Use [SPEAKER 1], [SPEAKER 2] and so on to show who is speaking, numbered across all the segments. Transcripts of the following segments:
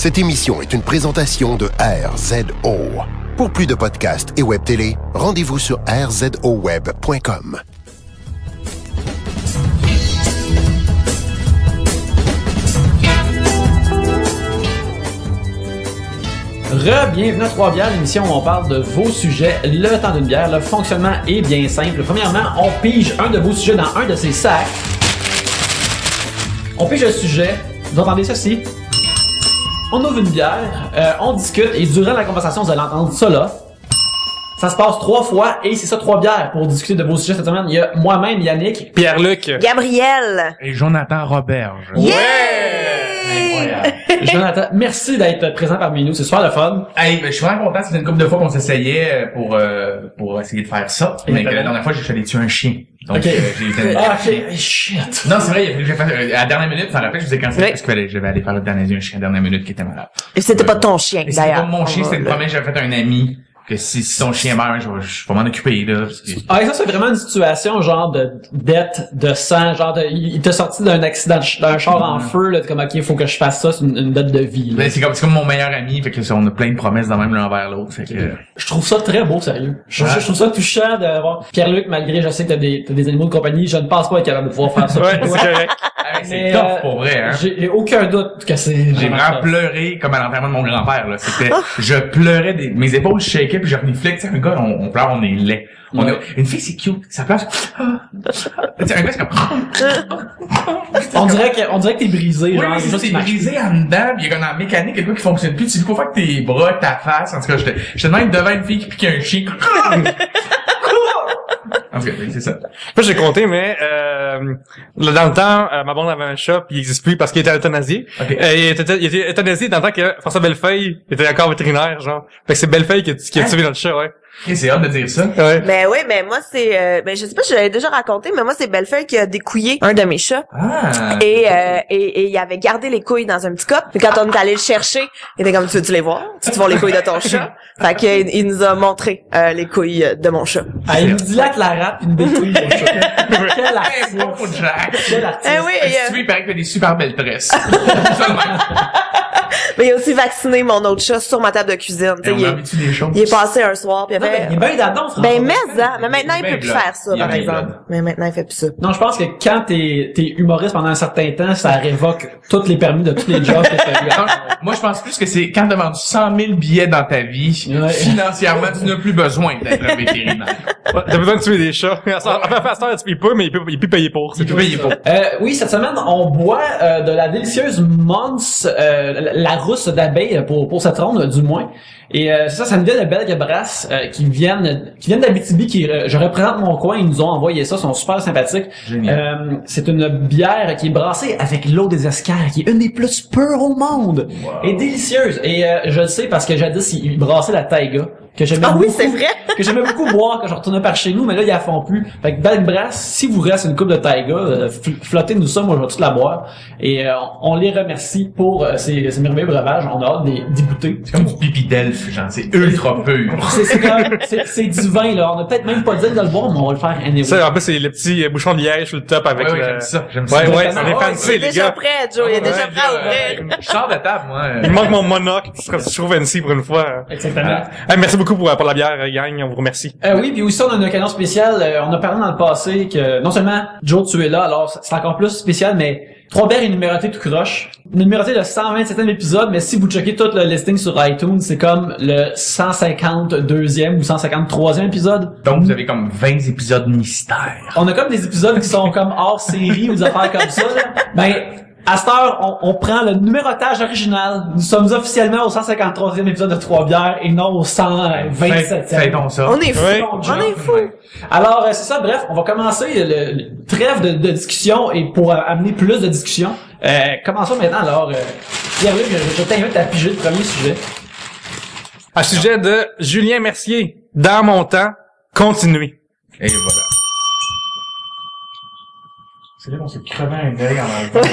[SPEAKER 1] Cette émission est une présentation de RZO. Pour plus de podcasts et web télé, rendez-vous sur rzoweb.com.
[SPEAKER 2] Bienvenue à Trois-Bières, l'émission où on parle de vos sujets, le temps d'une bière. Le fonctionnement est bien simple. Premièrement, on pige un de vos sujets dans un de ces sacs. On pige le sujet, vous entendez ceci? On ouvre une bière, on discute et durant la conversation, vous allez entendre ça là. Ça se passe 3 fois et c'est ça 3 bières pour discuter de vos sujets cette semaine. Il y a moi-même, Yannick,
[SPEAKER 3] Pierre-Luc,
[SPEAKER 4] Gabriel
[SPEAKER 5] et Jonathan Roberge.
[SPEAKER 4] Yeah!
[SPEAKER 2] incroyable. Jonathan, merci d'être présent parmi nous, c'est super le fun.
[SPEAKER 5] Hey, je suis vraiment content, c'était une couple de fois qu'on s'essayait pour essayer de faire ça. Mais la dernière fois, j'ai fallu tuer un chien. Donc,
[SPEAKER 2] Okay.
[SPEAKER 5] j'ai été...
[SPEAKER 2] Ah, ok, shit.
[SPEAKER 5] Non, c'est vrai, il a fallu que j'ai fait, à la dernière minute, ça rappelle, je vous ai cancellé parce que je vais aller faire l'euthanasie un chien à la dernière minute qui était malade.
[SPEAKER 4] Et c'était pas ton chien,
[SPEAKER 5] Et c'était
[SPEAKER 4] d'ailleurs.
[SPEAKER 5] pas mon chien, c'était une promesse que j'avais fait à un ami. Que si son chien meurt, je vais m'en occuper, là. Parce que...
[SPEAKER 2] Ah, et ça, c'est vraiment une situation, genre, de dette, de sang, genre, il t'a sorti d'un accident, d'un char en feu, là, t'es comme, ok, il faut que je fasse ça, c'est une dette de vie, là.
[SPEAKER 5] Ben, c'est comme mon meilleur ami, fait que on a plein de promesses dans même l'un envers l'autre, fait que...
[SPEAKER 2] Je trouve ça très beau, sérieux. Je trouve ça touchant de voir Pierre-Luc, malgré, je sais que t'as des animaux de compagnie, je ne pense pas être capable de pouvoir faire ça.
[SPEAKER 3] ouais, c'est correct.
[SPEAKER 5] Ah, c'est
[SPEAKER 2] Mais,
[SPEAKER 5] tough pour vrai, hein.
[SPEAKER 2] J'ai aucun doute que c'est...
[SPEAKER 5] J'ai vraiment pleuré comme à l'enterrement de mon grand-père, là. C'était, je pleurais mes épaules shakaient puis je reniflais. Tu sais, un gars, on pleure, on est laid. Une fille, c'est cute. Ça pleure. Tu sais, un gars, c'est comme...
[SPEAKER 2] On dirait que t'es brisé,
[SPEAKER 5] Oui,
[SPEAKER 2] genre.
[SPEAKER 5] mais c'est brisé en dedans, pis il y a comme dans la mécanique, quelque chose qui fonctionne plus. Tu sais, faut faire que tes bras, ta face. En tout cas, j'étais même devant une fille qui piquait un chien. En tout cas, c'est ça.
[SPEAKER 3] Moi, j'ai compté, mais dans le temps, ma blonde avait un chat, puis il existe plus parce qu'il était euthanasié.
[SPEAKER 5] Okay.
[SPEAKER 3] Il était euthanasié dans le temps que François Bellefeuille était encore vétérinaire, genre. Fait que c'est Bellefeuille qui a tué notre chat, ouais.
[SPEAKER 5] Okay, c'est hâte de dire ça.
[SPEAKER 3] Ouais.
[SPEAKER 4] Ben oui, mais moi c'est je sais pas si je l'avais déjà raconté, mais moi c'est Bellefeuille qui a découillé un de mes chats.
[SPEAKER 5] Ah.
[SPEAKER 4] Et il avait gardé les couilles dans un petit cup. Puis quand on est allé le chercher, il était comme tu veux-tu les voir? Tu vois les couilles de ton chat? Fait que il nous a montré les couilles de mon chat.
[SPEAKER 2] Ah, il nous dit là que la rap, une détruit, mon chat. Quel
[SPEAKER 5] Hey,
[SPEAKER 2] artiste.
[SPEAKER 5] bon Jack.
[SPEAKER 2] Quel artiste.
[SPEAKER 4] Eh oui,
[SPEAKER 5] Si tu veux, il paraît que t'as des super belles tresses. Ça de même.
[SPEAKER 4] mais il a aussi vacciné mon autre chat sur ma table de cuisine. Tu sais,
[SPEAKER 5] On a habitué des choses.
[SPEAKER 4] il est passé un soir puis il
[SPEAKER 2] Non, mais
[SPEAKER 4] avait
[SPEAKER 2] il est bien d'adon, François.
[SPEAKER 4] ben mais maintenant il
[SPEAKER 5] bien
[SPEAKER 4] peut plus
[SPEAKER 5] blood.
[SPEAKER 4] faire ça
[SPEAKER 5] Il est
[SPEAKER 4] par
[SPEAKER 5] bien
[SPEAKER 4] exemple.
[SPEAKER 5] blood.
[SPEAKER 4] Mais maintenant il fait plus ça.
[SPEAKER 2] Non, je pense que quand t'es humoriste pendant un certain temps, ça révoque tous les permis de tous les jobs que t'as eu.
[SPEAKER 5] Non, moi, je pense plus que c'est quand t'as vendu 100 000 billets dans ta vie,
[SPEAKER 2] Ouais.
[SPEAKER 5] financièrement, tu n'as plus besoin d'être un vétérinaire.
[SPEAKER 3] Ouais, t'as besoin de tuer des chats. Enfin, tu peux, mais il peut payer pour.
[SPEAKER 5] Tu peux payer pour.
[SPEAKER 2] Oui, cette semaine, on boit de la délicieuse Mons, la rousse d'abeille pour cette ronde, du moins. Et ça nous vient de Belgue Brasse qui viennent d'Abitibi, je représente mon coin, ils nous ont envoyé ça, ils sont super sympathiques.
[SPEAKER 5] Génial.
[SPEAKER 2] C'est une bière qui est brassée avec l'eau des escars, qui est une des plus pures au monde.
[SPEAKER 5] Wow.
[SPEAKER 2] Et délicieuse. Et je le sais parce que jadis, ils brassaient la Taiga. Que j'aimais
[SPEAKER 4] Ah oui,
[SPEAKER 2] beaucoup,
[SPEAKER 4] c'est vrai.
[SPEAKER 2] que j'aimais beaucoup boire quand je retournais par chez nous, mais là, ils la font plus. Fait que Belgue Brasse, si vous reste une coupe de Taiga, flottez-nous ça, moi je vais toute la boire. Et on les remercie pour ces merveilleux breuvages. On a hâte d'y goûter.
[SPEAKER 5] C'est comme du pipi d'elfe, genre, c'est ultra pur.
[SPEAKER 2] C'est du vin, là. On a peut-être même pas dit de le boire, mais on va le faire anyway.
[SPEAKER 3] Ça, en plus, c'est le petit bouchon de liège sur le top avec
[SPEAKER 5] Ouais,
[SPEAKER 3] le...
[SPEAKER 5] j'aime ça, j'aime ça.
[SPEAKER 3] Ouais, ouais,
[SPEAKER 2] Exactement.
[SPEAKER 3] on est
[SPEAKER 4] Oh,
[SPEAKER 3] fancy,
[SPEAKER 4] il est
[SPEAKER 3] les
[SPEAKER 4] déjà
[SPEAKER 3] gars.
[SPEAKER 4] prêt, Joe, il est déjà prêt à ouvrir.
[SPEAKER 5] Je sors de table, moi.
[SPEAKER 3] Il manque mon monocle, tu seras toujours fancy pour une fois.
[SPEAKER 2] Exactement.
[SPEAKER 3] Hey, merci beaucoup pour la bière, gang, on vous remercie.
[SPEAKER 2] Oui, puis aussi on a une occasion spéciale. On a parlé dans le passé que non seulement Joe tu es là, alors c'est encore plus spécial, mais Trois bières est numéroté tout croche. Numéroté le 127e épisode, mais si vous checkez tout le listing sur iTunes, c'est comme le 152e ou 153e épisode.
[SPEAKER 5] Donc, vous avez comme 20 épisodes mystères.
[SPEAKER 2] On a comme des épisodes qui sont comme hors série ou des affaires comme ça, là. Ben, à cette heure, on prend le numérotage original. Nous sommes officiellement au 153e épisode de Trois bières et non au 127e.
[SPEAKER 5] Fais-donc ça.
[SPEAKER 4] On est fou.
[SPEAKER 3] Ouais.
[SPEAKER 4] On est fou.
[SPEAKER 2] Alors, c'est ça, bref, on va commencer le trêve de discussion et pour amener plus de discussion, commençons maintenant. Alors, Pierre-Luc, je t'invite à piger le premier sujet.
[SPEAKER 3] À sujet de Julien Mercier, dans mon temps, continuez.
[SPEAKER 5] Et voilà. C'est là qu'on s'est crevé un œil en enlevant.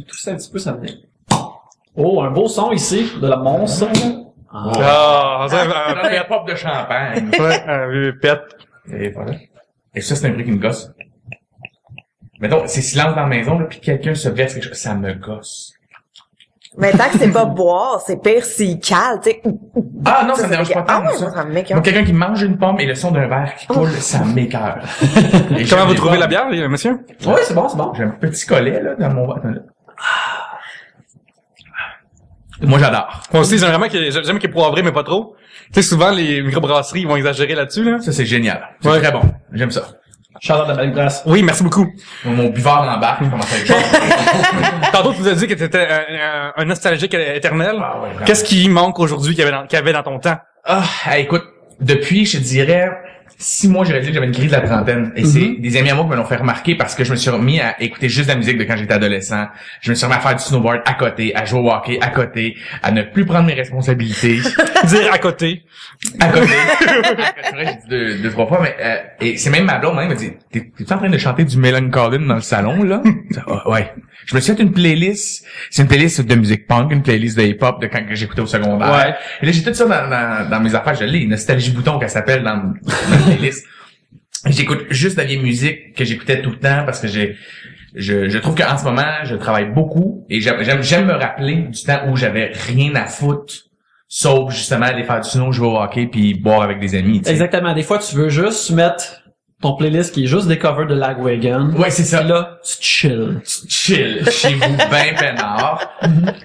[SPEAKER 2] Tout ça un petit peu, ça me vient. Oh, un beau son ici, de la monstre.
[SPEAKER 3] Ah, ça,
[SPEAKER 5] On a un pop de champagne.
[SPEAKER 3] ouais, un pète.
[SPEAKER 5] Et voilà. Et ça, c'est un bruit qui me gosse. Mettons, c'est silence dans la maison, là, puis quelqu'un se verse quelque chose. Ça me gosse.
[SPEAKER 4] Mais tant que c'est pas boire, c'est pire s'il cale, tu sais.
[SPEAKER 5] Ah non, ça me dérange pas tant,
[SPEAKER 4] ouais,
[SPEAKER 5] ça.
[SPEAKER 4] ça m'écoeure.
[SPEAKER 5] Moi, quelqu'un qui mange une pomme et le son d'un verre qui coule, ça m'écoeure. Et
[SPEAKER 3] Comment
[SPEAKER 5] j'aime
[SPEAKER 3] vous
[SPEAKER 5] les
[SPEAKER 3] trouvez
[SPEAKER 5] pommes.
[SPEAKER 3] la bière, monsieur?
[SPEAKER 2] Oui, c'est bon, c'est bon.
[SPEAKER 5] J'ai un petit collet, là, dans mon verre. Moi, j'adore.
[SPEAKER 3] Moi aussi, j'aime qu'il est poivré, mais pas trop. Tu sais, souvent, les microbrasseries, ils vont exagérer là-dessus, là.
[SPEAKER 5] Ça, c'est génial. C'est
[SPEAKER 3] Ouais.
[SPEAKER 5] très bon. J'aime ça.
[SPEAKER 2] Charlotte de Bellegrasse.
[SPEAKER 3] Oui, merci beaucoup.
[SPEAKER 5] Mon buvard embarque, je commence avec ça.
[SPEAKER 3] Tantôt, tu nous as dit que t'étais un nostalgique éternel.
[SPEAKER 5] Ah ouais, vraiment.
[SPEAKER 3] Qu'est-ce qui manque aujourd'hui qu'il y avait dans ton temps?
[SPEAKER 5] Écoute, depuis, je te dirais, 6 mois, j'ai réalisé que j'avais une crise de la trentaine. Et c'est des amis à moi qui me l'ont fait remarquer parce que je me suis remis à écouter juste de la musique de quand j'étais adolescent. Je me suis remis à faire du snowboard à côté, à jouer au hockey à côté, à ne plus prendre mes responsabilités.
[SPEAKER 3] Dire à côté.
[SPEAKER 5] À côté. C'est vrai, j'ai dit deux, trois fois, mais et c'est même ma blonde, elle me dit, t'es en train de chanter du Millencolin dans le salon, là? Ouais. Je me suis fait une playlist. C'est une playlist de musique punk, une playlist de hip-hop de quand que j'écoutais au secondaire.
[SPEAKER 3] Ouais.
[SPEAKER 5] Et là, j'ai tout ça dans mes affaires. Je l'ai, Nostalgie Bouton qu'elle s'appelle dans la playlist. Et j'écoute juste de la vieille musique que j'écoutais tout le temps parce que je trouve qu'en ce moment, je travaille beaucoup et j'aime me rappeler du temps où j'avais rien à foutre. Sauf, justement, aller faire du snow, jouer au hockey puis boire avec des amis, tu sais.
[SPEAKER 2] Exactement. Des fois, tu veux juste mettre ton playlist qui est juste des covers de Lagwagon.
[SPEAKER 5] Ouais, c'est ça.
[SPEAKER 2] Puis là, tu chill.
[SPEAKER 5] Chill. Chez vous, ben peinard.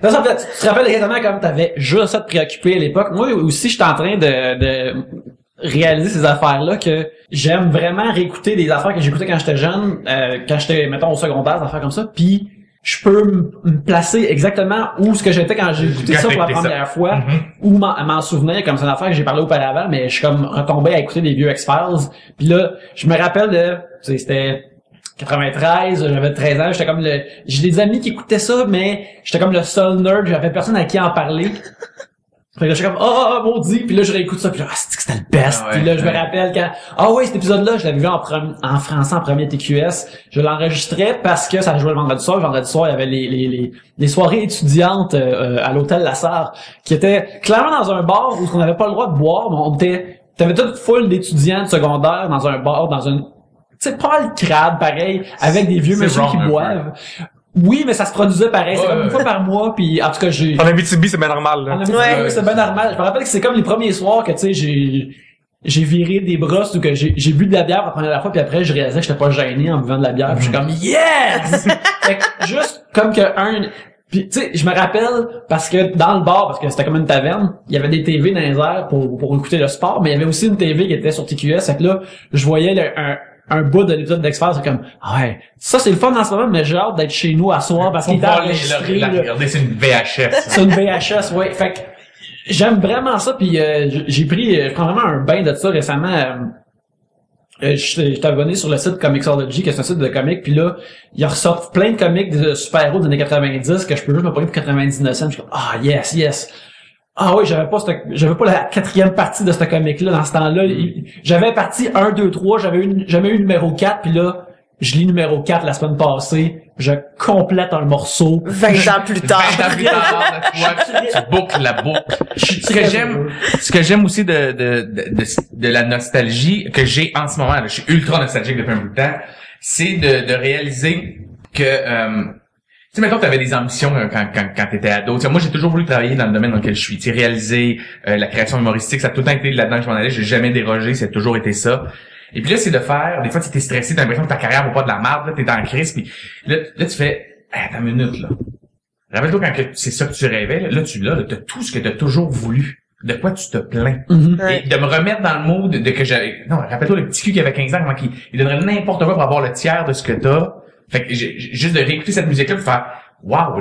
[SPEAKER 2] Là, ça, tu te rappelles exactement comme t'avais juste ça de préoccuper à l'époque. Moi aussi, j'étais en train de réaliser ces affaires-là que j'aime vraiment réécouter des affaires que j'écoutais quand j'étais jeune, quand j'étais, mettons, au secondaire, des affaires comme ça, puis je peux me placer exactement où ce que j'étais quand j'ai écouté ça pour la première fois, ou m'en souvenir, comme c'est une affaire que j'ai parlé auparavant, mais je suis comme retombé à écouter des vieux X-Files, puis là, je me rappelle de, tu sais, c'était 93, j'avais 13 ans, j'étais comme j'ai des amis qui écoutaient ça, mais j'étais comme le seul nerd, j'avais personne à qui en parler. Fait que là, j'étais comme, maudit, puis là, je réécoute ça, puis là, c'est que c'était le best.
[SPEAKER 5] Ah ouais,
[SPEAKER 2] puis là, je me
[SPEAKER 5] ouais.
[SPEAKER 2] rappelle quand, cet épisode-là, je l'avais vu en français, en premier TQS. Je l'enregistrais parce que ça jouait le vendredi soir. Le vendredi soir, il y avait les soirées étudiantes, à l'hôtel La Sarre, qui étaient clairement dans un bar où on n'avait pas le droit de boire, mais t'avais toute foule d'étudiants de secondaire dans un bar, dans une, tu sais, pas le crade, pareil, avec des vieux
[SPEAKER 5] C'est
[SPEAKER 2] messieurs
[SPEAKER 5] wrong,
[SPEAKER 2] qui
[SPEAKER 5] un peu.
[SPEAKER 2] boivent. Oui, mais ça se produisait pareil. C'est
[SPEAKER 5] Ouais,
[SPEAKER 2] comme une fois par mois, puis en tout cas, j'ai...
[SPEAKER 3] En Abitibi, c'est bien normal, là.
[SPEAKER 4] Ouais.
[SPEAKER 2] C'est bien normal. Je me rappelle que c'est comme les premiers soirs que, tu sais, j'ai viré des brosses ou que j'ai bu de la bière pour la première fois, puis après, je réalisais que j'étais pas gêné en buvant de la bière, puis je suis comme, yes! Fait que juste comme que puis tu sais, je me rappelle parce que dans le bar, parce que c'était comme une taverne, il y avait des TV dans les airs pour écouter le sport, mais il y avait aussi une TV qui était sur TQS, fait que là, je voyais un bout de l'épisode d'X-Files, c'est comme, ouais, ça c'est le fun en ce moment, mais j'ai hâte d'être chez nous à soir parce qu'il était enregistré.
[SPEAKER 5] Regardez, c'est une VHS.
[SPEAKER 2] C'est une VHS, ouais. Fait que j'aime vraiment ça, puis je prends vraiment un bain de ça récemment. J'étais abonné sur le site Comixology, qui est un site de comics, puis là, il ressort plein de comics de super-héros des années 90 que je peux juste me prendre pour 99 cents. Je suis comme, yes. Ah oui, j'avais pas la 4e partie de ce comic-là dans ce temps-là. J'avais partie 1, 2, 3, j'avais eu numéro 4, puis là, je lis numéro 4 la semaine passée, je complète un morceau.
[SPEAKER 4] 20 ans plus tard.
[SPEAKER 5] 20 ans plus tard, tu boucles la boucle. Ce que j'aime aussi de la nostalgie que j'ai en ce moment, là, je suis ultra nostalgique depuis un bout de temps, c'est de réaliser que, tu sais, mettons, t'avais des ambitions quand t'étais ado. Tu sais, moi, j'ai toujours voulu travailler dans le domaine dans lequel je suis. Tu sais, réaliser la création humoristique, ça a tout le temps été là-dedans que je m'en allais. J'ai jamais dérogé, ça a toujours été ça. Et puis là, c'est de faire... Des fois, tu t'es stressé, t'as l'impression que ta carrière vaut pas de la merde, là, t'es en crise, puis là, tu fais... Hey, attends une minute, là. Rappelle-toi quand c'est ça que tu rêvais, là tu l'as, là, t'as tout ce que t'as toujours voulu. De quoi tu te plains?
[SPEAKER 4] Ouais.
[SPEAKER 5] Et de me remettre dans le mood de que j'avais... Non, rappelle-toi le petit cul qui avait 15 ans, comment il donnerait n'importe quoi pour avoir le tiers de ce que t'as. Fait que juste de réécouter cette musique-là pour faire wow,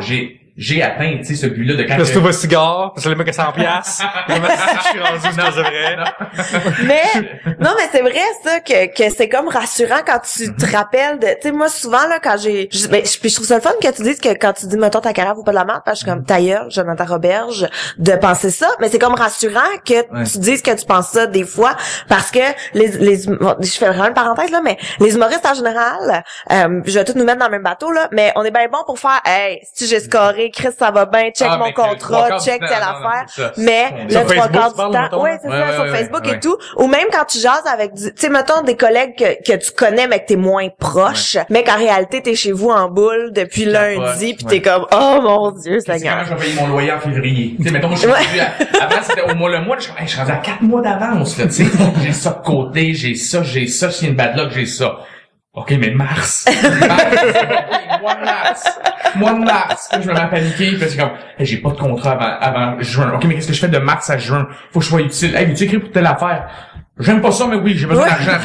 [SPEAKER 5] j'ai atteint, tu sais, ce but-là de quand
[SPEAKER 3] Là, si tu vas cigare, c'est le mec à 100 piastres. Je suis rendu, c'est pas vrai.
[SPEAKER 4] Mais non, mais c'est vrai ça que c'est comme rassurant quand tu te rappelles de, tu sais, moi souvent là quand puis je trouve ça le fun que tu dises que quand tu dis mettons ta carrière vaut pas de la merde, parce que je suis comme ta gueule, Jonathan Roberge, de penser ça, mais c'est comme rassurant que tu dises que tu penses ça des fois parce que je fais vraiment une parenthèse là, mais les humoristes en général, je vais tous nous mettre dans le même bateau là, mais on est bien bon pour faire hey, si j'ai scoré journée, Chris, ça va bien, check mon
[SPEAKER 5] mais c'est le trois
[SPEAKER 4] contrat,
[SPEAKER 5] quarts
[SPEAKER 4] check
[SPEAKER 5] du
[SPEAKER 4] telle
[SPEAKER 5] temps, non,
[SPEAKER 4] affaire.
[SPEAKER 5] c'est ça.
[SPEAKER 4] Mais
[SPEAKER 3] Sur
[SPEAKER 4] le trois
[SPEAKER 3] Facebook,
[SPEAKER 4] quarts
[SPEAKER 3] tu parles,
[SPEAKER 4] du temps,
[SPEAKER 3] mettons?
[SPEAKER 4] ouais, c'est ça, sur
[SPEAKER 5] ouais,
[SPEAKER 4] Facebook
[SPEAKER 5] ouais.
[SPEAKER 4] et tout. Ou même quand tu jases avec tu sais, mettons des collègues que tu connais mais que t'es moins proche, mais qu'en réalité t'es chez vous en boule depuis lundi pis t'es comme, oh mon Dieu,
[SPEAKER 5] C'est quand
[SPEAKER 4] Seigneur.
[SPEAKER 5] je vais payer mon loyer en février. Tu sais, mettons, moi, je suis rendu avant, c'était au mois le mois, je suis rendu à 4 mois d'avance, là, tu sais. J'ai ça de côté, j'ai ça, s'il y a une bad luck, j'ai ça. OK, mais mars. Mois de mars. Puis je me mets à paniquer, puis c'est comme, hey, j'ai pas de contrat avant juin. OK, mais qu'est-ce que je fais de mars à juin? Faut que je sois utile. Hey, veux-tu écrire pour telle affaire? J'aime pas ça, mais oui, j'ai besoin d'argent.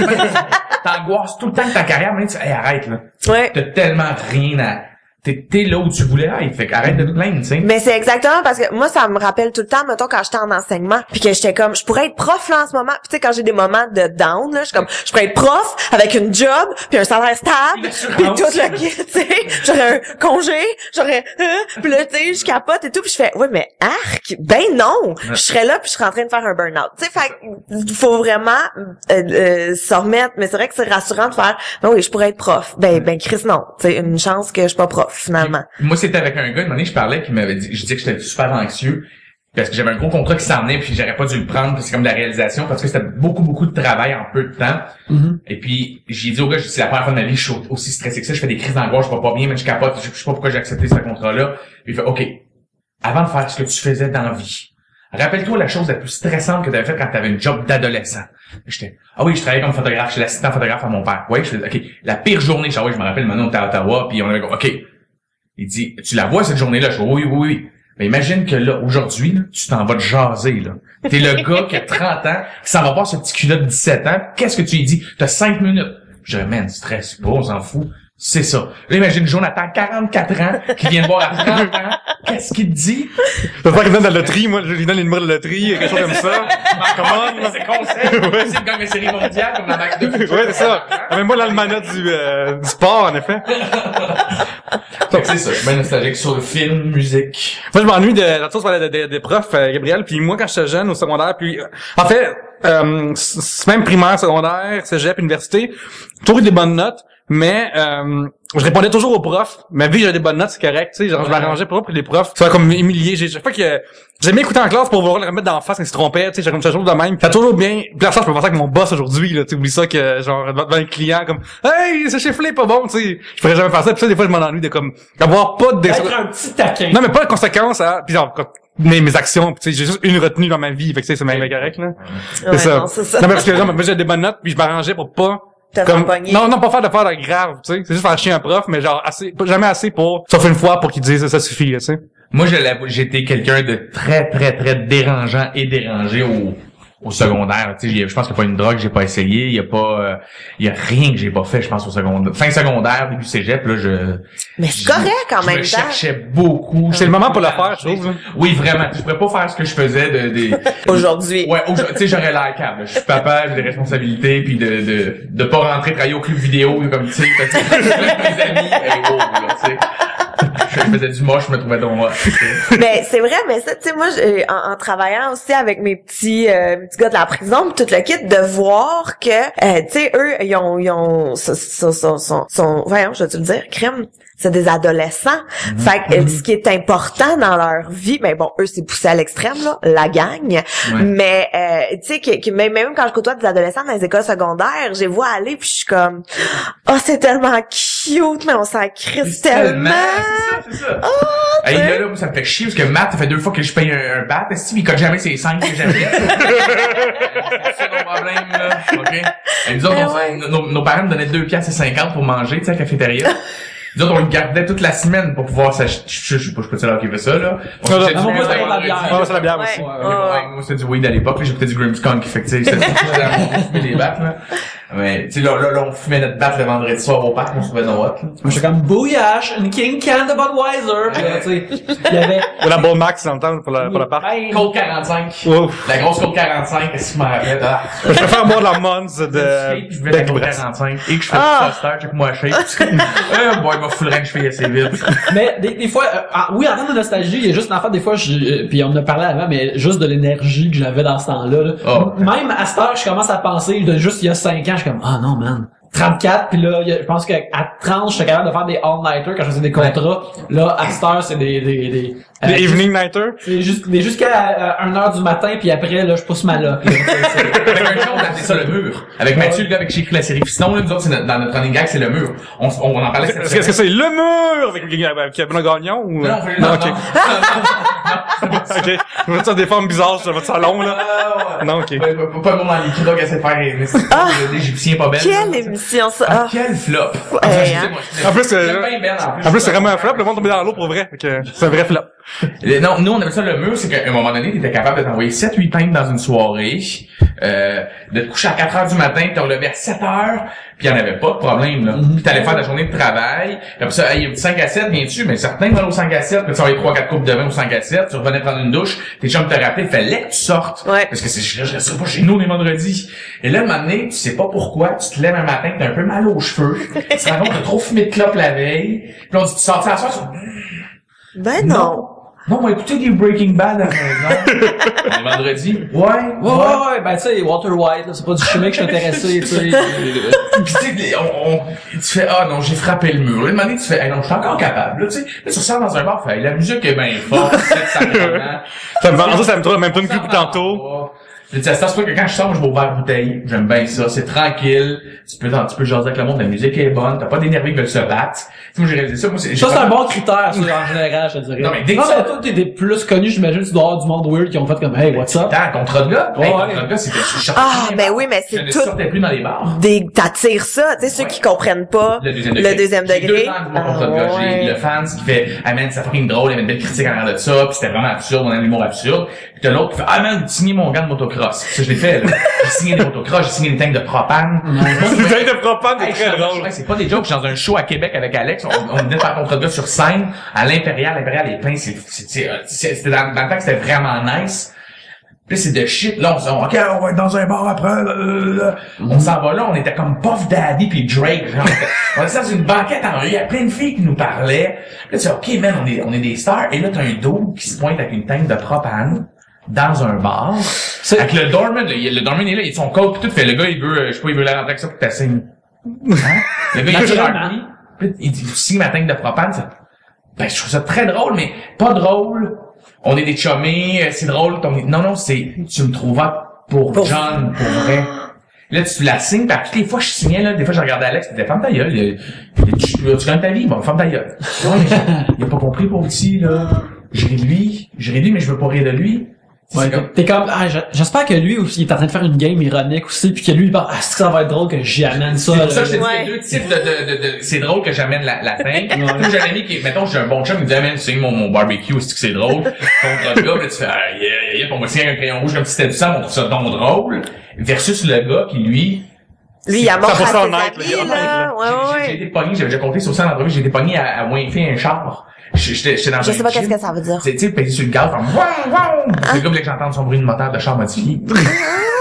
[SPEAKER 5] T'angoisses tout le temps de ta carrière, mais tu hey, arrête, là.
[SPEAKER 4] Ouais.
[SPEAKER 5] T'as tellement rien à, t'es là où tu voulais être. Fait qu'arrête de te plaindre, tu sais.
[SPEAKER 4] Mais c'est exactement parce que moi, ça me rappelle tout le temps, mettons, quand j'étais en enseignement, puis que j'étais comme, je pourrais être prof là en ce moment. Puis tu sais, quand j'ai des moments de down, là, je suis comme, je pourrais être prof avec une job, puis un salaire stable, puis tout le kit, tu sais. J'aurais un congé, puis là, tu sais, je capote et tout, puis je fais, ouais, mais arc, ben non. Je serais là, puis je serais en train de faire un burn-out. Tu sais, fait il faut vraiment s'en remettre. Mais c'est vrai que c'est rassurant de faire, ben oui, je pourrais être prof. Ben Chris, non. Tu sais, une chance que je suis pas prof. Finalement.
[SPEAKER 5] Moi, c'était avec un gars, une année, je parlais, qui m'avait dit, je disais que j'étais super anxieux, parce que j'avais un gros contrat qui s'en venait, puis j'aurais pas dû le prendre, puis c'est comme de la réalisation, parce que c'était beaucoup de travail en peu de temps. Et puis, j'ai dit au gars, c'est la première fois de ma vie, je suis aussi stressé que ça, je fais des crises d'angoisse, je vais pas bien, mais je capote, je sais pas pourquoi j'ai accepté ce contrat-là. Puis il fait, OK, avant de faire ce que tu faisais dans la vie, rappelle-toi la chose la plus stressante que tu avais faite quand tu avais une job d'adolescent. J'étais, ah oui, je travaillais comme photographe, je suis l'assistant photographe à mon père. Oui, je faisais, OK, la pire journée, je me rappelle, maintenant on était à Ottawa, puis on avait, OK, il dit, tu la vois cette journée-là? Je fais, oui. Mais imagine que là, aujourd'hui, là, tu t'en vas te jaser, là. T'es le gars qui a 30 ans, qui s'en va voir ce petit cul-là de 17 ans. Qu'est-ce que tu lui dis? T'as 5 minutes. Je dis, man, stress pas, on s'en fout. C'est ça. Là, imagine Jonathan, 44 ans, qui vient de voir à 30 ans. Qu'est-ce qu'il te dit?
[SPEAKER 3] J'espère qu'il donne la loterie, moi, je lui donne les numéros de loterie, quelque chose comme ça. Comment?
[SPEAKER 5] C'est conseil.
[SPEAKER 3] Ouais.
[SPEAKER 5] C'est comme une série mondiale, comme la Mac de futur.
[SPEAKER 3] Ouais, c'est ça. Même moi, l'almanach du sport, en effet.
[SPEAKER 5] Donc, c'est ça. Je suis bien nostalgique sur le film, musique.
[SPEAKER 3] Moi, je m'ennuie de, la chose, des profs, Gabriel, puis moi, quand j'étais jeune, au secondaire, puis, en fait, c'est même primaire, secondaire, cégep, université, toujours eu des bonnes notes, mais, je répondais toujours aux profs, mais vu que j'avais des bonnes notes, c'est correct, tu sais, genre, je m'arrangeais pour les profs, ça comme humilié, chaque fois que j'aimais écouter en classe pour vouloir le remettre d'en face quand ils se trompaient, tu sais, comme toujours de même. Ça a toujours bien, puis la chance, je peux faire ça avec mon boss aujourd'hui, là, tu oublies ça que, genre, devant un client, comme, hey, ce chiffre-là est pas bon, tu sais, je pourrais jamais faire ça, puis ça, des fois, je m'ennuie de comme, avoir pas de
[SPEAKER 2] Être un petit taquin.
[SPEAKER 3] non, mais pas de conséquences, hein, puis genre, mes actions, tu sais, j'ai juste une retenue dans ma vie, fait que tu sais, c'est même correct, là.
[SPEAKER 4] Ouais,
[SPEAKER 3] ça.
[SPEAKER 4] non, c'est ça.
[SPEAKER 3] Non, mais parce que, genre, moi, j'ai des bonnes notes, puis je m'arrangeais pour pas,
[SPEAKER 4] T'as
[SPEAKER 3] comme,
[SPEAKER 4] pogné.
[SPEAKER 3] non, pas faire de grave, tu sais. C'est juste faire chier un prof, mais genre, jamais assez pour, sauf une fois pour qu'il dise ça suffit, tu sais.
[SPEAKER 5] Moi, j'étais quelqu'un de très dérangeant et dérangé au secondaire. Tu sais, je pense qu'il n'y a pas une drogue que j'ai pas essayé. Il y a rien que j'ai pas fait, je pense, au secondaire. Fin secondaire, début cégep, là,
[SPEAKER 4] Mais c'est correct en
[SPEAKER 5] je
[SPEAKER 4] même
[SPEAKER 5] me
[SPEAKER 4] temps.
[SPEAKER 5] cherchais beaucoup.
[SPEAKER 3] C'est le moment pour le faire, je trouve, là.
[SPEAKER 5] Oui, vraiment. Je pourrais pas faire ce que je faisais
[SPEAKER 4] Aujourd'hui.
[SPEAKER 5] Ouais, tu sais, j'aurais l'air câble. Je suis papa, j'ai des responsabilités, puis de pas rentrer travailler au club vidéo, comme, tu sais, avec mes amis, là, tu sais. Je faisais du moche, je me trouvais donc
[SPEAKER 4] Mais c'est vrai, mais ça, tu sais, moi, en travaillant aussi avec mes petits gars de la prison, pis tout le kit, de voir que, tu sais, eux, ils ont, voyons, je vais te le dire, crème. C'est des adolescents. Fait que ce qui est important dans leur vie, mais bon, eux, c'est poussé à l'extrême, là, la gang.
[SPEAKER 5] Ouais.
[SPEAKER 4] Mais, tu sais, même quand je côtoie des adolescents dans les écoles secondaires, j'ai vu aller puis je suis comme, oh, c'est tellement cute, mais on s'en crisse tellement.
[SPEAKER 5] C'est ça. Hey, là, moi, ça me fait chier parce que Matt, ça fait 2 fois que je paye un bat, est-ce qu'il cote jamais ses 5 que j'avais? C'est ça nos problèmes, là. OK? Et nous autres, nos parents nous donnaient 2,50$ pour manger, tu sais, à la cafétéria. Nous autres, on le gardait toute la semaine pour pouvoir s'acheter, je sais pas si qui fait ça, là. On s'achetait
[SPEAKER 2] non,
[SPEAKER 5] du
[SPEAKER 2] moi,
[SPEAKER 5] weed
[SPEAKER 2] c'est
[SPEAKER 5] à
[SPEAKER 2] la bière.
[SPEAKER 5] vendredi.
[SPEAKER 3] Ouais, c'est la bière aussi.
[SPEAKER 5] Moi, c'était du weed à l'époque, là, j'écoutais du Grimmskunk, fait que, tu sais, c'était fumait des battes, là. Mais, tu sais, là, on fumait notre batte le vendredi soir au parc, on se trouvait nos hot, là.
[SPEAKER 2] Moi, j'étais comme Bouillache, une King Can de Budweiser. Puis là, tu sais, il y avait,
[SPEAKER 3] Ou la Bull Max dans le temps, pour le parc.
[SPEAKER 2] Ben,
[SPEAKER 5] Cold 45.
[SPEAKER 3] Ouf.
[SPEAKER 5] La grosse Cold 45, qu'est-ce que je m'en rappelle?
[SPEAKER 3] Je préfère boire de la Mons
[SPEAKER 5] Je
[SPEAKER 3] de
[SPEAKER 5] vais la Cold 45 et que je fais tout ça star, check moi shape. Boy, il m'a foulerait une cheville assez vite.
[SPEAKER 2] mais des fois, oui, en termes de nostalgie, il y a juste, en fait, des fois, puis on en a parlé avant, mais juste de l'énergie que j'avais dans ce temps-là, là.
[SPEAKER 5] Oh.
[SPEAKER 2] Même à cette heure, je commence à penser de juste il y a 5 ans, je suis comme, ah non, man. 34, puis là, je pense qu'à 30, j'étais capable de faire des all-nighters quand je faisais des contrats. Là, à cette heure, c'est des
[SPEAKER 3] evening nighter?
[SPEAKER 2] C'est jusqu'à 1h du matin, puis après, là, je pousse ma loque.
[SPEAKER 5] Avec un jour, on appelait ça le mur. Avec Mathieu, le gars avec qui j'ai écrit la série Fiston, là, nous autres, dans notre running gag, c'est le mur. On en parlait cette
[SPEAKER 3] Est-ce que c'est le mur avec Benoît Gagnon ou?
[SPEAKER 5] Non,
[SPEAKER 3] ok. Ok. Je vois ça des formes bizarres sur votre salon, là. Non, ok.
[SPEAKER 5] Pas le moment les crocs essaient de faire l'Égyptien pas belle.
[SPEAKER 4] Quelle émission, ça?
[SPEAKER 5] Ah, quel flop.
[SPEAKER 3] En plus, c'est vraiment un flop, le monde tombé dans l'eau pour vrai. C'est un vrai flop.
[SPEAKER 5] Non, nous, on avait ça le mur, c'est qu'à un moment donné, t'étais capable de t'envoyer 7-8 pintes dans une soirée, de te coucher à 4 heures du matin, de te relever à 7 heures, puis il y en avait pas de problème, là. Puis t'allais faire ta journée de travail, puis après ça, il y a 5 à 7, viens-tu? Mais certains vont au 5 à 7, puis tu envoyais 3-4 coupes de vin au 5 à 7, tu revenais prendre une douche, tes chums te rappelaient, il fallait que tu sortes.
[SPEAKER 4] Ouais.
[SPEAKER 5] Parce que je resterai pas chez nous les vendredis. Et là, un moment donné, tu sais pas pourquoi, tu te lèves un matin, t'as un peu mal aux cheveux, tu te rends compte que t'as trop fumé de clope la veille, puis on dit, tu sortais à soir,
[SPEAKER 4] Ben non.
[SPEAKER 5] non, on va écouter des Breaking Bad à la maison. On est vendredi.
[SPEAKER 2] Ouais, ben tu sais, Walter White, là, c'est pas du chimique que je suis intéressé, tu sais.
[SPEAKER 5] Puis tu sais, tu fais, ah non, j'ai frappé le mur. Là, une année, tu fais, hey, non, je suis encore capable. Là, tu sais, là, tu ressors dans un bar, tu fais, hey, la musique est bien forte, ça me trouve la même tune que tantôt. Je dis, ça se peut que quand je sors, je vais ouvrir la bouteille. J'aime bien ça. C'est tranquille. Tu peux jaser avec le monde. La musique est bonne. T'as pas d'énervé qui veulent se battre. Tu sais, moi, j'ai réalisé ça. Moi,
[SPEAKER 2] Ça, c'est un bon critère, ça, en général, je te dirais.
[SPEAKER 5] Non, mais dès que
[SPEAKER 2] toi, t'es des plus connus, j'imagine, tu dois avoir du monde weird qui ont fait comme, hey, what's up?
[SPEAKER 5] T'as un contrat de gars?
[SPEAKER 2] Ouais,
[SPEAKER 5] Contrat de gars, c'était,
[SPEAKER 4] Ah, ben oui, mais
[SPEAKER 5] je
[SPEAKER 4] c'est
[SPEAKER 5] ne
[SPEAKER 4] tout.
[SPEAKER 5] sortais plus dans les bars.
[SPEAKER 4] T'attires ça, tu sais, ceux qui comprennent pas
[SPEAKER 5] Le deuxième
[SPEAKER 4] degré.
[SPEAKER 5] J'ai 2 ans de mon contrat de gars. J'ai le fan qui fait, ah man, ça fucking drôle, il y avait une belle critique en arrière de ça, pis c'était vraiment absurde, on a un humour absurde. Pis t'as l'autre qui fait, ah man, signé mon gant de motocross. Ça, je l'ai fait, là. J'ai signé des motocross, j'ai signé des tanks de propane.
[SPEAKER 3] Des tanks de propane, c'est
[SPEAKER 5] Hey,
[SPEAKER 3] très drôle.
[SPEAKER 5] ouais, c'est pas des jokes, je suis dans un show à Québec avec Alex, on venait de faire un contrat de gars sur scène, à l'Impérial est plein, c'était dans le temps que c'était vraiment nice. Puis c'est de shit, là, OK, on va être dans un bar après, on s'en va là, on était comme Puff Daddy pis Drake, genre, on était dans une banquette en rue, il y a plein de filles qui nous parlaient, puis là, tu dis, OK, man, on est des stars, et là, t'as un dos qui se pointe avec une tank de propane, dans un bar, avec le doorman, le doorman est là, il a son code pis tout, fait le gars, il veut, je sais pas, il veut la rentrer avec ça pour que t'assignes. Hein? Le gars, il est Sharpie, pis il dit, tu signes ma tank de propane, ça. Ben, je trouve ça très drôle, mais pas drôle. On est des chummés, c'est drôle. Non, c'est, tu me trouves pour John, pour vrai. Là, tu la signes, pis toutes les fois, je signais, là, des fois, je regardais Alex, pis ferme ta gueule, tu gagnes ta vie, bon, ferme ta gueule. Ouais, il a pas compris pour aussi, là. Je ris de lui, mais je veux pas rire de lui.
[SPEAKER 2] Ouais, t'es comme, j'espère que lui aussi, il est en train de faire une game ironique aussi, puis que lui, il pense, ça va être drôle que j'amène ça.
[SPEAKER 5] C'est pour ça que je te dis,
[SPEAKER 4] Ouais.
[SPEAKER 5] il y a 2 types de c'est drôle que j'amène la tank. Moi, j'ai un ami qui, mettons, j'ai un bon chum, il me dit, man, tu signes mon barbecue, est-ce que c'est drôle? Contre le gars, pis tu fais, on va signer un crayon rouge comme si c'était du sang, on trouve ça donc drôle. Versus le gars qui, lui,
[SPEAKER 4] Lui, il a montré à
[SPEAKER 3] 100%
[SPEAKER 4] ses
[SPEAKER 3] honnête,
[SPEAKER 4] amis,
[SPEAKER 3] là,
[SPEAKER 4] là.
[SPEAKER 5] j'ai
[SPEAKER 4] Ouais.
[SPEAKER 5] été pogné, j'avais déjà compté sur ça en entrevue, j'ai été pogné à Winfield un char. J'étais dans
[SPEAKER 4] Je
[SPEAKER 5] un
[SPEAKER 4] sais pas qu'est-ce
[SPEAKER 5] gym.
[SPEAKER 4] que ça veut dire.
[SPEAKER 5] Tu sais, peser sur le gaz, comme le gars voulait que j'entende son bruit de moteur de char modifié.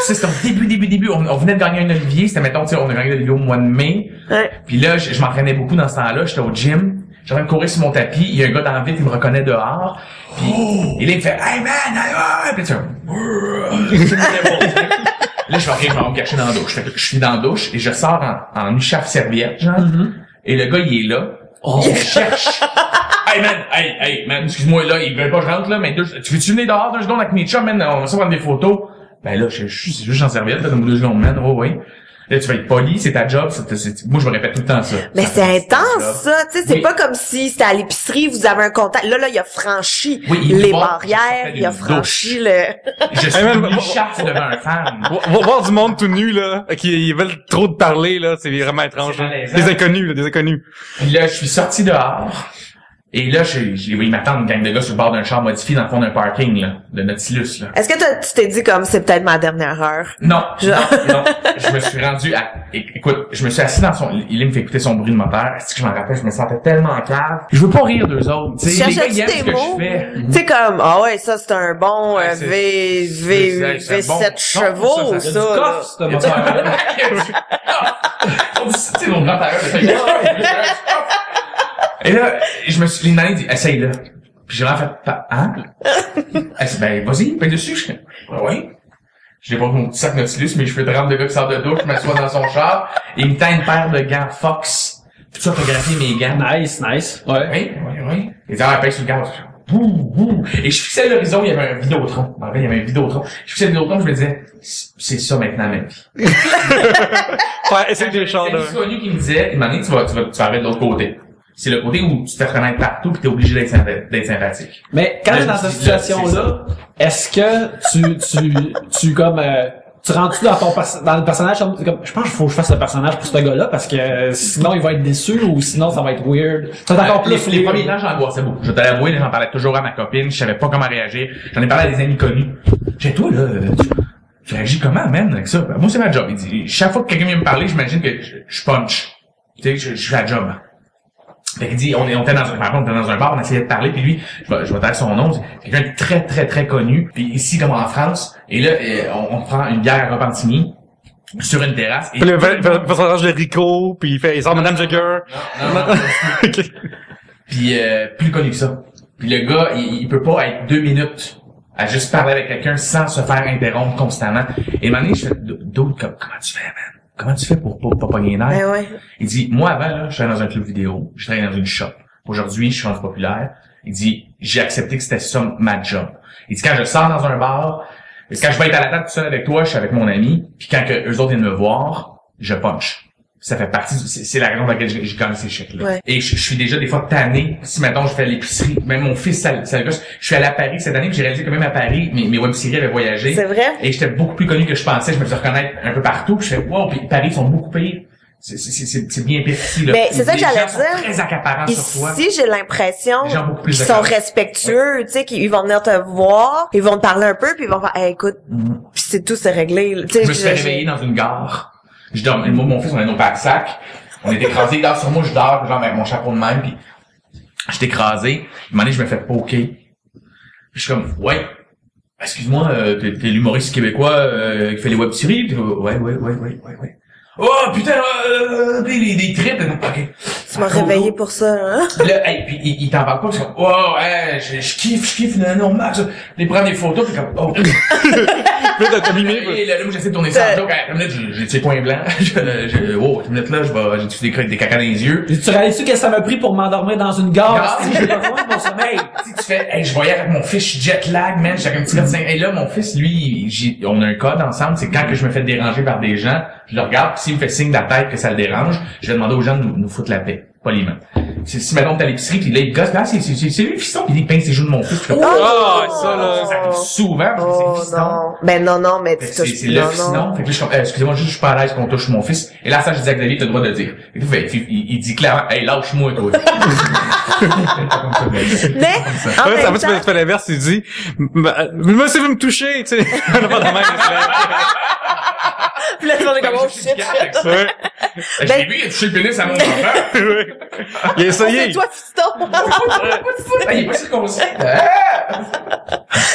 [SPEAKER 5] Ça, c'était au début. On venait de gagner un Olivier, c'était, mettons, tu sais, on a gagné l'Olivier au mois de mai.
[SPEAKER 4] Ouais.
[SPEAKER 5] Puis là, je m'entraînais beaucoup dans ce temps-là, j'étais au gym. J'étais en train de courir sur mon tapis, il y a un gars dans la ville qui me reconnaît dehors. Puis, et là, il me fait, hey man, hey, puis tu fais, là, je fais, OK, je vais me cacher dans la douche. Fait que je suis dans la douche et je sors en écharpe serviette, genre. Et le gars, il est là. Il cherche. Hey man, excuse-moi, là, ils veulent pas que je rentre, là, mais tu veux-tu venir dehors 2 secondes avec mes chums, man? On va se prendre des photos. Ben là, je suis juste en serviette, là, dans 2 secondes, man. Oh, oui. Là, tu vas être poli, c'est ta job, moi, je me répète tout le temps ça.
[SPEAKER 4] Mais c'est intense, ça. Tu sais, c'est
[SPEAKER 5] Oui.
[SPEAKER 4] pas comme si c'était à l'épicerie, vous avez un contact. Là, il a franchi
[SPEAKER 5] Oui, il
[SPEAKER 4] les
[SPEAKER 5] va,
[SPEAKER 4] barrières,
[SPEAKER 5] je
[SPEAKER 4] il a
[SPEAKER 5] sortais d'une
[SPEAKER 4] franchi le...
[SPEAKER 5] Je suis
[SPEAKER 3] Hey, man,
[SPEAKER 5] écharpe devant un fan.
[SPEAKER 3] Va voir du monde tout nu, là, qui veulent trop te parler, là, c'est vraiment étrange.
[SPEAKER 5] C'est
[SPEAKER 3] Là.
[SPEAKER 5] malaisant.
[SPEAKER 3] Des inconnus, là, des inconnus.
[SPEAKER 5] Puis là, je suis sorti dehors. Et là, ils m'attendent une gang de gars sur le bord d'un char modifié dans le fond d'un parking, là, de Nautilus, là.
[SPEAKER 4] Est-ce que tu t'es dit comme c'est peut-être ma dernière heure?
[SPEAKER 5] Non,
[SPEAKER 4] Genre.
[SPEAKER 5] non. Je me suis rendu écoute, je me suis assis dans il me fait écouter son bruit de moteur. Est-ce que je m'en rappelle? Je me sentais tellement cave. Je veux pas rire d'eux autres. Tu sais, les gars, ils aiment ce
[SPEAKER 4] Cherchais-tu
[SPEAKER 5] que
[SPEAKER 4] tes mots?
[SPEAKER 5] je fais.
[SPEAKER 4] Tu sais comme, ah ouais, ça c'est un bon
[SPEAKER 5] Ouais, c'est
[SPEAKER 4] V7
[SPEAKER 5] bon.
[SPEAKER 4] chevaux,
[SPEAKER 5] Non,
[SPEAKER 2] Il y a du
[SPEAKER 4] ça. là.
[SPEAKER 2] coffre, ce moteur-là.
[SPEAKER 5] Tu sais, mon grand-père, et là, les nannies dit, essaye-le. Puis j'ai vraiment fait, hein? Elle dit, ben, vas-y, paye dessus. Je dis, oui. j'ai pas mon petit sac Nautilus, mes cheveux trempent de gars qui sort de douche, je m'assois dans son char, et il me tend une paire de gants Fox. Puis tu photographier mes gants.
[SPEAKER 2] Nice. Ouais.
[SPEAKER 5] Oui. Et ça, paye sur le gars. Bouh. Et je fixais l'horizon, il y avait un Vidéotron. En fait, il y avait un Vidéotron. Je fixais le Vidéotron, je me disais, c'est ça maintenant ma vie.
[SPEAKER 3] Ouais, essaye des chants, là.
[SPEAKER 5] C'est connu qui me disait, une année, tu vas arriver de l'autre côté. C'est le côté où tu te fais reconnaître partout pis t'es obligé d'être sympathique.
[SPEAKER 2] Mais quand t'es dans cette situation-là, est-ce que tu comme, tu rentres-tu dans le personnage comme, je pense qu'il faut que je fasse le personnage pour ce gars-là parce que sinon il va être déçu ou sinon ça va être weird. C'est encore plus
[SPEAKER 5] les premiers temps, j'angoissais beaucoup. Je t'allais avouer, j'en parlais toujours à ma copine, je savais pas comment réagir. J'en ai parlé à des amis connus. J'ai toi, là, tu réagis comment, man, avec ça? Ben, moi, c'est ma job. Il dit, chaque fois que quelqu'un vient me parler, j'imagine que je punch. Tu sais, je fais la job. Fait qu'il dit, on était dans un bar, on essayait de parler, puis lui, je vais taire son nom, c'est quelqu'un de très, très, très connu, puis ici, comme en France, et là, on prend une bière à Repentigny, sur une terrasse, et...
[SPEAKER 3] Puis le personnage de Rico, puis il sort Madame Jagger.
[SPEAKER 5] Non. Puis, plus connu que ça. Puis le gars, il peut pas être 2 minutes à juste parler avec quelqu'un sans se faire interrompre constamment. Et à un moment donné, je fais, d'autres, comment tu fais, man? Comment tu fais pour pas pogner les nerfs?
[SPEAKER 4] Ben ouais.
[SPEAKER 5] Il dit, moi, avant, là, je travaillais dans un club vidéo. Je travaillais dans une shop. Aujourd'hui, je suis rendu populaire. Il dit, j'ai accepté que c'était ça ma job. Il dit, quand je sors dans un bar, quand je vais être à la table tout seul avec toi, je suis avec mon ami, puis quand eux autres viennent me voir, je punch. Ça fait partie, c'est la raison pour laquelle j'ai gagné ces chèques-là. Ouais. Et je suis déjà des fois tanné. Si, mettons, je fais l'épicerie, même mon fils, ça le gosse. Je suis allé à Paris cette année, puis j'ai réalisé que même à Paris, mes web-séries avaient voyagé.
[SPEAKER 4] C'est vrai?
[SPEAKER 5] Et j'étais beaucoup plus connu que je pensais. Je me faisais reconnaître un peu partout, puis je fais, wow, puis Paris, ils sont beaucoup payés. C'est bien pire ici, là.
[SPEAKER 4] Mais c'est ça que j'allais dire.
[SPEAKER 5] Sont très accaparants sur toi.
[SPEAKER 4] Ici, j'ai l'impression qu'ils sont respectueux, tu sais, qu'ils vont venir te voir, ils vont te parler un peu, puis ils vont faire, hey, écoute, puis c'est tout, c'est réglé.
[SPEAKER 5] Je me suis fait réveiller dans une gare. Je dors, moi, mon fils, on a nos pack-sacs. On est écrasé, il dort sur moi, je dors, genre, avec mon chapeau de même, puis j'étais écrasé. Un moment donné, je me fais poker. Puis je suis comme, ouais, excuse-moi, t'es l'humoriste québécois, qui fait les web-séries? Ouais. Oh, putain, des trips, ok.
[SPEAKER 4] Tu m'as réveillé pour ça, hein?
[SPEAKER 5] Là, hey, puis il t'en parle pas, c'est comme, oh, hey, je kiffe, non, Max, il prend des photos, puis comme, oh.
[SPEAKER 3] Puis là, t'as mimé.
[SPEAKER 5] Et là, moi, j'essaie de tourner ça en joke, une minute, j'ai des coins blancs, une minute là, j'ai des cacas dans les yeux.
[SPEAKER 2] Tu réalises-tu que ça m'a pris pour m'endormir dans une gare? Si j'ai pas besoin de mon sommeil.
[SPEAKER 5] Tu fais, hey, je voyais avec mon fils, je suis jet lag, man, j'ai un petit gars de 5. Et là, mon fils, lui, on a un code ensemble, c'est quand que je me fais déranger par des gens, je le regarde, s'il me fait signe de la tête que ça le dérange, je vais demander aux gens de nous foutre la paix. Poliment. Si maintenant t'es à l'épicerie pis là il gosse, là c'est lui le fiston pis il pince ses joues de mon fils.
[SPEAKER 3] Ça là.
[SPEAKER 5] Ça arrive souvent, c'est le fiston.
[SPEAKER 4] Non. Ben non, mais tu touches.
[SPEAKER 5] C'est le fiston. Fait que là je suis comme, excusez-moi, je suis pas à l'aise qu'on touche mon fils. Et là ça je dis à Xavier, t'as le droit de le dire. Et puis il dit clairement, hey lâche-moi toi.
[SPEAKER 4] Mais en même temps,
[SPEAKER 3] tu fais l'inverse, tu dis, monsieur veut me toucher, tu sais.
[SPEAKER 4] puis là, tu vas comme, oh shit.
[SPEAKER 5] Je l'ai vu, il a touché le pénis à mon enfant.
[SPEAKER 3] Il a essayé.
[SPEAKER 4] C'est toi, fiston.
[SPEAKER 5] Il est pas circoncis.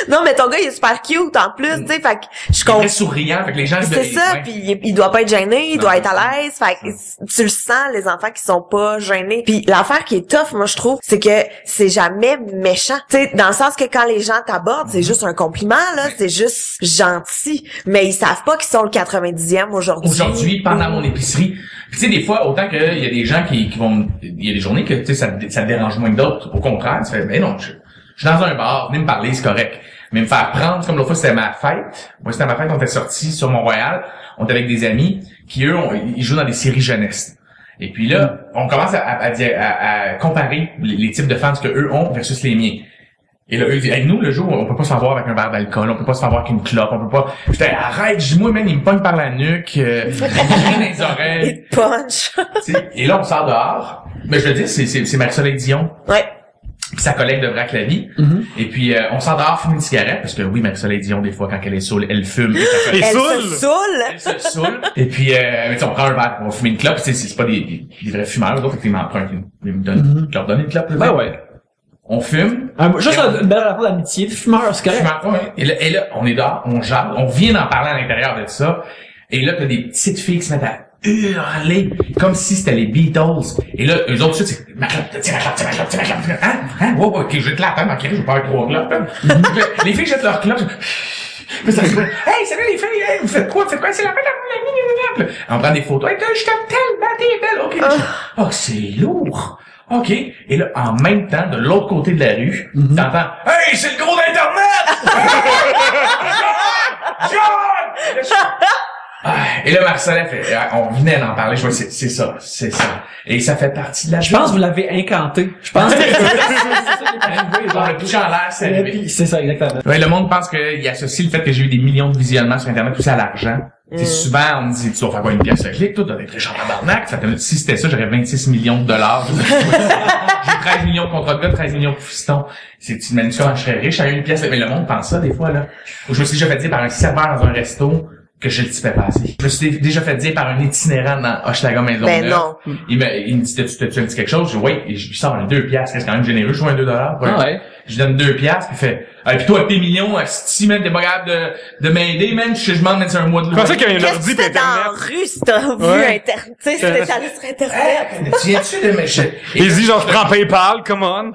[SPEAKER 4] Non, mais ton gars, il est super cute, en plus, tu sais, fait que je comprends.
[SPEAKER 5] Il est souriant, fait que les gens...
[SPEAKER 4] C'est ça, puis il doit pas être gêné, il doit être à l'aise, fait que tu le sens, les enfants qui sont pas gênés. Puis l'affaire qui est tough, moi, je trouve, c'est que c'est jamais méchant. Tu sais, dans le sens que quand les gens t'abordent, c'est juste un compliment, là, c'est juste gentil. Mais ils savent pas qu'ils sont le 90e aujourd'hui.
[SPEAKER 5] Aujourd'hui, pendant mon épicerie. Puis tu sais, des fois, autant qu'il y a des gens qui vont... Il y a des journées que, tu sais, ça te dérange moins que d'autres. Au contraire, tu fais, mais non, je suis dans un bar, venez me parler, c'est correct. Mais me faire prendre, comme l'autre fois, c'était ma fête. Moi, c'était ma fête, on était sortis sur Mont-Royal. On était avec des amis qui, eux, ils jouent dans des séries jeunesse. Et puis là, on commence à comparer les types de fans que eux ont versus les miens. Et là, eux disent, hey, nous, le jour, on peut pas se faire voir avec un verre d'alcool, on peut pas se faire voir avec une clope, on peut pas... J'étais, arrête, je dis, moi, même, il me pogne par la nuque, il me dans les oreilles.
[SPEAKER 4] Il punch.
[SPEAKER 5] Et là, on sort dehors. Mais je veux dire, c'est Marie-Soleil Dion.
[SPEAKER 4] Ouais.
[SPEAKER 5] Puis sa collègue de Vrac la vie. Et puis, on sort dehors fumer une cigarette, parce que oui, Marie-Soleil Dion, des fois, quand elle est saoule, elle fume.
[SPEAKER 4] Elle se saoule.
[SPEAKER 5] Elle se saoule. Et puis, on prend un verre pour fumer une clope. C'est pas des vrais fumeurs, d'autres, effectivement, empruntent. Ils me donnent, je leur donne une clope.
[SPEAKER 2] Ben ouais.
[SPEAKER 5] On fume.
[SPEAKER 2] Juste une belle rapport d'amitié. Fumeur, c'est correct.
[SPEAKER 5] Ouais. Et là, on est dehors, on jase, on vient d'en parler à l'intérieur de ça. Et là, t'as des petites filles qui se mettent à hurler, comme si c'était les Beatles. Et là, eux autres, c'est, ma clope, tiens ma clope. Ouais, ok, je vais te la peine, je vais pas avec 3 clopes. Les filles jettent leur clope. Puis ça se dit, hey, salut les filles, hey, vous faites quoi? C'est la fête de la... On prend des photos. Hey, je t'aime tellement, t'es belle. OK. Oh, c'est lourd. OK. Et là, en même temps, de l'autre côté de la rue, t'entends, hey, c'est le gros d'Internet! John! Et là, Marcella fait, on venait d'en parler, je vois, c'est ça. Et ça fait partie de la...
[SPEAKER 2] Je pense que vous l'avez incanté. Je pense que c'est ça qui est arrivé.
[SPEAKER 5] Genre, le toucher en l'air, c'est arrivé.
[SPEAKER 2] C'est ça, exactement.
[SPEAKER 5] Ouais, le monde pense qu'il associe le fait que j'ai eu des millions de visionnements sur Internet, tout ça à l'argent. C'est souvent, on me dit, tu vas faire quoi, une pièce de clic, toi, t'as des riches en tabarnak. Si c'était ça, j'aurais 26 millions de dollars. J'ai 13 millions de contrats de gars, 13 millions de fistons. C'est une manipulation, je serais riche, j'aurais une pièce, mais le monde pense ça, des fois, là. Je me suis déjà fait dire par un serveur dans un resto, que je le typais pas assez. Je me suis déjà fait dire par un itinérant dans Hochelaga Maisonneuve.
[SPEAKER 4] Ben non.
[SPEAKER 5] Il me dit, tu as dit quelque chose? Je dis, oui, et je lui sors un 2 piastres, c'est quand même généreux, je vois un 2 $.
[SPEAKER 2] Ah ouais.
[SPEAKER 5] Je lui donne 2 piastres, puis il fait, pis toi, avec tes millions, si, man, t'es pas capable de m'aider, man, je demande, man, c'est un mois de l'eau.
[SPEAKER 3] Comment ça qu'il y a un
[SPEAKER 4] Qu'est-ce
[SPEAKER 3] ordi
[SPEAKER 4] que tu fais dans la
[SPEAKER 3] Internet?
[SPEAKER 4] rue si t'as vu Internet? Tu sais, si t'es allé sur Internet.
[SPEAKER 5] Tu viens-tu de me...
[SPEAKER 3] Il dit genre, je prends PayPal, come on.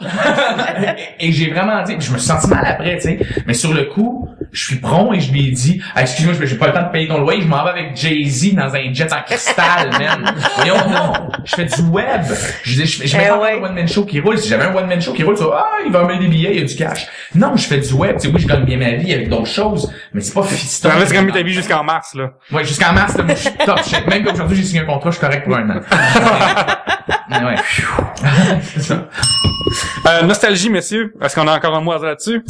[SPEAKER 5] Et j'ai vraiment dit, je me suis senti mal après, tu sais. Mais sur le coup, je suis prompt et je lui ai dit, excuse-moi, j'ai pas le temps de payer ton loyer, je m'en vais avec Jay-Z dans un jet en cristal, man. Voyons, non. Je fais du web. Je dis, je mets pas un one-man show qui roule. Si j'avais un one-man show qui roule, tu vois, il va me mettre des billets, il y a du cash. Non, je fais du web. Tu sais, oui, je gagne bien ma vie avec d'autres choses, mais c'est pas fiston.
[SPEAKER 3] Tu laisses gagner ta vie jusqu'en mars, là.
[SPEAKER 5] Ouais, jusqu'en mars, là, moi, je suis top shape. Même qu'aujourd'hui, j'ai signé un contrat, je suis correct pour un an. Ouais. C'est ça.
[SPEAKER 3] Nostalgie, messieurs. Est-ce qu'on a encore un mot à dire là-dessus?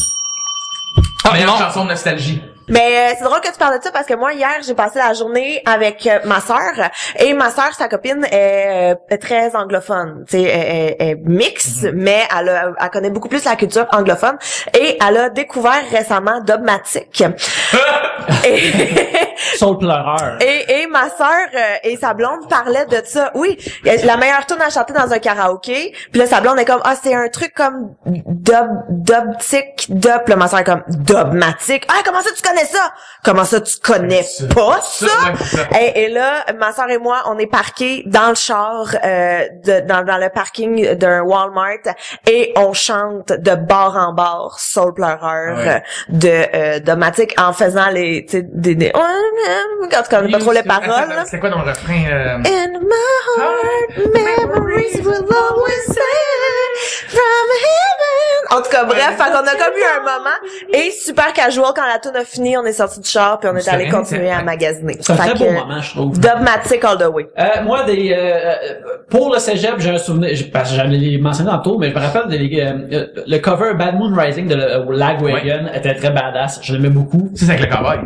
[SPEAKER 5] Meilleure chanson de nostalgie.
[SPEAKER 4] Mais c'est drôle que tu parles de ça parce que moi hier j'ai passé la journée avec ma sœur et ma sœur, sa copine est très anglophone, tu sais, elle est mix, mais elle connaît beaucoup plus la culture anglophone et elle a découvert récemment Dogmatic.
[SPEAKER 2] Soul pleureur.
[SPEAKER 4] Et ma sœur et sa blonde parlaient de ça. Oui, la meilleure tune à chanter dans un karaoké. Puis là sa blonde est comme c'est un truc comme dubtic. Puis là ma sœur est comme Dogmatic. Comment ça tu connais ça? Comment ça tu connais pas ça? Et là ma sœur et moi on est parqués dans le char dans le parking d'un Walmart et on chante de bar en bar Soul pleureur de Dogmatic en faisant les tu sais des quand tu connais pas trop les paroles.
[SPEAKER 5] C'est quoi dans le refrain?
[SPEAKER 4] In my heart, memories will always say from heaven. En tout cas, bref, fait qu'on a comme eu un moment et super casual quand la tune a fini, on est sorti du char puis on est allé continuer à magasiner.
[SPEAKER 2] C'est un très beau moment, je trouve.
[SPEAKER 4] Dogmatic all the way.
[SPEAKER 2] Moi, pour le cégep, j'ai un souvenir, parce que j'avais mentionné tantôt, mais je me rappelle le cover Bad Moon Rising de Lagwagon était très badass. Je l'aimais beaucoup.
[SPEAKER 5] C'est avec le cowboy.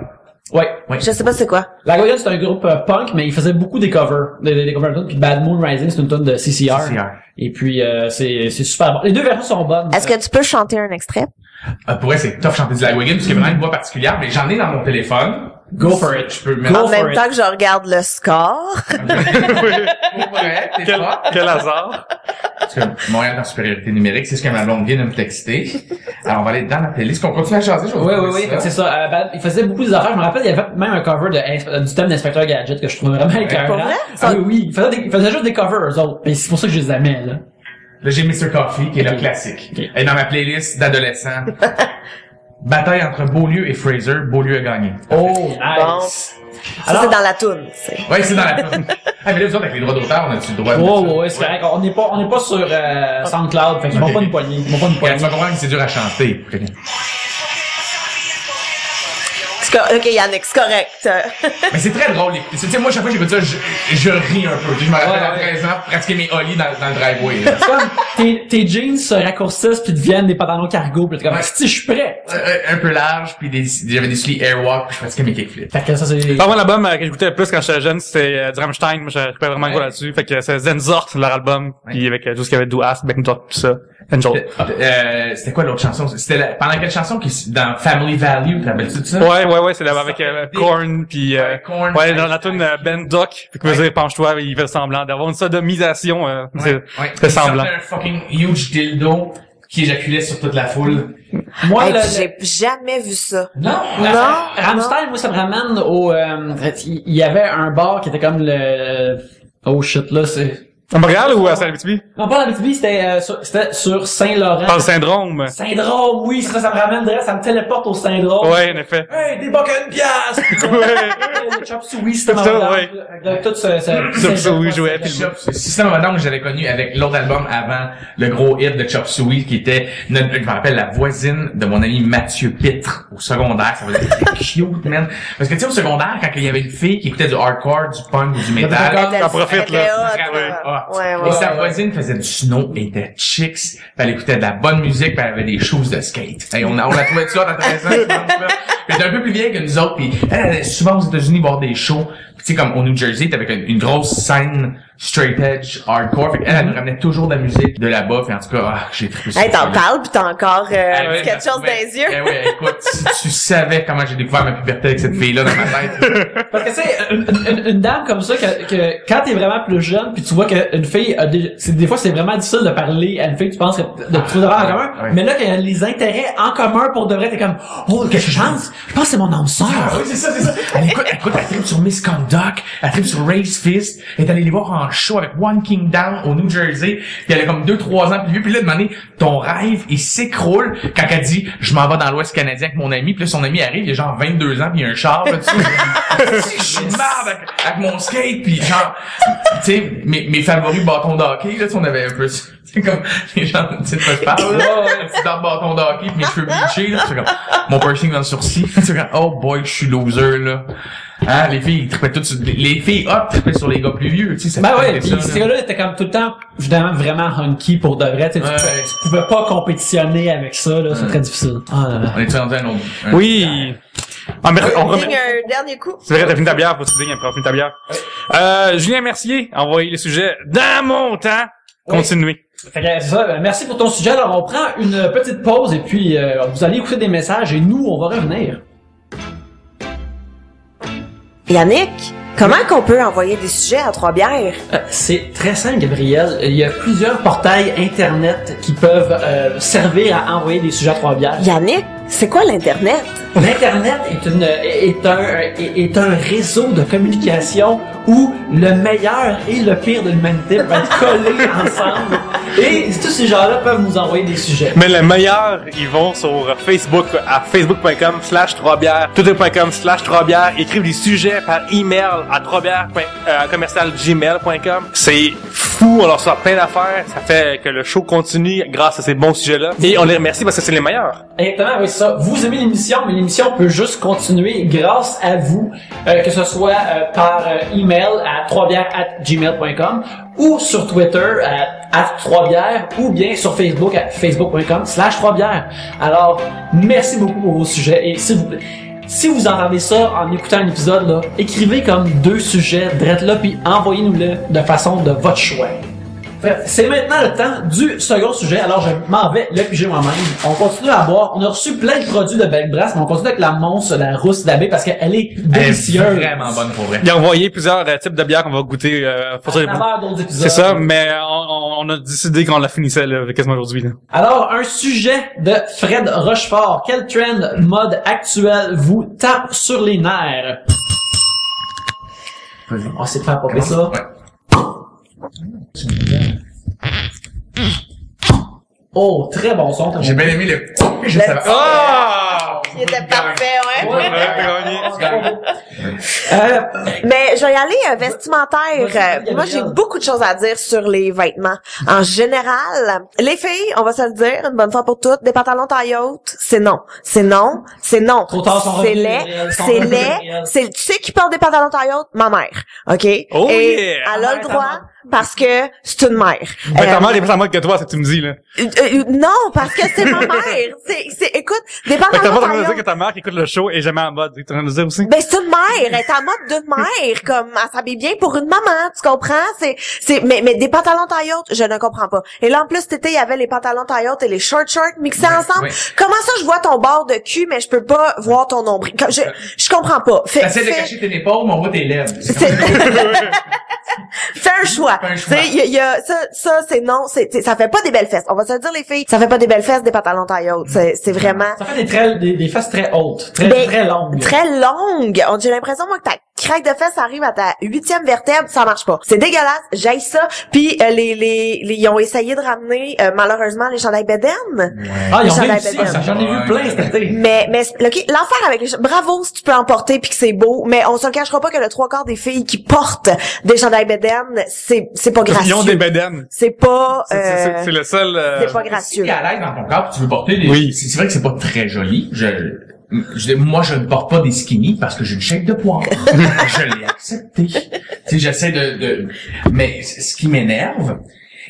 [SPEAKER 2] Ouais.
[SPEAKER 4] Je sais pas c'est quoi.
[SPEAKER 2] Lagwagon, c'est un groupe punk, mais il faisait beaucoup des covers. Des covers de tunes. Puis Bad Moon Rising, c'est une tune de CCR. Et puis, c'est super bon. Les deux versions sont bonnes.
[SPEAKER 4] Est-ce que tu peux chanter un extrait?
[SPEAKER 5] Pour vrai, c'est tough chanter du Lagwagon parce qu'il y a vraiment une voix particulière, mais j'en ai dans mon téléphone.
[SPEAKER 2] Go for it.
[SPEAKER 5] Je peux mettre
[SPEAKER 4] En même temps que je regarde le score.
[SPEAKER 3] Quel hasard.
[SPEAKER 5] Parce que Montréal en supériorité numérique, c'est ce que ma blonde vient de me texter. Alors, on va aller dans la playlist. Qu'on continue à jaser.
[SPEAKER 2] Oui. C'est ça. Il faisait beaucoup des affaires. Je me rappelle, il y avait même un cover du thème d'Inspecteur Gadget que je trouvais vraiment écœurant. Oui. Il faisait juste des covers, eux autres. Et c'est pour ça que je les aimais, là.
[SPEAKER 5] Là, j'ai Mr. Coffee, qui est le classique. Et dans ma playlist d'adolescents. Bataille entre Beaulieu et Fraser. Beaulieu a gagné.
[SPEAKER 2] Oh, nice.
[SPEAKER 4] Bon. Ça, c'est dans la toune, c'est.
[SPEAKER 5] Ouais, c'est dans la toune. Mais là, vous autres, avec les droits d'auteur, on a-tu le droit de
[SPEAKER 2] ouais, c'est correct. On n'est pas sur SoundCloud, fait qu'ils vont pas nous poigner.
[SPEAKER 5] Tu vas comprendre que c'est dur à chanter.
[SPEAKER 4] Ok, Yannick, c'est correct.
[SPEAKER 5] Mais c'est très drôle. Tu sais, moi, chaque fois que j'écoute ça, je ris un peu. Je me rappelle à 13 ans pratiquer mes ollies dans le driveway.
[SPEAKER 2] C'est comme, tes jeans se raccourcissent puis deviennent des pantalons cargo pis t'es comme, si je suis prêt.
[SPEAKER 5] Un peu large, puis j'avais des souliers Airwalk, puis je pratiquais mes kickflips.
[SPEAKER 2] Fait que ça, c'est...
[SPEAKER 3] Moi, l'album que j'écoutais le plus quand j'étais jeune, c'était du Rammstein. Moi, je trouvais vraiment gros là-dessus. Fait que c'est Zenzort, leur album. Puis avec tout ce qu'il y avait de Douas, Beckendorf, tout ça. Angel.
[SPEAKER 5] C'était quoi l'autre chanson? C'était pendant quelle chanson qui dans Family Value, t'appelles-tu ça?
[SPEAKER 3] Ouais, c'est là avec Korn puis
[SPEAKER 5] Korn,
[SPEAKER 3] dans la tune Ben Doc, puis que faisait penche-toi, il fait semblant d'avoir une sodomisation, c'est semblant.
[SPEAKER 5] Un fucking huge dildo qui éjaculait sur toute la foule.
[SPEAKER 2] Moi,
[SPEAKER 4] j'ai jamais vu ça.
[SPEAKER 5] Non.
[SPEAKER 2] Rammstein, moi, ça me ramène au, il y avait un bar qui était comme oh shit, là, c'est,
[SPEAKER 3] À Montréal ou à Saint-Abitibi?
[SPEAKER 2] Non, pas dans l'Abitibi, c'était sur Saint-Laurent.
[SPEAKER 3] Dans le syndrome.
[SPEAKER 2] Syndrome, oui, ça me ramène direct, ça me téléporte au syndrome.
[SPEAKER 3] Ouais, en effet.
[SPEAKER 2] Hey, des bucks à une pièce! Le chop suey, c'était
[SPEAKER 3] Ça,
[SPEAKER 2] marrant.
[SPEAKER 3] ouais.
[SPEAKER 2] Avec tout ce
[SPEAKER 3] Chop suey jouait.
[SPEAKER 5] System of a Down que j'avais connu avec l'autre album avant le gros hit de Chop Suey qui était, je me rappelle, la voisine de mon ami Mathieu Pitre au secondaire. Ça faisait cute, man. Parce que tu sais, au secondaire, quand il y avait une fille qui écoutait du hardcore, du punk ou du métal,
[SPEAKER 3] T'en profites, là.
[SPEAKER 5] et sa voisine faisait du snow, elle était chicks, puis elle écoutait de la bonne musique, puis elle avait des shoes de skate. Et on a trouvé ça intéressant. Elle était un peu plus vieille que nous autres, puis elle allait souvent aux États-Unis voir des shows. Puis tu sais, comme au New Jersey, t'avais une grosse scène straight edge hardcore. Fait qu'elle nous ramenait toujours de la musique de là-bas. Puis en tout cas, j'ai trippé ça.
[SPEAKER 4] Hey, t'en parles pis t'as encore quelque chose dans les yeux.
[SPEAKER 5] Ouais, écoute, si tu savais comment j'ai découvert ma puberté avec cette fille-là dans ma tête.
[SPEAKER 2] Parce que c'est une dame comme ça que quand t'es vraiment plus jeune puis tu vois qu'une fille a des fois c'est vraiment difficile de parler à une fille que tu penses que de trouver de en commun.
[SPEAKER 5] Ouais.
[SPEAKER 2] Mais là qu'il y a les intérêts en commun pour de vrai, t'es comme oh quelle chance, je pense que c'est mon âme sœur.
[SPEAKER 5] Oui, c'est ça. Elle trippe sur Misconduct, elle trippe sur Race Fist, elle est allée les voir en show avec One King Down au New Jersey, puis elle a comme 2-3 ans plus vieux, puis là, de donné, ton rêve, il s'écroule quand elle dit, je m'en vais dans l'Ouest canadien avec mon ami, puis là, son ami arrive, il a genre 22 ans, puis il y a un char là-dessus. Je suis marre avec mon skate, puis genre, tu sais, mes favoris bâtons d'hockey, là, tu sais, on avait un peu, c'est comme, les gens, tu sais de quoi je parle, là, un petit bâton d'hockey, puis mes cheveux bleachés, là, c'est comme, mon piercing dans le sourcil, c'est comme, oh boy, je suis loser, là. Hein, les filles, ils trippaient toutes sur, les filles hot trippaient sur les gars plus vieux, tu sais,
[SPEAKER 2] Ben ouais, pis ces gars-là étaient comme tout le temps, évidemment, vraiment hunky pour de vrai, tu sais, tu pouvais pas compétitionner avec ça, là, c'est très difficile. Ah, là, là.
[SPEAKER 5] On est rendu à un autre.
[SPEAKER 3] Oui. Ah, mais on remet.
[SPEAKER 4] Un dernier coup.
[SPEAKER 3] C'est vrai, t'as fini ta bière, faut que tu dignes après, fini ta bière. Julien Mercier a envoyé le sujet dans mon temps. Continuez.
[SPEAKER 2] Fait que c'est ça, merci pour ton sujet. Alors, on prend une petite pause et puis vous allez écouter des messages et nous, on va revenir.
[SPEAKER 4] Yannick, comment qu'on peut envoyer des sujets à Trois-Bières?
[SPEAKER 2] C'est très simple, Gabriel. Il y a plusieurs portails Internet qui peuvent servir à envoyer des sujets à Trois-Bières.
[SPEAKER 4] Yannick, c'est quoi l'Internet?
[SPEAKER 2] L'Internet est un réseau de communication où le meilleur et le pire de l'humanité peuvent être collés ensemble. Et tous ces gens-là peuvent nous envoyer des sujets.
[SPEAKER 3] Mais le meilleur, ils vont sur Facebook, à facebook.com/3bières, twitter.com/3bières, écrivent des sujets par email à 3bières@gmail.com. C'est fou, on leur sort plein d'affaires, ça fait que le show continue grâce à ces bons sujets-là. Et on les remercie parce que c'est les meilleurs.
[SPEAKER 2] Exactement, oui, c'est ça. Vous aimez l'émission, mais l'émission peut juste continuer grâce à vous, que ce soit par email à 3bières@gmail.com ou sur Twitter à 3bières ou bien sur Facebook à facebook.com/3bières. Alors, merci beaucoup pour vos sujets et s'il vous plaît, si vous entendez ça en écoutant un épisode, là, écrivez comme 2 sujets, drette là, puis envoyez-nous-le de façon de votre choix. C'est maintenant le temps du second sujet, alors je m'en vais le piger moi-même. On continue à boire. On a reçu plein de produits de Bellebrasse, mais on continue avec la Monce, la rousse d'abbé, parce qu'elle est délicieuse.
[SPEAKER 5] Elle est vraiment bonne pour vrai.
[SPEAKER 3] Il a envoyé plusieurs types de bières qu'on va goûter.
[SPEAKER 2] D'autres épisodes.
[SPEAKER 3] C'est ça, mais on a décidé qu'on la finissait là, quasiment aujourd'hui. Là.
[SPEAKER 2] Alors, un sujet de Fred Rochefort. Quel trend mode actuel vous tape sur les nerfs? On va essayer de faire popper ça.
[SPEAKER 5] Ouais.
[SPEAKER 2] Oh, très bon son.
[SPEAKER 5] J'ai bien aimé le je savais.
[SPEAKER 3] Ah!
[SPEAKER 4] Il était parfait, ouais.
[SPEAKER 2] Mais
[SPEAKER 4] je vais y aller vestimentaire.
[SPEAKER 2] Vas-y,
[SPEAKER 4] Moi, j'ai beaucoup de choses à dire sur les vêtements. En général, les filles, on va se le dire, une bonne fois pour toutes, des pantalons taille haute, c'est non. C'est non. C'est non.
[SPEAKER 2] Trop tard, son
[SPEAKER 4] C'est
[SPEAKER 2] revenu,
[SPEAKER 4] laid.
[SPEAKER 2] Gabriel, son
[SPEAKER 4] C'est
[SPEAKER 2] revenu,
[SPEAKER 4] laid.
[SPEAKER 2] Gabriel.
[SPEAKER 4] C'est, tu sais qui porte des pantalons taille haute? Ma mère. OK?
[SPEAKER 3] Oh
[SPEAKER 4] Et
[SPEAKER 3] yeah!
[SPEAKER 4] elle
[SPEAKER 2] Ta
[SPEAKER 4] a
[SPEAKER 2] mère,
[SPEAKER 4] le
[SPEAKER 2] ta
[SPEAKER 4] droit
[SPEAKER 2] mère.
[SPEAKER 4] parce que c'est une mère.
[SPEAKER 3] Ben, ta mère est plus en mode que toi, c'est ce que tu me dis, là.
[SPEAKER 4] Non, parce que c'est ma mère. Écoute, des
[SPEAKER 3] Fait que t'as
[SPEAKER 4] pantalons
[SPEAKER 3] pas en train
[SPEAKER 4] taille
[SPEAKER 3] de dire
[SPEAKER 4] haute.
[SPEAKER 3] que ta mère qui écoute le show est jamais en mode. T'es en train de dire aussi?
[SPEAKER 4] Ben, c'est une mère. Elle est en mode d'une mère. Comme, elle s'habille bien pour une maman. Tu comprends? Mais des pantalons taille haute, je ne comprends pas. Et là, en plus, cet été, il y avait les pantalons taille haute et les short shorts mixés ensemble.
[SPEAKER 5] oui.
[SPEAKER 4] Comment ça, je vois ton bord de cul, mais je peux pas voir ton nombril? Je comprends pas.
[SPEAKER 5] T'essaies de cacher tes épaules, mais on voit tes lèvres.
[SPEAKER 4] Fais un choix.
[SPEAKER 5] Fais un choix.
[SPEAKER 4] Tu sais, il y a ça c'est non, ça fait pas des belles fesses. On va se le dire les filles, ça fait pas des belles fesses des pantalons taille haute. C'est vraiment
[SPEAKER 2] ça fait des fesses très hautes,
[SPEAKER 4] Ben,
[SPEAKER 2] très longues.
[SPEAKER 4] très longues. J'ai l'impression moi que craque de fesses arrive à ta 8e vertèbre, ça marche pas. C'est dégueulasse, j'haïs ça. Puis ils ont essayé de ramener malheureusement les chandails bédaines.
[SPEAKER 2] Ah, ils ont
[SPEAKER 4] chandails
[SPEAKER 2] réussi,
[SPEAKER 4] bédaines.
[SPEAKER 2] ça, j'en ai vu plein cet été.
[SPEAKER 4] Mais OK, l'enfer avec les bravo si tu peux en porter puis que c'est beau, mais on se le cachera pas que le 3/4 des filles qui portent des chandails bédaines, c'est pas gracieux.
[SPEAKER 3] Ils ont des bédaines.
[SPEAKER 4] C'est pas
[SPEAKER 3] C'est le seul...
[SPEAKER 4] c'est pas
[SPEAKER 5] Si
[SPEAKER 4] gracieux.
[SPEAKER 5] t'es à l'aise dans ton corps, tu veux porter des...
[SPEAKER 3] Oui.
[SPEAKER 5] C'est vrai que c'est pas très joli. Moi, je ne porte pas des skinny parce que j'ai une shape de poire. Je l'ai accepté. Tu sais, j'essaie mais ce qui m'énerve,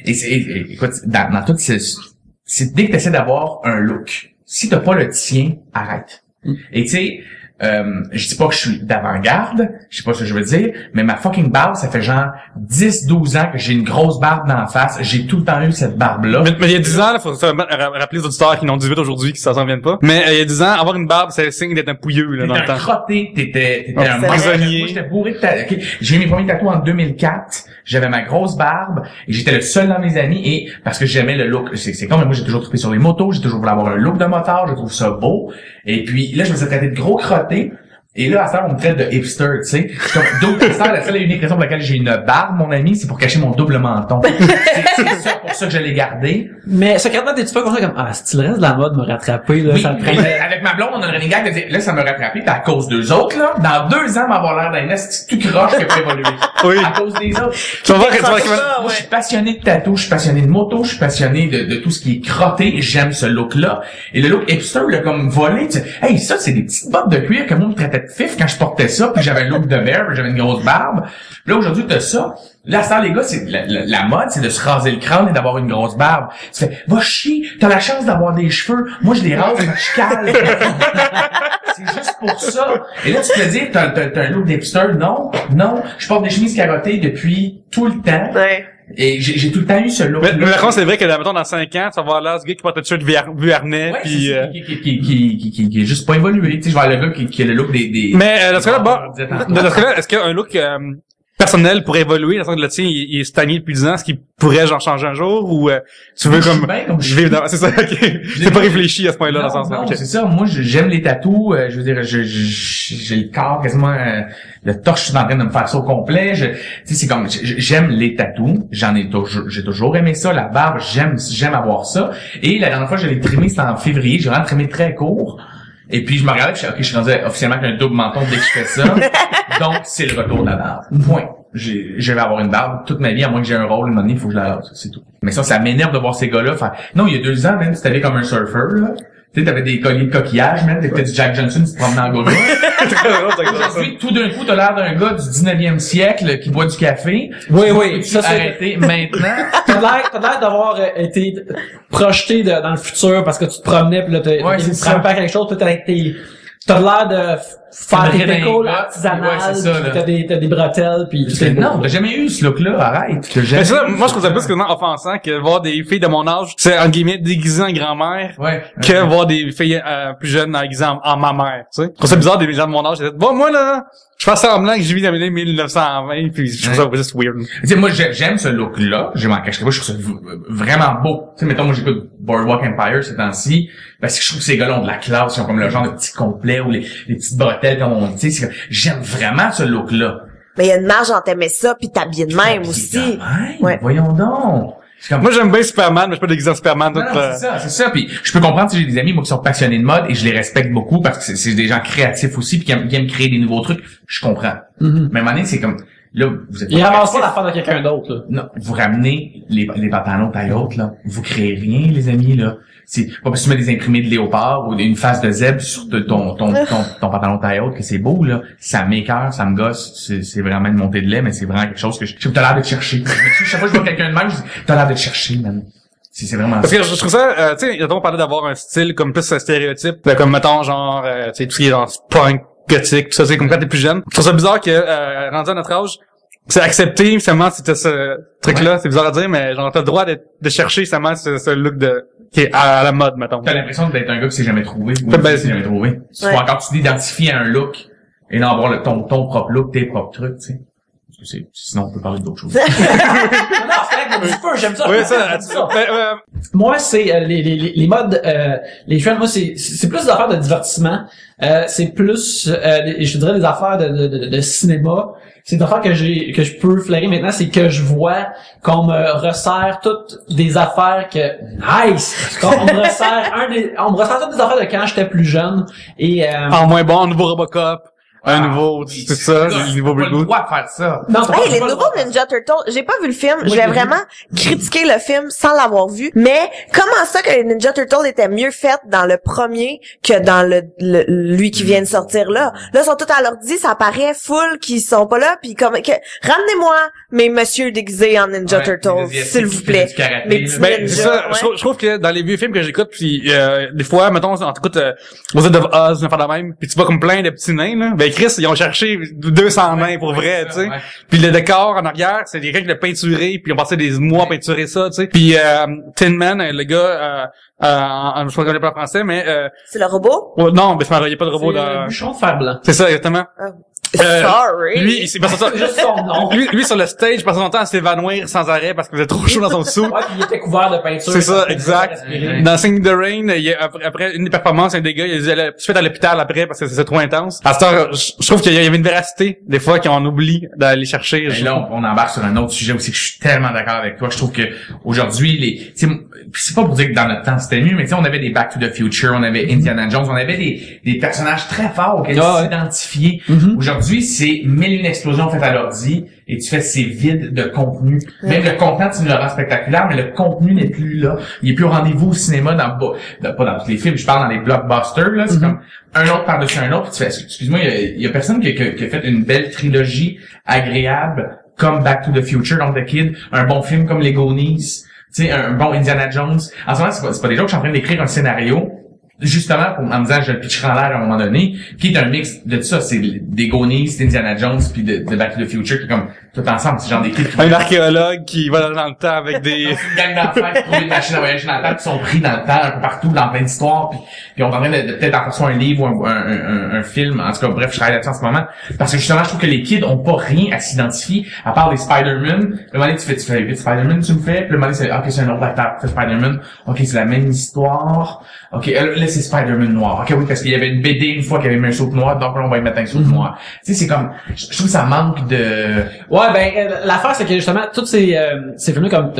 [SPEAKER 5] écoute, dans tout c'est dès que tu essaies d'avoir un look. Si t'as pas le tien, arrête. Et tu sais, je dis pas que je suis d'avant-garde, je sais pas ce que je veux dire, mais ma fucking barbe, ça fait genre 10-12 ans que j'ai une grosse barbe dans la face. J'ai tout le temps eu cette barbe-là.
[SPEAKER 3] Mais il y a 10 ans, il faut rappeler les auditeurs qui n'ont 18 aujourd'hui, qui s'en viennent pas. Mais il y a 10 ans, avoir une barbe, c'est le signe d'être un pouilleux, là, dans le
[SPEAKER 5] T'étais un
[SPEAKER 3] temps.
[SPEAKER 5] crotté, t'étais un
[SPEAKER 3] prisonnier.
[SPEAKER 5] Moi, j'étais bourré de okay. J'ai eu mes premiers tatous en 2004. J'avais ma grosse barbe et j'étais le seul dans mes amis et parce que j'aimais le look. C'est comme moi, j'ai toujours trippé sur les motos, j'ai toujours voulu avoir un look de motard, je trouve ça beau. Et puis là, je me suis traité de gros crotté. Et là, à ça, on me traite de hipster, tu sais. Donc, la seule et unique raison pour laquelle j'ai une barbe, mon ami, c'est pour cacher mon double menton. C'est ça pour ça que je l'ai gardé.
[SPEAKER 2] Mais secrètement, t'es-tu pas conscient comme, si le reste de la mode me rattraper, là,
[SPEAKER 5] Oui,
[SPEAKER 2] ça me
[SPEAKER 5] mais
[SPEAKER 2] prenait.
[SPEAKER 5] avec ma blonde, on a une running gag de dire, là, ça m'a rattrapé, pis à cause d'eux autres, là, dans 2 ans, m'avoir l'air d'un esti tout croche qui a pas évolué.
[SPEAKER 3] Oui.
[SPEAKER 5] À cause des autres.
[SPEAKER 3] Tu vas voir que
[SPEAKER 5] Moi, je suis passionné de tatou, je suis passionné de moto, je suis passionné de tout ce qui est crotté, j'aime ce look-là. Et le look hipster, là, comme volé, tu sais, hey, ça, c'est des petites bottes de cuir que moi, me traitait de fif quand je portais ça, puis j'avais un look de bear, puis j'avais une grosse barbe. Là, aujourd'hui, t'as ça. Là, ça, les gars, c'est la mode, c'est de se raser le crâne et d'avoir une grosse barbe. Tu fais, va chier, t'as la chance d'avoir des cheveux. Moi, je les rase, je cale. C'est juste pour ça. Et là, tu te dis, t'as un look d'hipster. Non, je porte des chemises carottées depuis tout le temps.
[SPEAKER 4] Ouais.
[SPEAKER 5] Et j'ai tout le temps eu ce look.
[SPEAKER 3] Mais par contre, c'est vrai que, mettons, dans 5 ans, tu vas voir là, ce gars qui porte un t-shirt Vuarnet,
[SPEAKER 5] Ouais,
[SPEAKER 3] puis
[SPEAKER 5] qui est juste pas évolué. Tu sais, je vois le gars qui a le look des...
[SPEAKER 3] Mais, dans ce cas-là, dans ce cas-là, est-ce qu'un look, personnel pour évoluer, dans le sens que le tien, il est stagné depuis 10 ans, est-ce qu'il pourrait, genre, changer un jour, ou, tu veux comme je vais dans, c'est ça, ok. J'ai pas réfléchi à ce point-là, dans le sens
[SPEAKER 5] non,
[SPEAKER 3] okay.
[SPEAKER 5] C'est ça. Moi, j'aime les tatous. Je veux dire, j'ai le corps quasiment, le torche, je suis en train de me faire ça au complet. Tu sais, c'est comme, j'aime les tatous. J'ai toujours aimé ça. La barbe, j'aime avoir ça. Et la dernière fois, je l'ai trimé, c'était en février. J'ai vraiment trimé très court. Et puis, je me regardais, je suis rendu officiellement avec un double menton dès que je fais ça. Donc, c'est le retour de la barbe. Point. Je vais avoir une barbe toute ma vie, à moins que j'ai un rôle, une année, il faut que je la lave. C'est tout. Mais ça m'énerve de voir ces gars-là faire, non, il y a 2 ans, même, tu t'avais comme un surfeur, là. Tu sais, t'avais des colliers de coquillage, même, t'étais du Jack Johnson, tu te promenais en gogo. Aujourd'hui, tout d'un coup, t'as l'air d'un gars du 19e siècle qui boit du café.
[SPEAKER 2] Oui,
[SPEAKER 5] ça c'est arrêté maintenant.
[SPEAKER 2] T'as l'air d'avoir été projeté dans le futur parce que tu te promenais pis là, tu te quelque chose, pis t'as l'air de faire tes décos artisanales, t'as des bretelles, pis
[SPEAKER 5] non, t'as jamais eu ce look-là, arrête.
[SPEAKER 3] Mais ça, moi, je trouve ça plus que offensant que voir des filles de mon âge, c'est, en guillemets, déguisées en grand-mère, que voir des filles plus jeunes déguisées en ma mère, tu sais. Je trouve ça bizarre des gens de mon âge, bon, moi, là, je fais semblant que je vis dans les années 1920, puis je trouve ça juste weird.
[SPEAKER 5] Tu sais, moi, j'aime ce look-là, je m'en cacherai pas, je trouve ça vraiment beau. Tu sais, mettons, moi, j'écoute Boardwalk Empire ces temps-ci, parce que je trouve que ces gars-là ont de la classe, ils ont comme le genre de petits complets ou les petites bretelles, comme on dit, j'aime vraiment ce look-là.
[SPEAKER 4] Mais il y a une marge en t'aimer ça, puis t'habilles de même aussi.
[SPEAKER 5] Ouais. Voyons donc.
[SPEAKER 3] Moi, j'aime bien Superman, mais je suis pas déguisé en Superman.
[SPEAKER 5] Non, c'est ça. Puis je peux comprendre si j'ai des amis, moi, qui sont passionnés de mode, et je les respecte beaucoup, parce que c'est des gens créatifs aussi, puis qui aiment créer des nouveaux trucs. Je comprends. Mais à un moment donné, c'est comme, là, vous êtes...
[SPEAKER 2] Il avance pas l'affaire de quelqu'un d'autre, là.
[SPEAKER 5] Non, vous ramenez les pantalons taille haute, là. Vous créez rien, les amis, là. C'est pas parce que tu mets des imprimés de léopard ou une face de zèbre sur ton pantalon taille haute que c'est beau, là. Ça m'écoeure, ça me gosse. C'est vraiment une montée de lait, mais c'est vraiment quelque chose que t'as l'air de te chercher. Chaque fois que je vois quelqu'un de même, je dis, t'as l'air de te chercher, man. C'est vraiment
[SPEAKER 3] parce que je trouve ça, tu sais, on parlait d'avoir un style comme plus un stéréotype, comme mettons genre, tu sais, tout ce qui est genre punk, gothique, tout ça, c'est comme quand t'es plus jeune. Je trouve ça bizarre que, rendu à notre âge, c'est accepté, seulement c'était ce truc-là, c'est bizarre à dire, mais genre t'as le droit de chercher seulement ce look qui est à la mode, mettons.
[SPEAKER 5] T'as l'impression d'être un gars qui s'est jamais trouvé, ou
[SPEAKER 3] qui
[SPEAKER 5] s'est jamais trouvé. Tu faut encore tu t'identifies à un look, et non avoir ton propre look, tes propres trucs, tu sais. sinon on peut parler d'autres choses.
[SPEAKER 2] Non, c'est vrai que j'aime ça.
[SPEAKER 3] Oui, ça.
[SPEAKER 2] Moi, c'est les modes, les trends, moi, c'est plus des affaires de divertissement. C'est plus, je dirais, des affaires de cinéma. C'est des affaires que je peux flairer maintenant, c'est que je vois qu'on me resserre toutes des affaires que, nice! On me resserre toutes des affaires de quand j'étais plus jeune. Et,
[SPEAKER 3] En moins bon, un nouveau Robocop. Un nouveau, c'est ça, le nouveau
[SPEAKER 5] Pas le
[SPEAKER 3] reboot.
[SPEAKER 5] droit de faire ça.
[SPEAKER 2] non,
[SPEAKER 4] Hey, les nouveaux Ninja Turtles, j'ai pas vu le film, je vais vraiment critiquer le film sans l'avoir vu, mais comment ça que les Ninja Turtles étaient mieux faites dans le premier que dans lui qui vient de sortir là? Là, ils sont tous à l'ordi, ça paraît full qu'ils sont pas là, puis ramenez-moi mes messieurs déguisés en Ninja Turtles, s'il vous plaît. Mes petits
[SPEAKER 3] Ben, c'est ça,
[SPEAKER 4] ninjas,
[SPEAKER 3] je trouve que dans les vieux films que j'écoute, puis des fois, mettons, on t'écoute Wizard of Oz, une affaire de même, puis tu vois comme plein de petits nains, là. Ben, Chris, ils ont cherché 200 nains pour vrai, tu sais.
[SPEAKER 5] Ouais.
[SPEAKER 3] Puis le décor en arrière, c'est quelqu'un qui l'a peinturé, puis ils ont passé des mois à peinturer ça, tu sais. Puis Tin Man, le gars, je crois qu'on n'est pas français, mais
[SPEAKER 4] C'est le robot?
[SPEAKER 3] non, mais il y a pas de robot
[SPEAKER 2] c'est
[SPEAKER 3] dans...
[SPEAKER 2] le bouchon de fer blanc.
[SPEAKER 3] C'est ça, exactement.
[SPEAKER 4] Sorry.
[SPEAKER 3] Lui, c'est parce que
[SPEAKER 2] C'est juste son nom.
[SPEAKER 3] lui sur le stage, passait son temps à s'évanouir sans arrêt parce qu'il faisait trop chaud dans son sou.
[SPEAKER 2] Ouais, puis il était couvert de peinture.
[SPEAKER 3] C'est ça,
[SPEAKER 2] Il
[SPEAKER 3] exact.
[SPEAKER 2] respirait.
[SPEAKER 3] Dans Sing the Rain, après une des performances, un des gars, il a dit, tu fais à l'hôpital après parce que c'est trop intense. À cette heure, je trouve qu'il y avait une véracité, des fois, qu'on oublie d'aller chercher.
[SPEAKER 5] Et là, on embarque sur un autre sujet aussi que je suis tellement d'accord avec toi. Je trouve que aujourd'hui, c'est pas pour dire que dans notre temps c'était mieux, mais tu sais, on avait des Back to the Future, on avait Indiana Jones, on avait des personnages très forts auxquels s'identifier. Aujourd'hui, c'est mille une explosions faites à l'ordi et tu fais c'est vide de contenu. Même le content, tu nous le rends spectaculaire, mais le contenu n'est plus là. Il est plus au rendez-vous au cinéma pas dans tous les films, je parle dans les blockbusters, là. C'est comme un autre par-dessus un autre. Tu fais, excuse-moi, il y a personne qui a fait une belle trilogie agréable comme Back to the Future, donc The Kid, un bon film comme Les Goonies, tu sais, un bon Indiana Jones. En ce moment, c'est pas des gens que je suis en train d'écrire un scénario, justement, en me disant, je le pitcherai en l'air à un moment donné, qui est un mix de tout ça. C'est des Goonies, d'Indiana Jones, puis de Back to the Future, qui est comme tout ensemble. C'est genre des kids qui
[SPEAKER 3] Un archéologue qui va dans le temps avec des...
[SPEAKER 5] une gang d'enfants qui trouvent une machine à voyager dans le temps, qui sont pris dans le temps, un peu partout, dans plein d'histoires, puis on est en train de peut-être en faire soit un livre ou un film. En tout cas, bref, je travaille là-dessus en ce moment. Parce que justement, je trouve que les kids ont pas rien à s'identifier, à part des Spider-Man. Le moment donné, tu fais vite Spider-Man, tu me fais, puis le moment donné, c'est, ok, c'est un autre acteur qui fait Spider-Man. Ok, c'est la même histoire. Ok, là, c'est Spider-Man noir. Ok, oui, parce qu'il y avait une BD une fois qui avait mis un saut noir, donc là, on va y mettre un saut noir. Tu sais, c'est comme, je trouve que ça manque de...
[SPEAKER 2] Ouais, ben, l'affaire, c'est que justement, tous ces films-là, comme,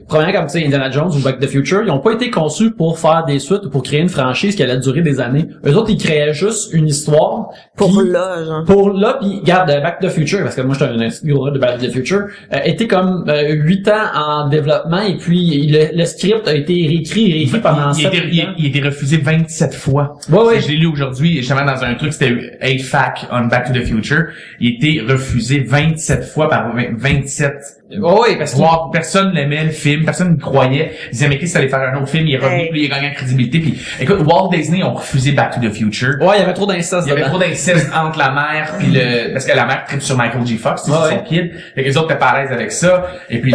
[SPEAKER 2] premièrement, comme, tu sais, Indiana Jones ou Back to the Future, ils ont pas été conçus pour faire des suites ou pour créer une franchise qui allait durer des années. Eux autres, ils créaient juste une histoire.
[SPEAKER 4] Pour
[SPEAKER 2] puis-
[SPEAKER 4] là, genre.
[SPEAKER 2] Pour là, puis regarde, Back to the Future, parce que moi, j'étais un gros de Back to the Future, était comme 8 ans en développement, et puis le script a été réécrit et réécrit pendant 7 ans.
[SPEAKER 5] Il a été refusé 27 fois.
[SPEAKER 2] Ouais.
[SPEAKER 5] Je l'ai lu aujourd'hui, justement, dans un truc, c'était 8 Fac on Back to the Future. Il a été refusé 27 fois par 27.
[SPEAKER 2] Ouais, parce que
[SPEAKER 5] Voir, personne l'aimait, le film, personne ne croyait. Ils disaient, mais Chris, allait faire un autre film, il est revenu, puis il a gagné en crédibilité, puis écoute, Walt Disney ont refusé Back to the Future.
[SPEAKER 2] ouais, il y avait trop d'inceste
[SPEAKER 5] Il y avait
[SPEAKER 2] dedans.
[SPEAKER 5] trop d'inceste entre la mère puis parce que la mère tripe sur Michael J. Fox, c'est
[SPEAKER 2] Ouais,
[SPEAKER 5] son kid. Fait que les autres étaient pas à l'aise avec ça. Et puis,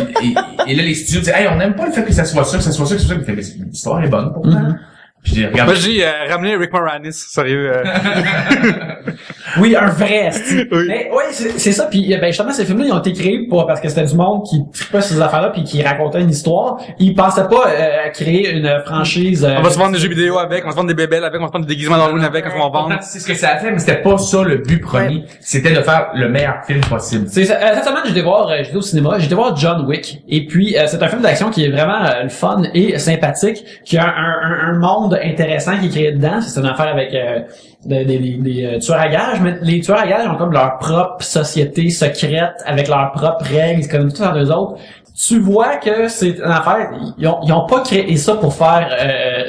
[SPEAKER 5] et là, les studios disaient, hey, on n'aime pas le fait que ça soit ça, que ça soit ça, que ça soit ça. Mais l'histoire est bonne, pourtant. Puis j'ai regardé.
[SPEAKER 3] Moi, j'ai ramené Rick Moranis, sérieux.
[SPEAKER 2] Oui, un vrai style.
[SPEAKER 3] Oui.
[SPEAKER 2] Mais ouais, c'est ça. Puis ben justement, ces films-là, ils ont été créés parce que c'était du monde qui tripait sur ces affaires-là puis qui racontait une histoire. Ils pensaient pas à créer une franchise.
[SPEAKER 3] On va se vendre des jeux vidéo avec, on va se vendre des bébelles avec, on va se vendre des déguisements d'Halloween avec, on va en vendre.
[SPEAKER 5] C'est ce que ça a fait, mais c'était pas ça le but premier. C'était de faire le meilleur film possible.
[SPEAKER 2] Cette semaine, j'étais au cinéma, j'étais voir John Wick. Et puis, c'est un film d'action qui est vraiment le fun et sympathique, qui a un monde intéressant qui est créé dedans. C'est une affaire avec des tueurs à gages, mais les tueurs à gages ont comme leur propre société secrète avec leurs propres règles, ils se connaissent tous entre eux autres. Tu vois que c'est une affaire, ils ont pas créé ça pour faire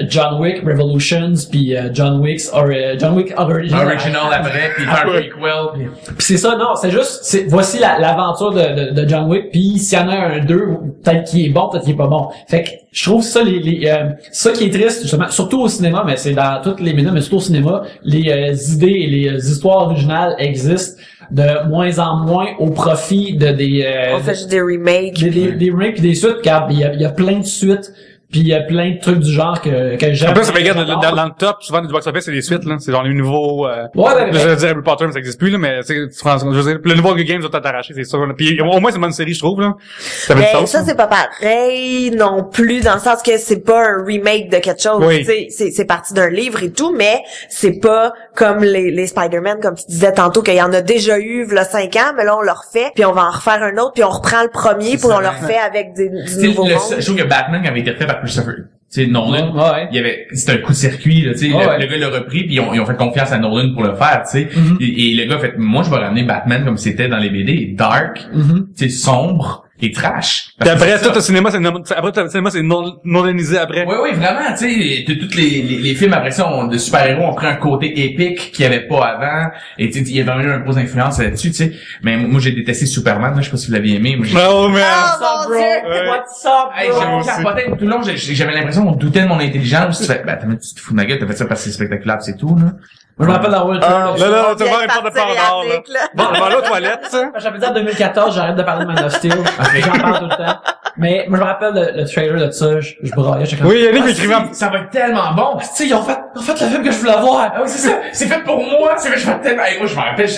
[SPEAKER 2] John Wick Revolutions puis John Wick Original
[SPEAKER 5] après, puis faire un prequel, puis...
[SPEAKER 2] Puis c'est ça, non, c'est juste, voici l'aventure de John Wick, puis s'il y en a un 2, peut-être qu'il est bon, peut-être qu'il est pas bon. Fait que je trouve ça ça qui est triste, justement, surtout au cinéma, mais c'est dans toutes les médias, mais surtout au cinéma, les idées et les histoires originales existent de moins en moins au profit de des
[SPEAKER 4] On fait juste des remakes.
[SPEAKER 2] des remakes puis des suites, car il y a plein de suites Puis il y a plein de trucs du genre que j'aime.
[SPEAKER 3] En plus, regarde, dans le top, souvent, du box-office, c'est des suites, là. C'est genre les nouveaux, je veux dire, Harry Potter, mais ça existe plus, là, mais je veux dire, le nouveau Hunger Games va t'arracher, c'est sûr, là. Puis au moins, c'est une bonne série, je trouve, là.
[SPEAKER 4] Ça, c'est pas pareil non plus, dans le sens que c'est pas un remake de quelque chose.
[SPEAKER 3] Oui.
[SPEAKER 4] Tu sais, c'est parti d'un livre et tout, mais c'est pas comme les Spider-Man, comme tu disais tantôt, qu'il y en a déjà eu, là, 5 ans, mais là, on le refait, puis on va en refaire un autre, puis on reprend le premier, puis on le refait avec du nouveau monde.
[SPEAKER 5] Je trouve que Batman, qui avait été refait par Christopher, tu sais, Nolan,
[SPEAKER 2] ouais.
[SPEAKER 5] il y avait, c'était un coup de circuit, là, tu sais, le gars l'a repris, puis ils ont fait confiance à Nolan pour le faire, tu sais. Et le gars a fait, moi, je vais ramener Batman comme c'était dans les BD, dark, tu sais, sombre et trash.
[SPEAKER 3] Puis après, tout le cinéma, c'est nolanisé après.
[SPEAKER 5] Oui, vraiment, tu sais, tous les films après ça, de super-héros ont pris un côté épique qu'il n'y avait pas avant, et tu sais, il y a vraiment eu une grosse influence là-dessus, tu sais. Mais moi, j'ai détesté Superman, là, je sais pas si vous l'aviez aimé. Moi,
[SPEAKER 3] oh, man!
[SPEAKER 4] Oh, mon Dieu!
[SPEAKER 2] What's up,
[SPEAKER 5] hey, j'ai capoté tout le long, j'avais l'impression qu'on doutait de mon intelligence. Tu fais, tu te fous de ma gueule, t'as fait ça parce que c'est spectaculaire, c'est tout, là.
[SPEAKER 2] Moi, je me rappelle dans World Trade.
[SPEAKER 3] Là, tu vas voir une porte de Pandore, là. Bon, va là aux toilettes, ça.
[SPEAKER 2] J'avais dit en 2014, j'arrête de parler de Man of Steel. J'en parle tout le temps. Mais moi, je me rappelle le trailer de ça, je braillais.
[SPEAKER 3] Oui, Yannick m'écrivait.
[SPEAKER 5] Ça va être tellement bon.
[SPEAKER 2] Tu sais, ils ont fait le film que je voulais voir.
[SPEAKER 5] Ah oui, c'est ça. C'est fait pour moi. C'est fait, je fais tellement, moi, je me rappelle,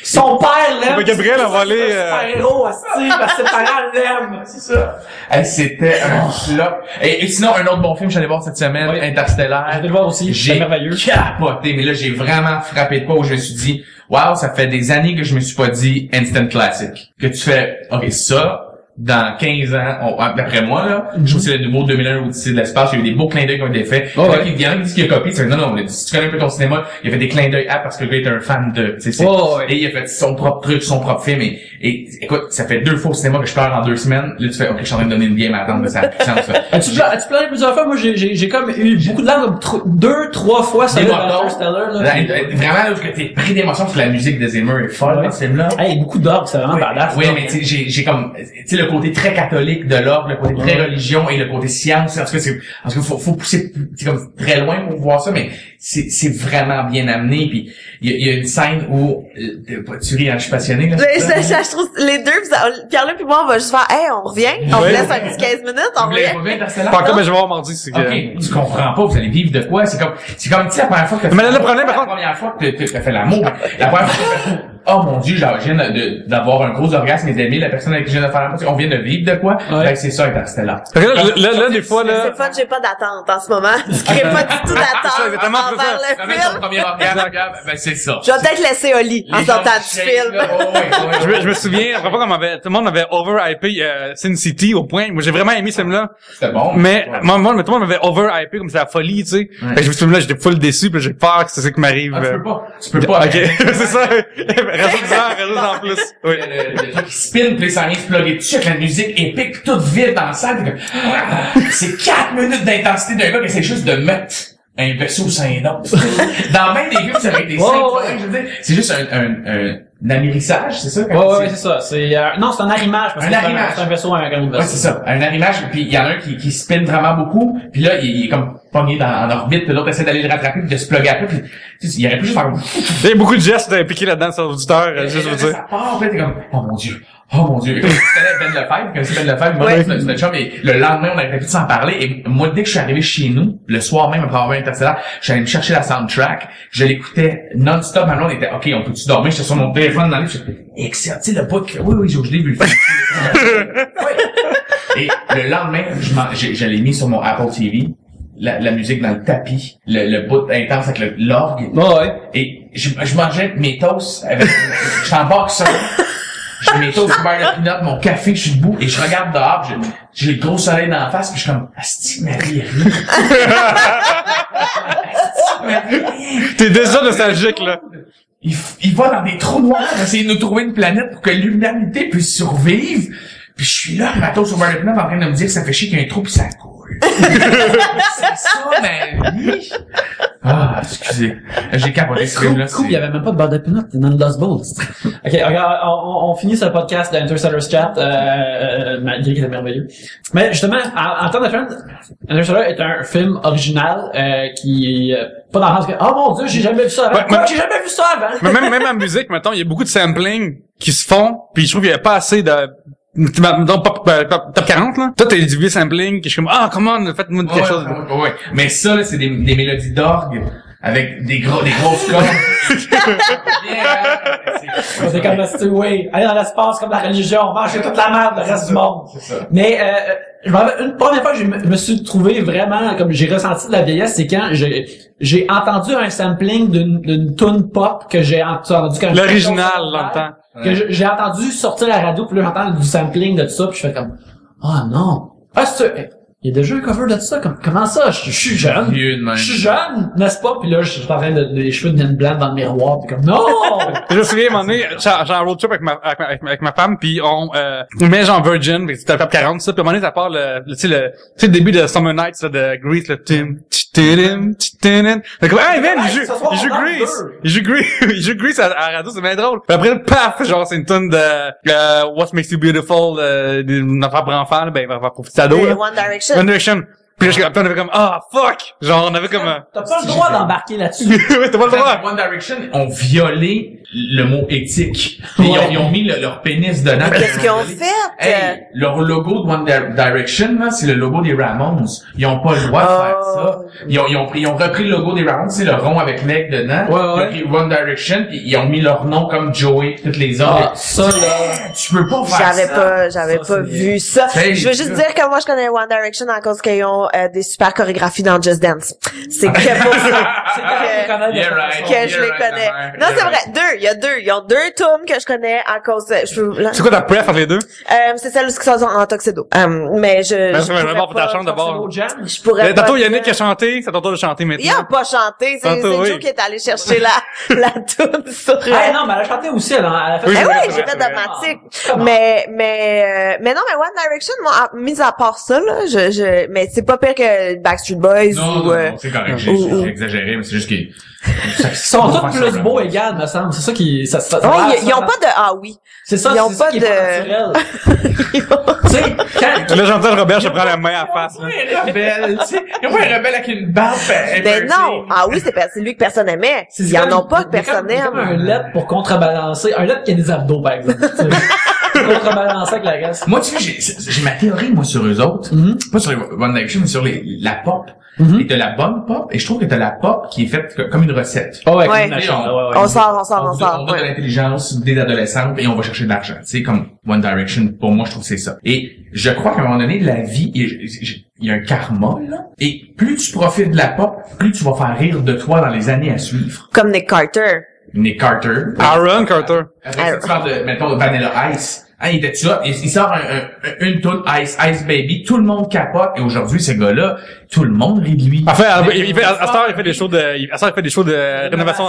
[SPEAKER 2] Son père l'aime.
[SPEAKER 3] Mais Gabriel a volé,
[SPEAKER 2] super-héros, asti, parce que ses parents l'aiment.
[SPEAKER 5] C'est ça. Hey, c'était un flop. Et sinon, un autre bon film, j'allais voir cette semaine, Interstellar.
[SPEAKER 2] J'ai été le voir aussi. C'est merveilleux.
[SPEAKER 5] J'ai capoté, mais là, j'ai vraiment frappé de pas où je me suis dit, wow, ça fait des années que je me suis pas dit instant classic. Que tu fais, ok, ça, dans 15 ans, d'après moi, là, je trouve que c'est le nouveau 2001 Odyssée de l'espace, il y a eu des beaux clins d'œil qui ont été faits. Il y en a qui disent qu'il a copié, non, si tu connais un peu ton cinéma, il a fait des clins d'œil parce que le gars est un fan de, tu sais, et il a fait son propre truc, son propre film, et écoute, ça fait 2 fois au cinéma que je pleure en 2 semaines, là, tu fais, ok, je suis en train de donner une game à attendre de sa puissance, là.
[SPEAKER 2] As-tu pleuré plusieurs fois? Moi, j'ai comme eu beaucoup de larmes, 2-3 fois sur Interstellar, là.
[SPEAKER 5] Vraiment, là, que t'es pris d'émotion parce que la musique de Zimmer est folle, dans ce film-là.
[SPEAKER 2] Hey, beaucoup d'orgues, c'est vraiment badass.
[SPEAKER 5] Oui, mais tu sais, j'ai comme, tu sais, le côté très catholique de l'ordre, le côté très religion et le côté science. En tout cas, faut pousser, c'est comme très loin pour voir ça, mais c'est vraiment bien amené. Puis il y a une scène où tu ris, je suis passionné là.
[SPEAKER 4] Je trouve les deux, Pierre-Luc puis moi, on va juste faire, hey, on revient, on vous laisse un petit 15 minutes, on revient.
[SPEAKER 3] Pas comme mais je vais voir mardi, c'est que.
[SPEAKER 5] Ok, tu comprends pas, vous allez vivre de quoi? C'est comme, tu sais, la première fois que
[SPEAKER 3] le problème,
[SPEAKER 5] la première fois que t'as fait l'amour, la première fois que oh mon Dieu, genre, je viens d'avoir un gros orgasme et d'aimer la personne avec qui je viens de faire l'amour. On vient de vivre de quoi? Ben, c'est ça, Interstellar.
[SPEAKER 3] Là, des fois, là.
[SPEAKER 4] C'est fun, j'ai pas d'attente en ce moment. Tu crées pas du tout d'attente envers le film.
[SPEAKER 5] Ton premier orgasme, ben, c'est ça.
[SPEAKER 4] Je vais peut-être laisser Oli en sortant du film.
[SPEAKER 3] Je me souviens, après pas tout le monde avait overhypé Sin City au point. Moi, j'ai vraiment aimé ce film-là.
[SPEAKER 5] C'était bon.
[SPEAKER 3] Mais tout le monde m'avait overhypé comme c'est la folie, tu sais. Fait que je me souviens là, j'étais full déçu, puis j'ai peur que c'est ça qui m'arrive.
[SPEAKER 5] Tu peux pas.
[SPEAKER 3] Ok, c'est ça. Rajoute en plus. Oui.
[SPEAKER 5] Le truc qui spin, puis ça vient se plugger dessus avec la musique épique, pis toute vide dans la salle. C'est 4 minutes d'intensité d'un gars qui essaie juste de mettre un vaisseau sur un autre. Dans même des films, ça aurait été simple. Je veux dire, c'est juste un amérissage, c'est ça?
[SPEAKER 2] Ouais, c'est ça. Non, c'est un arrimage, parce que c'est un vaisseau à un grand vaisseau.
[SPEAKER 5] Ouais, c'est ça. Un arrimage, puis il y en a un qui spin vraiment beaucoup, puis là, il est comme pogné en orbite, puis l'autre essaie d'aller le rattraper, puis de se plugger après, puis il aurait pu juste faire...
[SPEAKER 3] Il y a beaucoup de gestes impliqués là-dedans sur l'auditeur, juste vous dire.
[SPEAKER 5] Ça part, puis t'es comme, oh mon Dieu. Oh mon Dieu. Tu connais Ben Lefebvre, comme c'est Ben Lefebvre, moi, c'est notre chum, et le lendemain, on avait plus de s'en parler, et moi, dès que je suis arrivé chez nous, le soir même, après avoir vu Interstellar, je suis allé me chercher la soundtrack, je l'écoutais non-stop, maintenant on était, ok, on peut-tu dormir, j'étais sur mon téléphone dans le lit, je suis excellent, tu sais, le bout que, oui, je l'ai vu le film. Et le lendemain, je l'ai mis sur mon Apple TV, la musique dans le tapis, le bout intense avec l'orgue. Et je mangeais mes toasts avec, j'étais en boxeur. J'ai mes toasts couverts de peanut, mon café, je suis debout, et je regarde dehors, j'ai le gros soleil dans la face, puis je suis comme, asti, Marie,
[SPEAKER 3] T'es déjà nostalgique, là.
[SPEAKER 5] Il va dans des trous noirs, essayer de nous trouver une planète pour que l'humanité puisse survivre, puis je suis là, ma toast couverts de peanut, en train de me dire que ça fait chier qu'il y a un trou, puis ça coule. C'est ça, ma vie. Ah, excusez. J'ai capoté ce film-là.
[SPEAKER 2] Cool, il y avait même pas de beurre de peanut, t'es dans le Lost Bowl. Ok, regarde, on finit ce podcast d'Interstellar Chat, malgré qu'il est merveilleux. Mais justement, en termes de film, Interstellar est un film original, qui pas dans le sens que, oh mon Dieu, j'ai jamais vu ça avant. J'ai jamais vu ça avant.
[SPEAKER 3] Mais même en musique, mettons, il y a beaucoup de sampling qui se font, puis je trouve qu'il y a pas assez de donc top 40 là. Toi t'as du vieux sampling que je suis comme come on, faites-moi quelque chose.
[SPEAKER 5] Ouais. Mais ça là, c'est des mélodies d'orgue avec des grosses cordes.
[SPEAKER 2] C'est comme oui, aller dans l'espace comme la religion, manger toute la merde, le reste du monde.
[SPEAKER 5] C'est ça.
[SPEAKER 2] Mais je me rappelle, une première fois que je me suis trouvé vraiment comme j'ai ressenti de la vieillesse, c'est quand j'ai entendu un sampling d'une tune pop que j'ai entendu quand
[SPEAKER 3] l'original dans le temps.
[SPEAKER 2] Que j'ai entendu sortir à la radio, puis là j'entends du sampling de tout ça, puis je fais comme non. Il y a déjà un cover de ça, comment ça? Je suis jeune. Je suis jeune, n'est-ce pas? Puis là, je suis en train de les cheveux deviennent blancs dans le miroir, puis comme non!
[SPEAKER 3] Je me souviens, à un moment donné, j'ai un road trip avec ma femme, puis on met genre Virgin, puis c'était top 40, ça, puis à un moment donné, ça part le début de Summer Nights, là, de Grease, le tim. Fait comme, hey man, il joue Grease à la radio, c'est bien drôle. Puis après, paf, genre, c'est une tonne de What Makes You Beautiful, d'une affaire pour enfants, là, ben, il va profiter ado, là. One Direction. Puis là, on avait comme, fuck! Genre, on avait comme
[SPEAKER 2] T'as pas le droit d'embarquer là-dessus.
[SPEAKER 3] Oui, t'as pas le droit.
[SPEAKER 5] One Direction ont violé le mot éthique. Ils ont mis leur pénis dedans.
[SPEAKER 4] Qu'est-ce qu'ils ont fait?
[SPEAKER 5] Hey, leur logo de One Direction, là, c'est le logo des Ramones. Ils ont pas le droit de faire ça. Ils ont repris le logo des Ramones, c'est le rond avec l'aigle dedans. Ils ont pris One Direction, pis ils ont mis leur nom comme Joey, toutes les autres.
[SPEAKER 2] Ça, là.
[SPEAKER 5] Tu peux pas faire ça.
[SPEAKER 4] J'avais pas vu ça. Je veux juste dire que moi, je connais One Direction à cause qu'ils ont des super chorégraphies dans Just Dance. C'est que pour ça que je les connais. Non, c'est vrai. Il y a deux. Ils ont deux tunes que je connais à cause
[SPEAKER 3] C'est quoi ta préf entre les deux?
[SPEAKER 4] C'est celle où ils sont en tuxedo. Mais je
[SPEAKER 3] pourrais pour ta chambre d'abord.
[SPEAKER 4] Je pourrais pas.
[SPEAKER 3] Tantôt, Yannick a chanté, c'est ton tour de chanter maintenant.
[SPEAKER 4] Il a pas chanté, c'est Joe qui est allé chercher la tune sur
[SPEAKER 2] non, mais elle a chanté aussi, elle a fait.
[SPEAKER 4] Oui, j'ai fait dramatique. Mais non, mais One Direction, moi, mis à part ça, là, mais c'est pas pire que Backstreet Boys
[SPEAKER 5] non, c'est correct, j'ai exagéré, mais c'est juste qu'ils
[SPEAKER 2] ils sont tous plus beaux égales, me semble. C'est ça qui, ça
[SPEAKER 4] ils ont pas de, oui.
[SPEAKER 2] C'est ça,
[SPEAKER 4] ils ont pas
[SPEAKER 2] de,
[SPEAKER 4] tu
[SPEAKER 3] sais, là, j'entends Robert, je prends la main à face, là.
[SPEAKER 5] Rebelle, tu sais. Ils ont pas un rebelle avec une barbe.
[SPEAKER 4] Ben non. Oui, c'est lui que personne aimait. Ils en ont pas que personne aime.
[SPEAKER 2] C'est comme un LED pour contrebalancer. Un LED qui a des abdos, par exemple. Contrebalancer avec la reste.
[SPEAKER 5] Moi, tu sais, j'ai ma théorie, moi, sur eux autres. Pas sur les One Direction, mais sur la pop. Et t'as la bonne pop, et je trouve que t'as la pop qui est faite comme une recette.
[SPEAKER 2] Oh, ouais,
[SPEAKER 4] on sort.
[SPEAKER 5] On donne de l'intelligence des adolescentes et on va chercher de l'argent. Tu sais, comme One Direction, pour moi, je trouve que c'est ça. Et je crois qu'à un moment donné de la vie, il y a un karma, là. Et plus tu profites de la pop, plus tu vas faire rire de toi dans les années à suivre.
[SPEAKER 4] Comme Nick Carter.
[SPEAKER 3] Aaron Carter.
[SPEAKER 5] Après, tu parles de, mettons, de Vanilla Ice. Il était ça, il sort une tune Ice Baby, tout le monde capote, et aujourd'hui, ce gars-là, tout le monde rit de lui.
[SPEAKER 3] En fait, il fait des shows de rénovation,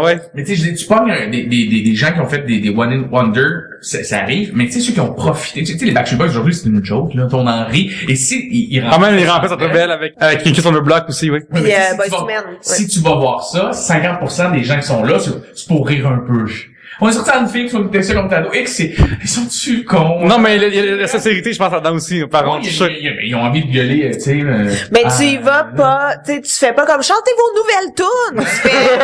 [SPEAKER 3] ouais.
[SPEAKER 5] Mais tu sais, tu pognes des gens qui ont fait des One in Wonder, ça arrive, mais tu sais, ceux qui ont profité, tu sais, les Backstreet Boys, aujourd'hui, c'est une joke, là, on en rit, et si, ils
[SPEAKER 3] remplacent notre belle avec quelqu'un sur le bloc aussi, oui.
[SPEAKER 4] Puis, Boyz II Men.
[SPEAKER 5] Si tu vas voir ça, 50% des gens qui sont là, c'est pour rire un peu. On est sorti à une fille qui était ça comme t'ado. Ils sont-tu cons?
[SPEAKER 3] Non, mais il y a la sincérité, je pense, là-dedans aussi, par contre.
[SPEAKER 5] Ils ont envie de gueuler, tu sais.
[SPEAKER 4] Mais tu y vas pas, tu fais pas comme chantez vos nouvelles tunes. Tu fais,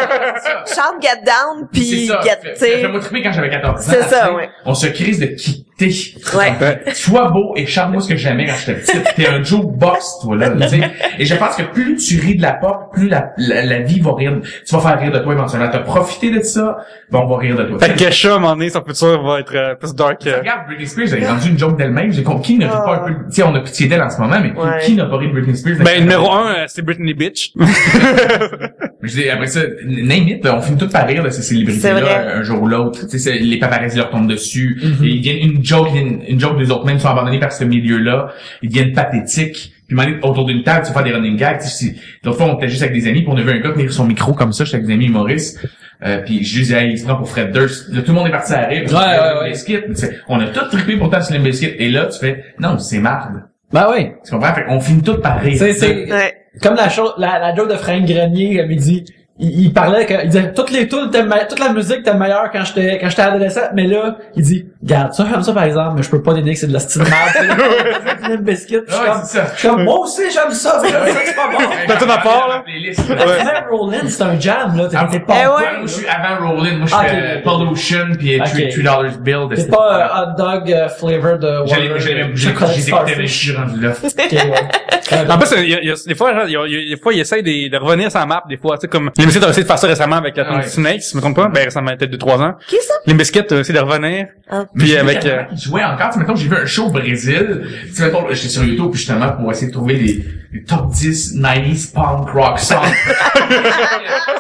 [SPEAKER 4] chante Get Down pis Get,
[SPEAKER 5] fais-moi triper quand j'avais 14 ans.
[SPEAKER 4] C'est ça, ouais.
[SPEAKER 5] On se crise de quitter.
[SPEAKER 4] Ouais.
[SPEAKER 5] Sois beau et chante-moi ce que j'aimais quand j'étais petite. T'es un jukebox, toi, là, tu sais. Et je pense que plus tu ris de la pop, plus la vie va rire. Tu vas faire rire de toi éventuellement. T'as profité de ça, ben on va rire de toi.
[SPEAKER 3] Fait que Kesha, à un moment donné, son futur va être plus dark.
[SPEAKER 5] Regarde, Britney Spears, elle a rendu une joke d'elle-même. J'ai compris, qui ne rit pas un peu, tu sais, on a pitié d'elle en ce moment, mais qui n'a pas ri de Britney Spears?
[SPEAKER 3] Ben, numéro 1, c'est Britney Bitch.
[SPEAKER 5] Je dis, après ça, name it, on finit tout par rire de ces célébrités-là, un jour ou l'autre. Tu sais, les paparazzi leur tombent dessus. Et ils viennent une joke des autres mêmes sont abandonnés par ce milieu-là. Ils deviennent pathétiques. Puis autour d'une table, tu fais des running gags. L'autre fois, on était juste avec des amis, puis on a vu un gars tenir son micro comme ça, j'étais avec des amis humoristes. Puis je disais, il se prend pour Fred Durst. Là, tout le monde est parti à rire. Ouais. On a tout trippé pourtant sur Limp Bizkit. Et là, tu fais, non, c'est marde.
[SPEAKER 2] Ben oui.
[SPEAKER 5] Tu comprends? Fait qu'on finit tout par rire.
[SPEAKER 2] C'est comme la joke de Frank Grenier, il dit, il parlait que, il disait, toutes les tunes toute la musique était meilleure quand j'étais adolescent, mais là, il dit, regarde, ça, comme ça, par exemple, mais je peux pas dénier que c'est de la style merde. Limp Bizkit. Je suis comme, moi aussi, j'aime ça, c'est pas bon.
[SPEAKER 3] T'as tout à part, là.
[SPEAKER 2] Avant Rollin, c'est un jam, là, t'es pas
[SPEAKER 5] moi, je suis avant Rollin, moi, je fais Pollution pis $3 Bill.
[SPEAKER 2] C'est pas hot dog flavor de
[SPEAKER 5] j'ai écouté les chis rendus là.
[SPEAKER 3] En plus, des fois, il essaye de revenir sur la map, des fois, tu sais, comme, Limp Bizkit a essayé de faire ça récemment avec la tune Snakes, si je me trompe pas. Ben, récemment, peut-être 2-3 ans.
[SPEAKER 4] Qui ça?
[SPEAKER 3] Limp Bizkit a essayé de revenir. Puis avec,
[SPEAKER 5] il jouait encore, tu sais, mettons, j'ai vu un show au Brésil. Tu sais, mettons, j'étais sur YouTube, puis justement, pour essayer de trouver les top 10 90s punk rock songs.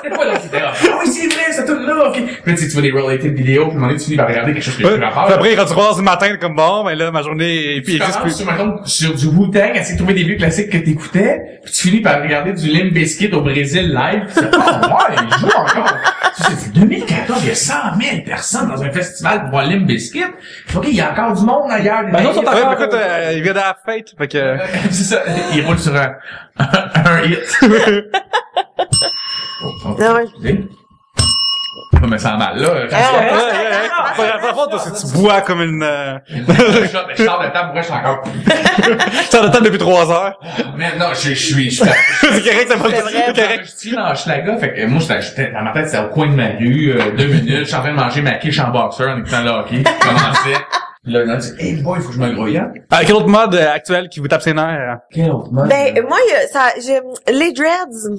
[SPEAKER 5] C'était pas là, c'était là. Ah oui, c'est vrai, cette tune-là, ok. Puis tu vois des related vidéos, puis à un moment donné, tu finis par regarder quelque chose que j'ai plus rapport.
[SPEAKER 3] Après, quand tu croises du matin, comme bon, ben là, ma journée, et puis
[SPEAKER 5] sur du Wu-Tang, essayer de trouver des vieux classiques que t'écoutais, puis tu finis par regarder du Limp Bizkit au Brésil live, pis c'est ouais, il joue encore. C'est 2014, il y a 100 000 personnes dans un festival pour voir Limp Bizkit. Ok, il y a encore du monde ailleurs.
[SPEAKER 2] Ben non,
[SPEAKER 3] écoute, il vient de la fête, fait que...
[SPEAKER 5] c'est ça, il roule sur un hit. Pas me sens mal, là.
[SPEAKER 3] Par contre, si tu bois comme une...
[SPEAKER 5] Je sors de table, moi, je suis encore...
[SPEAKER 3] Tu sors de table depuis 3 heures.
[SPEAKER 5] Mais non, je suis...
[SPEAKER 3] C'est correct, c'est correct.
[SPEAKER 5] Je suis dans Hochelaga, fait que moi, j'étais, dans ma tête, c'était au coin de ma rue, 2 minutes, je suis en train de manger ma quiche en boxeur en écoutant le hockey. Je commençais. Là, on dit, hey boy, il faut que je me grouille.
[SPEAKER 3] Quel autre mode actuel qui vous tape ses nerfs?
[SPEAKER 5] Quel autre mode?
[SPEAKER 4] Ben, moi, les dreads.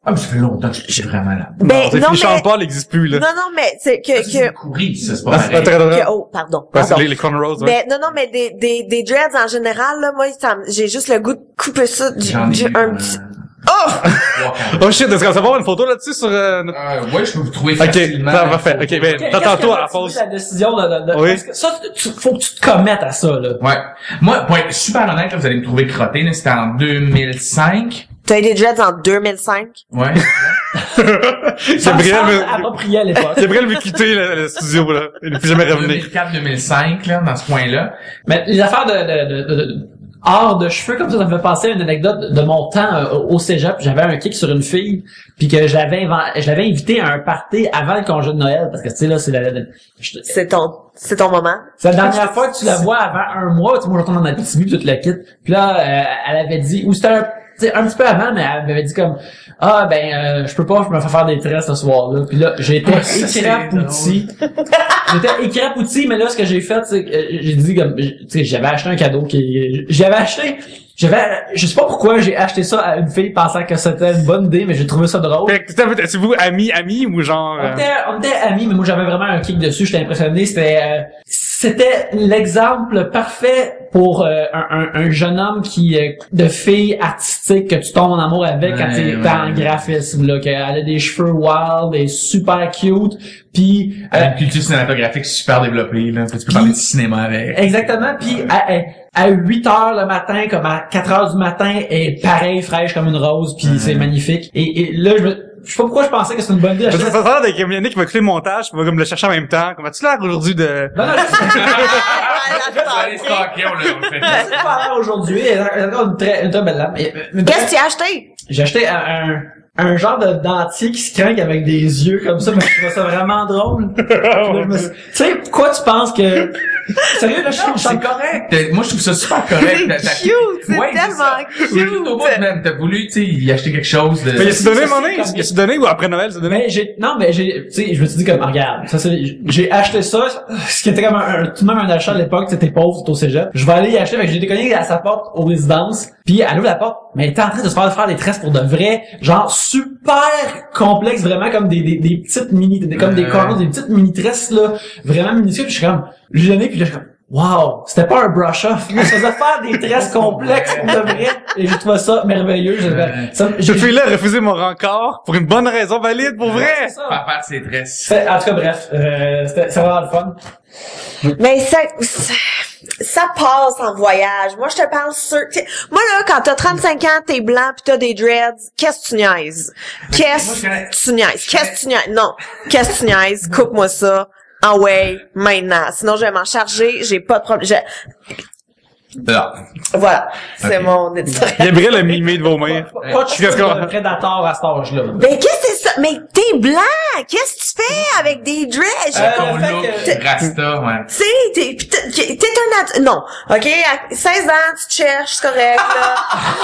[SPEAKER 5] Ah, mais ça fait longtemps que je suis vraiment là.
[SPEAKER 4] Ben, non, mais...
[SPEAKER 3] Sean Paul n'existe plus, là.
[SPEAKER 4] Non, mais, c'est que...
[SPEAKER 5] Courir, ça, c'est pas pareil.
[SPEAKER 4] Oh, pardon.
[SPEAKER 3] Ouais, c'est les cornrows,
[SPEAKER 4] ouais. Ben, non, mais des dreads en général, là, moi, j'ai juste le goût de couper ça un petit...
[SPEAKER 3] Oh shit, est-ce qu'on va avoir une photo là-dessus sur
[SPEAKER 5] ouais, je peux vous trouver facilement.
[SPEAKER 3] Ok, parfait. Ok, ben, tantôt à la pause.
[SPEAKER 2] La décision de
[SPEAKER 3] oui.
[SPEAKER 2] Parce que ça, faut que tu te commettes à ça, là.
[SPEAKER 5] Ouais. Moi, pour être super honnête, là, vous allez me trouver crotté, là, c'était en 2005.
[SPEAKER 4] T'as eu des dreads en 2005?
[SPEAKER 5] Ouais.
[SPEAKER 3] Gabriel
[SPEAKER 2] approprié à l'époque.
[SPEAKER 3] Gabriel veut quitter le studio, là. Il ne peut jamais revenir.
[SPEAKER 5] 2004-2005, là, dans ce point-là.
[SPEAKER 2] Mais les affaires de hors de cheveux, comme ça me fait penser à une anecdote de mon temps au cégep. J'avais un kick sur une fille, puis que je l'avais invité à un party avant le congé de Noël, parce que tu sais là, c'est
[SPEAKER 4] ton moment.
[SPEAKER 2] C'est la dernière fois que tu la vois avant un mois. Tu sais, moi, je retourne dans ma petite vie, toute la kit. Puis là, elle avait dit, ou c'était un petit peu avant, mais elle m'avait dit comme, je peux pas, je me fais faire des tresses ce soir-là. Puis là, j'ai été écrapouti. J'étais écrapouti, mais là, ce que j'ai fait, c'est que j'ai dit comme, tu sais, j'avais acheté un cadeau je sais pas pourquoi j'ai acheté ça à une fille pensant que c'était une bonne idée, mais j'ai trouvé ça drôle.
[SPEAKER 3] C'est vous amis ou genre...
[SPEAKER 2] On était amis, mais moi j'avais vraiment un kick dessus, j'étais impressionné. C'était l'exemple parfait pour un jeune homme de fille artistique que tu tombes en amour avec quand t'es en graphisme, là, qu'elle a des cheveux wild et super cute. Puis
[SPEAKER 5] une culture cinématographique super développée, là. Tu peux parler de cinéma avec.
[SPEAKER 2] Exactement. Puis à 8 heures le matin, comme à 4 heures du matin, est pareil, fraîche comme une rose, puis c'est magnifique. Et là, je sais pas pourquoi je pensais que c'était une bonne idée.
[SPEAKER 3] Ça sert avec Yannick qui va écouter le montage, qui va comme le chercher en même temps. Comment tu l'air aujourd'hui de...
[SPEAKER 2] Non, c'est pas l'air aujourd'hui. Elle a encore une très belle lame.
[SPEAKER 4] Qu'est-ce que tu as acheté?
[SPEAKER 2] J'ai acheté un genre de dentier qui se craque avec des yeux comme ça, mais je trouve ça vraiment drôle. Tu sais, pourquoi tu penses que... Sérieux, là, c'est
[SPEAKER 5] correct. Moi, je trouve ça super correct.
[SPEAKER 4] C'est cute, c'est tellement cute.
[SPEAKER 5] Au bout même, t'as voulu, tu sais, y acheter quelque chose de...
[SPEAKER 3] Mais il s'est donné mon nez? Il s'est donné ou après Noël, c'est donné?
[SPEAKER 2] Mais tu sais, je me suis dit comme, regarde, j'ai acheté ça, ce qui était comme tout de même un achat à l'époque, t'étais pauvre, t'étais au cégep. Je vais aller y acheter, fait que j'ai déconné à sa porte aux résidences, puis elle ouvre la porte, mais elle était en train de se faire des tresses pour de vrai, genre super complexe, vraiment comme des petites comme des corners, des petites mini tresses, là, vraiment minuscules, puis je suis comme, j'ai donné, puis là, je suis comme, wow, c'était pas un brush-off. Je faisais faire des tresses complexes pour de vrai, et j'ai trouvé ça merveilleux.
[SPEAKER 3] Je suis là à refuser mon rencard pour une bonne raison valide, pour vrai.
[SPEAKER 2] C'est ça.
[SPEAKER 5] Faire faire ses tresses.
[SPEAKER 2] En tout cas, bref, c'est vraiment le fun.
[SPEAKER 4] Mais ça passe en voyage. Moi, je te parle sur... Moi, là, quand t'as 35 ans, t'es blanc pis t'as des dreads, qu'est-ce que tu niaises? Qu'est-ce que tu niaises? Non. Qu'est-ce que tu niaises? Coupe-moi ça. Ah ouais, maintenant. Sinon, je vais m'en charger. J'ai pas de problème.
[SPEAKER 5] Là.
[SPEAKER 4] Voilà. C'est
[SPEAKER 5] Ok.
[SPEAKER 4] mon éditorial.
[SPEAKER 3] Gabriel a mimé de vomir.
[SPEAKER 2] Pas de cheveux de prédateur à cet âge-là.
[SPEAKER 4] Mais qu'est-ce que c'est ça? Mais t'es blanc! Qu'est-ce que tu fais avec des dreads?
[SPEAKER 5] Ton
[SPEAKER 2] le fait
[SPEAKER 5] look,
[SPEAKER 2] que-
[SPEAKER 5] rasta, ouais.
[SPEAKER 4] Tu sais, t'es un non, ok, à 16 ans, tu te cherches, c'est correct, là.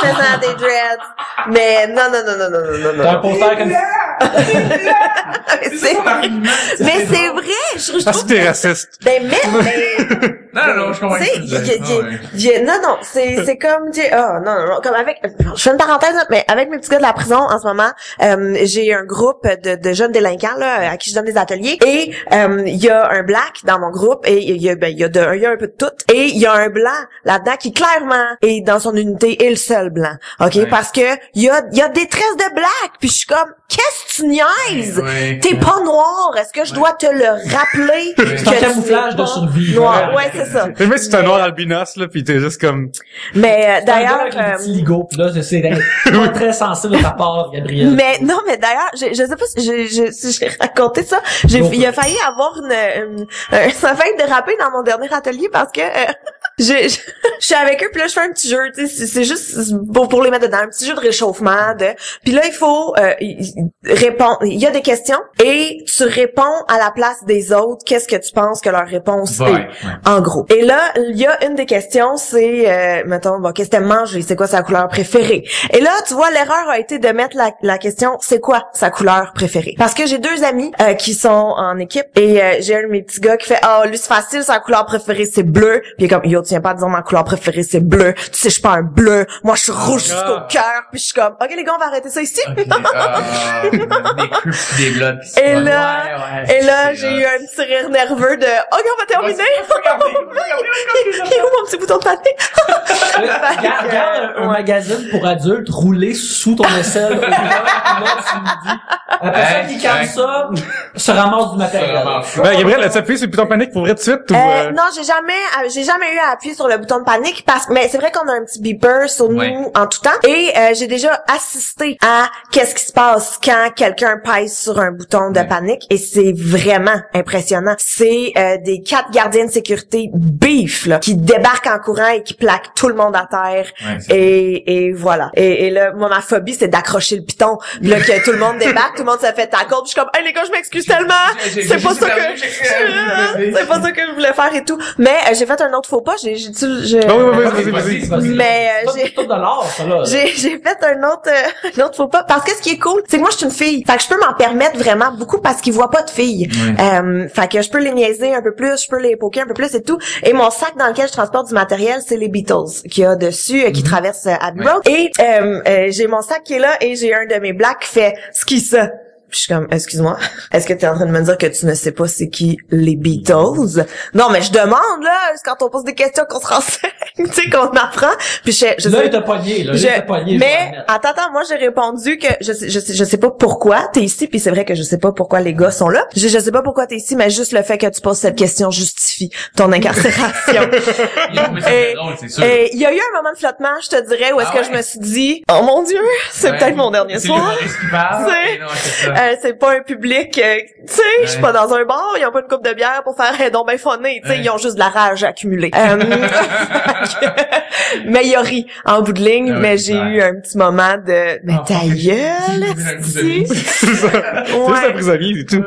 [SPEAKER 4] 16 ans, des dreads. Mais non.
[SPEAKER 2] T'as un poster comme
[SPEAKER 4] Mais c'est vrai, je
[SPEAKER 3] Parce
[SPEAKER 4] trouve
[SPEAKER 3] que t'es raciste.
[SPEAKER 4] mais
[SPEAKER 5] Non, je comprends.
[SPEAKER 4] tu sais,
[SPEAKER 5] ce que tu dis. Ouais.
[SPEAKER 4] non, c'est comme, non, comme avec, je fais une parenthèse, là, mais avec mes petits gars de la prison, en ce moment, j'ai un groupe de jeunes délinquants, là, à qui je donne des ateliers, et, il y a un black dans mon groupe, et il y a un peu de tout, et il y a un blanc là-dedans qui, clairement, est dans son unité, est le seul blanc, ok?
[SPEAKER 5] Ouais.
[SPEAKER 4] Parce que, il y a des tresses de black, puis je suis comme, qu'est-ce que tu niaises?
[SPEAKER 5] Ouais.
[SPEAKER 4] T'es pas noir, est-ce que je dois te le rappeler?
[SPEAKER 2] C'est un
[SPEAKER 4] que
[SPEAKER 2] camouflage
[SPEAKER 4] tu
[SPEAKER 2] de
[SPEAKER 4] n'es pas
[SPEAKER 2] survie.
[SPEAKER 4] Noir, ouais, c'est ça.
[SPEAKER 3] Mais si t'es un noir albinos, là, pis t'es juste comme...
[SPEAKER 4] Mais d'ailleurs,
[SPEAKER 2] Avec les petits ligots, pis là, c'est pas très sensible de ta part, Gabriel.
[SPEAKER 4] mais non, mais d'ailleurs, je sais pas si j'ai raconté ça. Il a failli avoir ça a failli déraper dans mon dernier atelier parce que je suis avec eux, puis là je fais un petit jeu, tu sais, c'est juste pour les mettre dedans, un petit jeu de réchauffement puis là il faut répondre, il y a des questions et tu réponds à la place des autres, qu'est-ce que tu penses que leur réponse
[SPEAKER 5] Ouais,
[SPEAKER 4] est,
[SPEAKER 5] ouais.
[SPEAKER 4] en gros. Et là, il y a une des questions, c'est mettons, bon, qu'est-ce que t'aimes manger, c'est quoi sa couleur préférée? Et là, tu vois, l'erreur a été de mettre la question, c'est quoi sa couleur préférée? Parce que j'ai deux amis qui sont en équipe et j'ai un de mes petits gars qui fait, lui c'est facile, sa couleur préférée c'est bleu. Puis il est comme, yo, tu viens pas de dire ma couleur préférée c'est bleu. Tu sais, je suis pas un bleu. Moi, je suis rouge jusqu'au cœur. Puis je suis comme, ok les gars, on va arrêter ça ici.
[SPEAKER 5] Okay, des Crips pis des Bloods. qui se
[SPEAKER 4] Et
[SPEAKER 5] prennent.
[SPEAKER 4] là,
[SPEAKER 2] Ouais.
[SPEAKER 4] et là,
[SPEAKER 5] C'est
[SPEAKER 4] j'ai eu un petit rire nerveux de, ok, on va terminer. Il est où mon petit bouton de panique?
[SPEAKER 2] Garde un magazine pour adultes roulé sous ton aisselle. Au là, tu me dis. La personne qui calme ça se ramasse du matériel.
[SPEAKER 3] Ben, Gabriel, as-tu appuyé sur le bouton panique pour vrai de suite ou...
[SPEAKER 4] Non, j'ai jamais eu à appuyer sur le bouton de panique mais c'est vrai qu'on a un petit beeper sur
[SPEAKER 5] Ouais.
[SPEAKER 4] nous en tout temps et j'ai déjà assisté à qu'est-ce qui se passe quand quelqu'un pèse sur un bouton de panique et c'est vraiment impressionnant. C'est des 4 gardiens de sécurité beef là qui débarquent en courant et qui plaquent tout le monde à terre et voilà. Et là moi ma phobie c'est d'accrocher le piton. Puis là que tout le monde débarque, tout le monde se fait tackle, puis je suis comme hey les gars, je m'excuse tellement. C'est pas ça que c'est pas ça que je voulais faire et tout. Mais j'ai fait un autre faux pas,
[SPEAKER 3] Oui, vas-y.
[SPEAKER 4] mais
[SPEAKER 2] C'est tout de l'art, ça, là.
[SPEAKER 4] j'ai fait un autre faux pas parce que ce qui est cool, c'est que moi je suis une fille. Fait que je peux m'en permettre vraiment beaucoup parce qu'ils voient pas de filles. Fait que je peux les niaiser un peu plus, je peux les poker un peu plus et tout. Et mon sac dans lequel je transporte du matériel, c'est les Beatles qu'il y a dessus qui traversent Abbey Road. Et j'ai mon sac qui est là et j'ai un de mes blacks qui fait « Ce qui ça? » Puis je suis comme, excuse-moi, est-ce que t'es en train de me dire que tu ne sais pas c'est qui les Beatles? Non, mais je demande, là, c'est quand on pose des questions qu'on se renseigne, tu sais, qu'on apprend. Puis je
[SPEAKER 2] Là,
[SPEAKER 4] sais,
[SPEAKER 2] il t'a pogné, là. Là, il t'a pogné.
[SPEAKER 4] mais attends, moi j'ai répondu que je sais pas pourquoi t'es ici, puis c'est vrai que je sais pas pourquoi les gars sont là. Je sais pas pourquoi t'es ici, mais juste le fait que tu poses cette question justifie ton incarcération. Et il y a eu un moment de flottement, je te dirais, où est-ce que je me suis dit, oh mon Dieu, c'est peut-être mon dernier soir. C'est pas un public, tu sais, je suis pas dans un bar, ils ont pas une coupe de bière pour faire un don ben funné, tu sais, ils ont juste de la rage accumulée. Mais il a ri en bout de ligne, mais j'ai eu un petit moment de, mais ta gueule, esti.
[SPEAKER 3] C'est juste un prisonnier, c'est tout.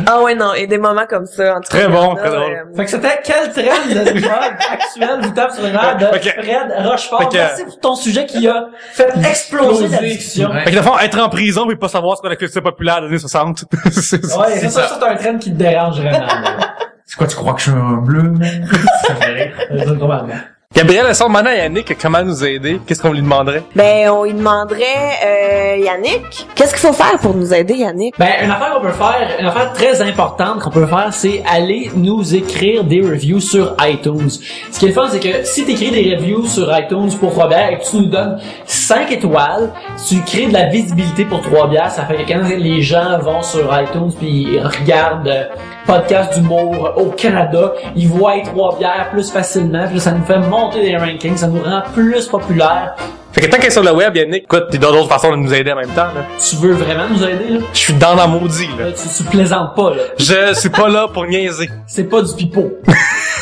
[SPEAKER 4] Ah ouais, non, et des moments comme ça, en tout cas.
[SPEAKER 3] Très bon,
[SPEAKER 4] il y en a,
[SPEAKER 3] très drôle.
[SPEAKER 2] Fait que c'était quel trend de mode actuel vous tape sur les nerfs de Fred Rochefort. Merci pour ton sujet qui a fait exploser la discussion.
[SPEAKER 3] Fait que, de fond, être en prison et pas savoir ce qu'est la culture populaire des années 60.
[SPEAKER 2] Ouais, ça, c'est un trend qui te dérange vraiment. là.
[SPEAKER 5] C'est quoi, tu crois que je suis un bleu, man? Ça fait rire.
[SPEAKER 2] Normalement.
[SPEAKER 3] Gabriel, elle sort maintenant à Yannick comment nous aider. Qu'est-ce qu'on lui demanderait?
[SPEAKER 4] Ben, on lui demanderait, Yannick, qu'est-ce qu'il faut faire pour nous aider, Yannick?
[SPEAKER 2] Ben, une affaire qu'on peut faire, une affaire très importante qu'on peut faire, c'est aller nous écrire des reviews sur iTunes. Ce qui est le fun, c'est que si t'écris des reviews sur iTunes pour Trois-Bières et que tu nous donnes 5 étoiles, tu crées de la visibilité pour Trois-Bières. Ça fait que quand les gens vont sur iTunes puis ils regardent podcast d'humour au Canada, ils voient les Trois-Bières plus facilement, puis là, ça nous fait monter des rankings, ça nous rend plus populaires.
[SPEAKER 3] Fait que tant qu'elle est sur le web, Yannick, écoute, pis d'autres façons de nous aider en même temps, là.
[SPEAKER 2] Tu veux vraiment nous aider, là?
[SPEAKER 3] Je suis dans la maudit, là.
[SPEAKER 2] Là, tu plaisantes pas, là.
[SPEAKER 3] Je suis pas là pour niaiser.
[SPEAKER 2] C'est pas du pipeau.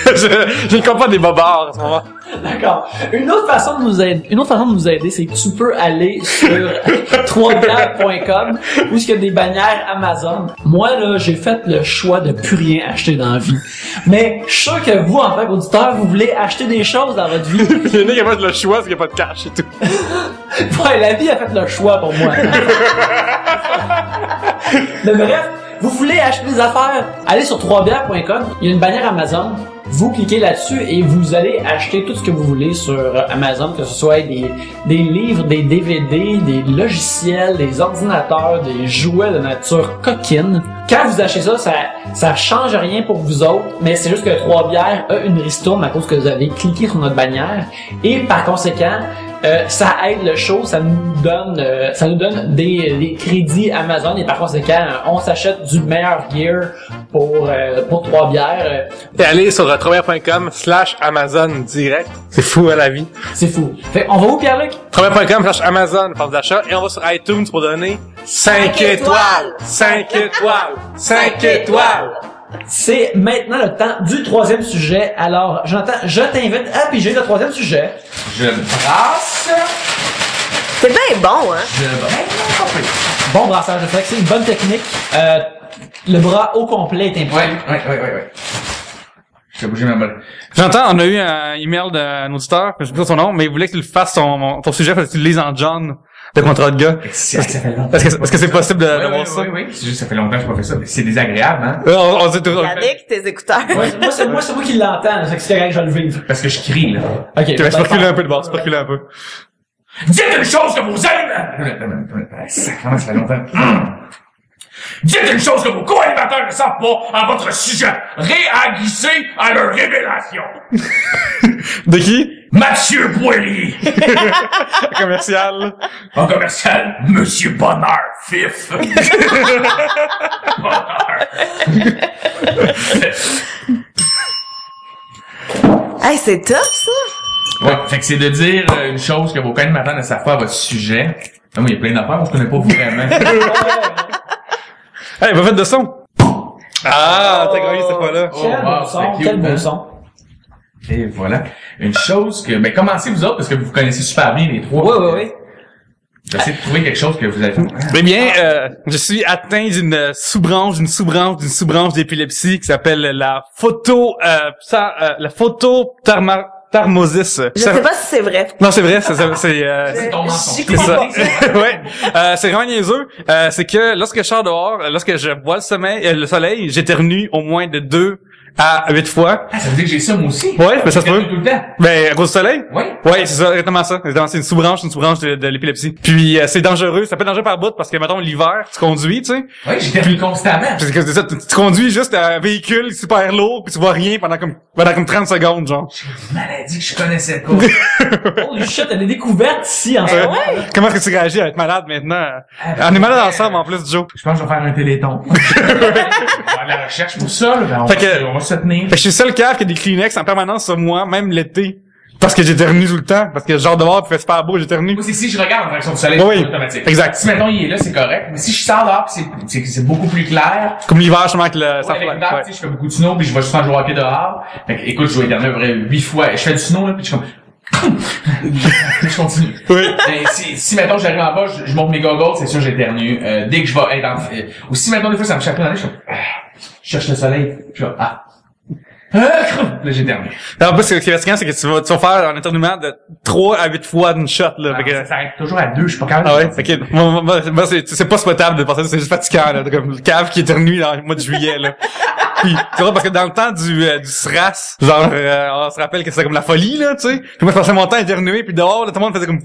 [SPEAKER 3] Je ne compte pas des bobards en ce moment.
[SPEAKER 2] D'accord. Une autre façon de nous aider, c'est que tu peux aller sur 3bières.com où il y a des bannières Amazon. Moi, là, j'ai fait le choix de plus rien acheter dans la vie. Mais je suis sûr que vous, en tant qu'auditeur, vous voulez acheter des choses dans votre vie.
[SPEAKER 3] Il y en a qui a fait le choix parce qu'il n'y a pas de cash et tout.
[SPEAKER 2] Ouais, la vie a fait le choix pour moi. Mais bref, vous voulez acheter des affaires, allez sur 3bières.com, il y a une bannière Amazon. Vous cliquez là-dessus et vous allez acheter tout ce que vous voulez sur Amazon, que ce soit des livres, des DVD, des logiciels, des ordinateurs, des jouets de nature coquine. Quand vous achetez ça change rien pour vous autres, mais c'est juste que 3 bières a une ristourne à cause que vous avez cliqué sur notre bannière et par conséquent, ça aide le show, ça nous donne des crédits Amazon et par conséquent, on s'achète du meilleur gear pour 3 bières.
[SPEAKER 3] Et allez sur 3bières.com/Amazon direct. C'est fou à la vie.
[SPEAKER 2] C'est fou. Fait, on va où, Pierre-Luc?
[SPEAKER 3] 3bières.com/Amazon, force d'achat, et on va sur iTunes pour donner 5 étoiles. 5 étoiles. 5 étoiles.
[SPEAKER 2] C'est maintenant le temps du 3e sujet. Alors, Jonathan, je t'invite à piger le 3e sujet.
[SPEAKER 5] Je brasse.
[SPEAKER 4] C'est bien bon, hein?
[SPEAKER 5] Je brasse.
[SPEAKER 2] Bon brassage de flex, c'est une bonne technique. Le bras au complet est impliqué.
[SPEAKER 5] Ouais. Je vais bouger ma balle.
[SPEAKER 3] J'entends, on a eu un email d'un auditeur, je sais pas son nom, mais il voulait que tu le fasses ton sujet, parce que tu le lises en John, de contrat de gars.
[SPEAKER 5] Ça fait longtemps.
[SPEAKER 3] Est-ce que c'est possible de voir ça?
[SPEAKER 5] Oui. C'est juste, ça fait longtemps que j'ai pas fait ça. C'est désagréable, hein?
[SPEAKER 3] On sait tout.
[SPEAKER 4] Yannick, tes écouteurs.
[SPEAKER 2] Ouais, moi, c'est moi qui l'entends, c'est que c'est correct, je vais le vivre.
[SPEAKER 5] Parce que je crie, là.
[SPEAKER 2] Ok.
[SPEAKER 3] Tu vas reculer un peu de bord, tu peux reculer un peu.
[SPEAKER 5] Dites une chose que vous aimez! Ça fait longtemps. Dites une chose que vos co-animateurs ne savent pas en votre sujet. Réagissez à leur révélation.
[SPEAKER 3] De qui?
[SPEAKER 5] Mathieu Boily.
[SPEAKER 3] Commercial.
[SPEAKER 5] En commercial, Monsieur Bonheur, fif. Bonheur.
[SPEAKER 4] Hey, c'est top, ça!
[SPEAKER 5] Ouais, fait que c'est de dire une chose que vos co-animateurs ne savent pas à votre sujet. Ah, moi, il y a plein d'affaires, je connais pas vraiment.
[SPEAKER 3] Hey, va faire de son. Ah, t'as gagné cette fois-là.
[SPEAKER 2] Quel beau son, quel beau son.
[SPEAKER 5] Et voilà. Une chose que, ben, commencez vous autres, parce que vous connaissez super bien les trois.
[SPEAKER 2] Oui.
[SPEAKER 5] J'essaie de trouver quelque chose que vous avez fait.
[SPEAKER 3] Eh bien, je suis atteint d'une sous-branche d'épilepsie qui s'appelle la phototarmosis.
[SPEAKER 4] Je sais pas si c'est vrai.
[SPEAKER 3] Non, c'est vrai, c'est
[SPEAKER 5] C'est ton mensonge.
[SPEAKER 3] c'est ça. Ouais. C'est vraiment niaiseux. C'est que lorsque je sors dehors, lorsque je vois le soleil, j'éternue au moins de 2 à 8 fois.
[SPEAKER 5] Ah, ça veut dire que j'ai ça, moi aussi.
[SPEAKER 3] Ouais, mais ça se peut.
[SPEAKER 5] Tout le temps.
[SPEAKER 3] Ben, à cause du soleil?
[SPEAKER 5] Oui.
[SPEAKER 3] Ouais, c'est ça, exactement ça. C'est une sous-branche de l'épilepsie. Puis, c'est dangereux. Ça peut être dangereux par bout parce que, mettons, l'hiver, tu conduis, tu sais.
[SPEAKER 5] Oui, j'éternue constamment.
[SPEAKER 3] Parce que c'est ça, tu conduis juste un véhicule super lourd puis tu vois rien pendant comme 30 secondes, genre.
[SPEAKER 5] J'ai une maladie que je connaissais pas.
[SPEAKER 2] Holy shit, elle est découverte ici, en fait.
[SPEAKER 3] Comment est-ce que tu réagis à être malade maintenant?
[SPEAKER 5] ben,
[SPEAKER 3] On est malade ensemble, en plus, Joe.
[SPEAKER 5] Je pense que je vais faire un téléthon. On va faire de la recherche pour ça, là. Ben, on va se tenir.
[SPEAKER 3] Fait que je suis le seul cave qui a des Kleenex en permanence sur moi, même l'été. Parce que j'éternue tout le temps. Parce que genre dehors, il fait super beau, j'éternue.
[SPEAKER 5] Moi, c'est si je regarde en direction du soleil,
[SPEAKER 3] Oui,
[SPEAKER 5] c'est automatique.
[SPEAKER 3] exact.
[SPEAKER 5] Si, mettons, il est là, c'est correct. Mais si je sors dehors pis c'est beaucoup plus clair.
[SPEAKER 3] Comme l'hiver, justement, avec le
[SPEAKER 5] Ouais, avec l'hiver, tu sais, je fais beaucoup de snow pis je vais juste faire jouer au hockey dehors. Fait que, écoute, je vais éternuer à peu près 8 fois. Je fais du snow, là, pis je suis comme, je continue.
[SPEAKER 3] Oui.
[SPEAKER 5] Et si mettons, j'arrive en bas, je monte mes goggles, c'est sûr, j'éternue. Dès que je vais être ou si, mettons, des fois, ça me chape dans la je suis comme, je cherche le soleil. Je vais, là, j'éternue.
[SPEAKER 3] En plus, ce qui est fatigant, c'est que tu vas faire un éternuement de 3 à 8 fois d'une shot, là. Fait que-
[SPEAKER 5] Ça s'arrête toujours à 2, je suis pas capable.
[SPEAKER 3] Ah ouais? Fait que, moi, c'est pas spotable de penser ça, c'est juste fatigant, là. Comme le cave qui éternue dans le mois de juillet, là. Puis, c'est vrai parce que dans le temps du SRAS, genre, on se rappelle que c'était comme la folie, là, tu sais. Puis moi, je passais mon temps à éternuer, puis dehors, là, tout le monde faisait comme,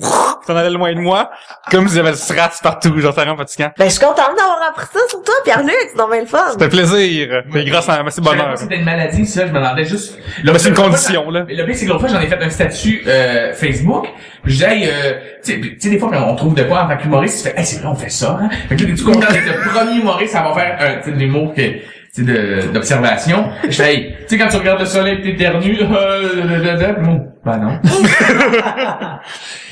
[SPEAKER 3] t'en allais loin de moi. Comme si j'avais le SRAS partout, genre, c'est vraiment fatigant.
[SPEAKER 4] Ben, je suis contente d'avoir appris ça sur toi, Pierre-Luc. C'est donc bien le fun.
[SPEAKER 3] C'était un plaisir. Mais grâce à merci
[SPEAKER 5] Je savais
[SPEAKER 3] bonheur.
[SPEAKER 5] pas que c'était une maladie, ça, je me demandais juste. Là,
[SPEAKER 3] Mais c'est une condition, là.
[SPEAKER 5] Le pire, c'est que l'autre fois, j'en ai fait un statut, Facebook. Puis je disais, tu sais, des fois, on trouve de quoi en tant qu'humoriste, tu fais, hey, c'est vrai, on fait ça, hein. Fait que là, tu comprends d'être le premier humoriste, ça va faire un, tu sais, de l'humour que, tu sais, d'observation. Je fais, hey, tu sais, quand tu regardes le soleil pis t'éternues, ben non.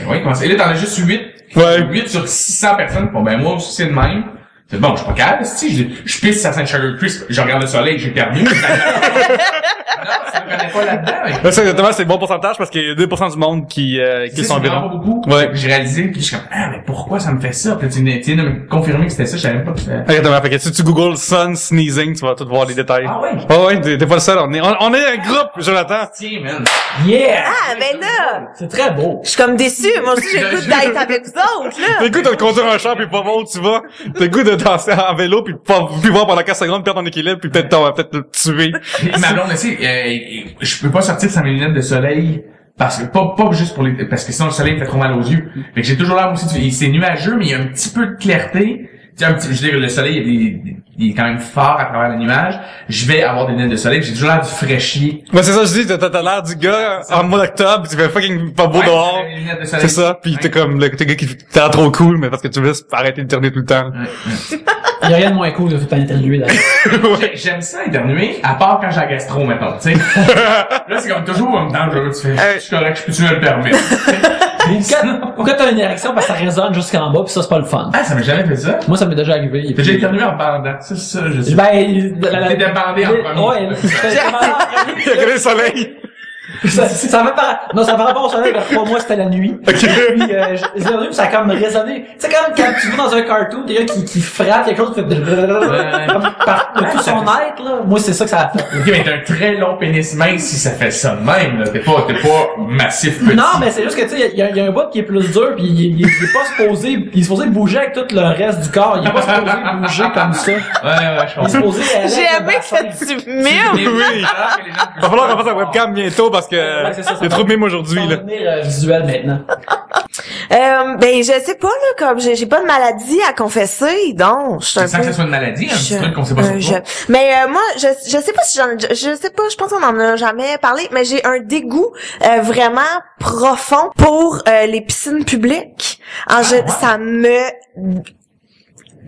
[SPEAKER 5] Oui, comment ça? Et là, t'en as juste 8.
[SPEAKER 3] Ouais.
[SPEAKER 5] 8 sur 600 personnes. Bon, ben, moi aussi, c'est le même. C'est bon, je suis pas capable, si je pisse à Saint-Sugar Crisp, je regarde le soleil, j'éternue. ça me connaît pas là-dedans.
[SPEAKER 3] Là, c'est exactement, c'est le bon pourcentage parce qu'il y a 2% du monde qui sont
[SPEAKER 5] vraiment
[SPEAKER 3] environ.
[SPEAKER 5] pas beaucoup.
[SPEAKER 3] Ouais.
[SPEAKER 5] J'ai réalisé, puis je suis comme, mais pourquoi ça me fait ça? Puis tu viens de me confirmer que c'était ça, je savais même pas que c'était...
[SPEAKER 3] Exactement. Fait que si tu googles sun sneezing, tu vas tout voir les détails.
[SPEAKER 5] Ah ouais?
[SPEAKER 3] Oh ouais, t'es pas le seul. On est un groupe, Jonathan.
[SPEAKER 5] Tiens, man.
[SPEAKER 2] Yeah!
[SPEAKER 4] Ah, ben là,
[SPEAKER 2] C'est très beau.
[SPEAKER 4] je suis comme déçue. Moi aussi, j'ai le goût d'être avec vous autres,
[SPEAKER 3] T'as
[SPEAKER 4] là.
[SPEAKER 3] le goût de conduire un char puis pas voir où tu vas. T'as le goût de danser en vélo puis pas puis voir pendant 4 secondes, perdre ton équilibre puis peut-être te tuer.
[SPEAKER 5] Et ma blonde aussi, je peux pas sortir sans mes lunettes de soleil. Parce que, pas juste pour parce que sinon le soleil me fait trop mal aux yeux. Fait que j'ai toujours l'air aussi c'est nuageux, mais il y a un petit peu de clarté. Tu sais, je veux dire, le soleil, il est quand même fort à travers le nuage. Je vais avoir des lunettes de soleil, j'ai toujours l'air du fraîchier.
[SPEAKER 3] Ben c'est ça, je dis, t'as l'air du gars en mois d'octobre, tu fais fucking pas beau
[SPEAKER 5] Ouais,
[SPEAKER 3] dehors.
[SPEAKER 5] avec mes lunettes de soleil.
[SPEAKER 3] C'est ça, puis t'es
[SPEAKER 5] Ouais.
[SPEAKER 3] comme le gars qui t'es l'air trop cool, mais parce que tu veux arrêter d'éternuer tout le temps.
[SPEAKER 2] Il y a rien de moins cool de tout interviewer là.
[SPEAKER 5] J'aime ça éternuer, à part quand j'ai la gastro, mettons, tu sais. Là, c'est comme toujours dangereux, tu fais, je suis correct, je peux-tu me le permettre?
[SPEAKER 2] Ou quand t'as une érection parce que ça résonne jusqu'en bas pis ça c'est pas le fun.
[SPEAKER 5] Ah, ça m'est jamais fait ça.
[SPEAKER 2] Moi ça m'est déjà arrivé.
[SPEAKER 5] T'as déjà éternué en bandant. C'est ça, je sais.
[SPEAKER 2] Ben,
[SPEAKER 5] T'es débandé en premier.
[SPEAKER 2] Ouais,
[SPEAKER 3] Il y a que le soleil.
[SPEAKER 2] ça va non, ça va rapport au soleil, parce que pour moi, c'était la nuit.
[SPEAKER 3] Ok.
[SPEAKER 2] Puis, j'ai entendu, ça a comme résonné. Tu sais, comme quand tu vas dans un cartoon, quelqu'un qui frappe quelque chose, qui fait de tout son être, là. Moi, c'est ça que ça a fait.
[SPEAKER 5] Ok, mais t'as un très long pénis mince si ça fait ça de même, là. T'es pas massif petit.
[SPEAKER 2] Non, mais c'est juste que, tu sais, il y a un bout qui est plus dur, puis il est pas supposé, il est supposé bouger avec tout le reste du corps. Il est pas supposé bouger comme ça.
[SPEAKER 5] Ouais, je
[SPEAKER 2] Il est
[SPEAKER 5] comprends.
[SPEAKER 2] supposé aller
[SPEAKER 4] J'ai
[SPEAKER 2] avec le
[SPEAKER 4] aimé
[SPEAKER 2] bassin.
[SPEAKER 4] que tu mimes.
[SPEAKER 3] Oui. Va falloir qu'on fasse un webcam bientôt parce que
[SPEAKER 2] Ouais, c'est ça,
[SPEAKER 3] il y a trop de mimes aujourd'hui,
[SPEAKER 2] Ça
[SPEAKER 3] là.
[SPEAKER 2] va devenir visuel maintenant.
[SPEAKER 4] Ben, je sais pas, là, comme j'ai pas de maladie à confesser, donc, je suis un
[SPEAKER 5] Sans que
[SPEAKER 4] peu...
[SPEAKER 5] ça soit une maladie, un petit
[SPEAKER 4] Je-
[SPEAKER 5] truc qu'on sait pas sur toi.
[SPEAKER 4] Mais moi, je sais pas si je sais pas, je pense qu'on en a jamais parlé, mais j'ai un dégoût vraiment profond pour les piscines publiques.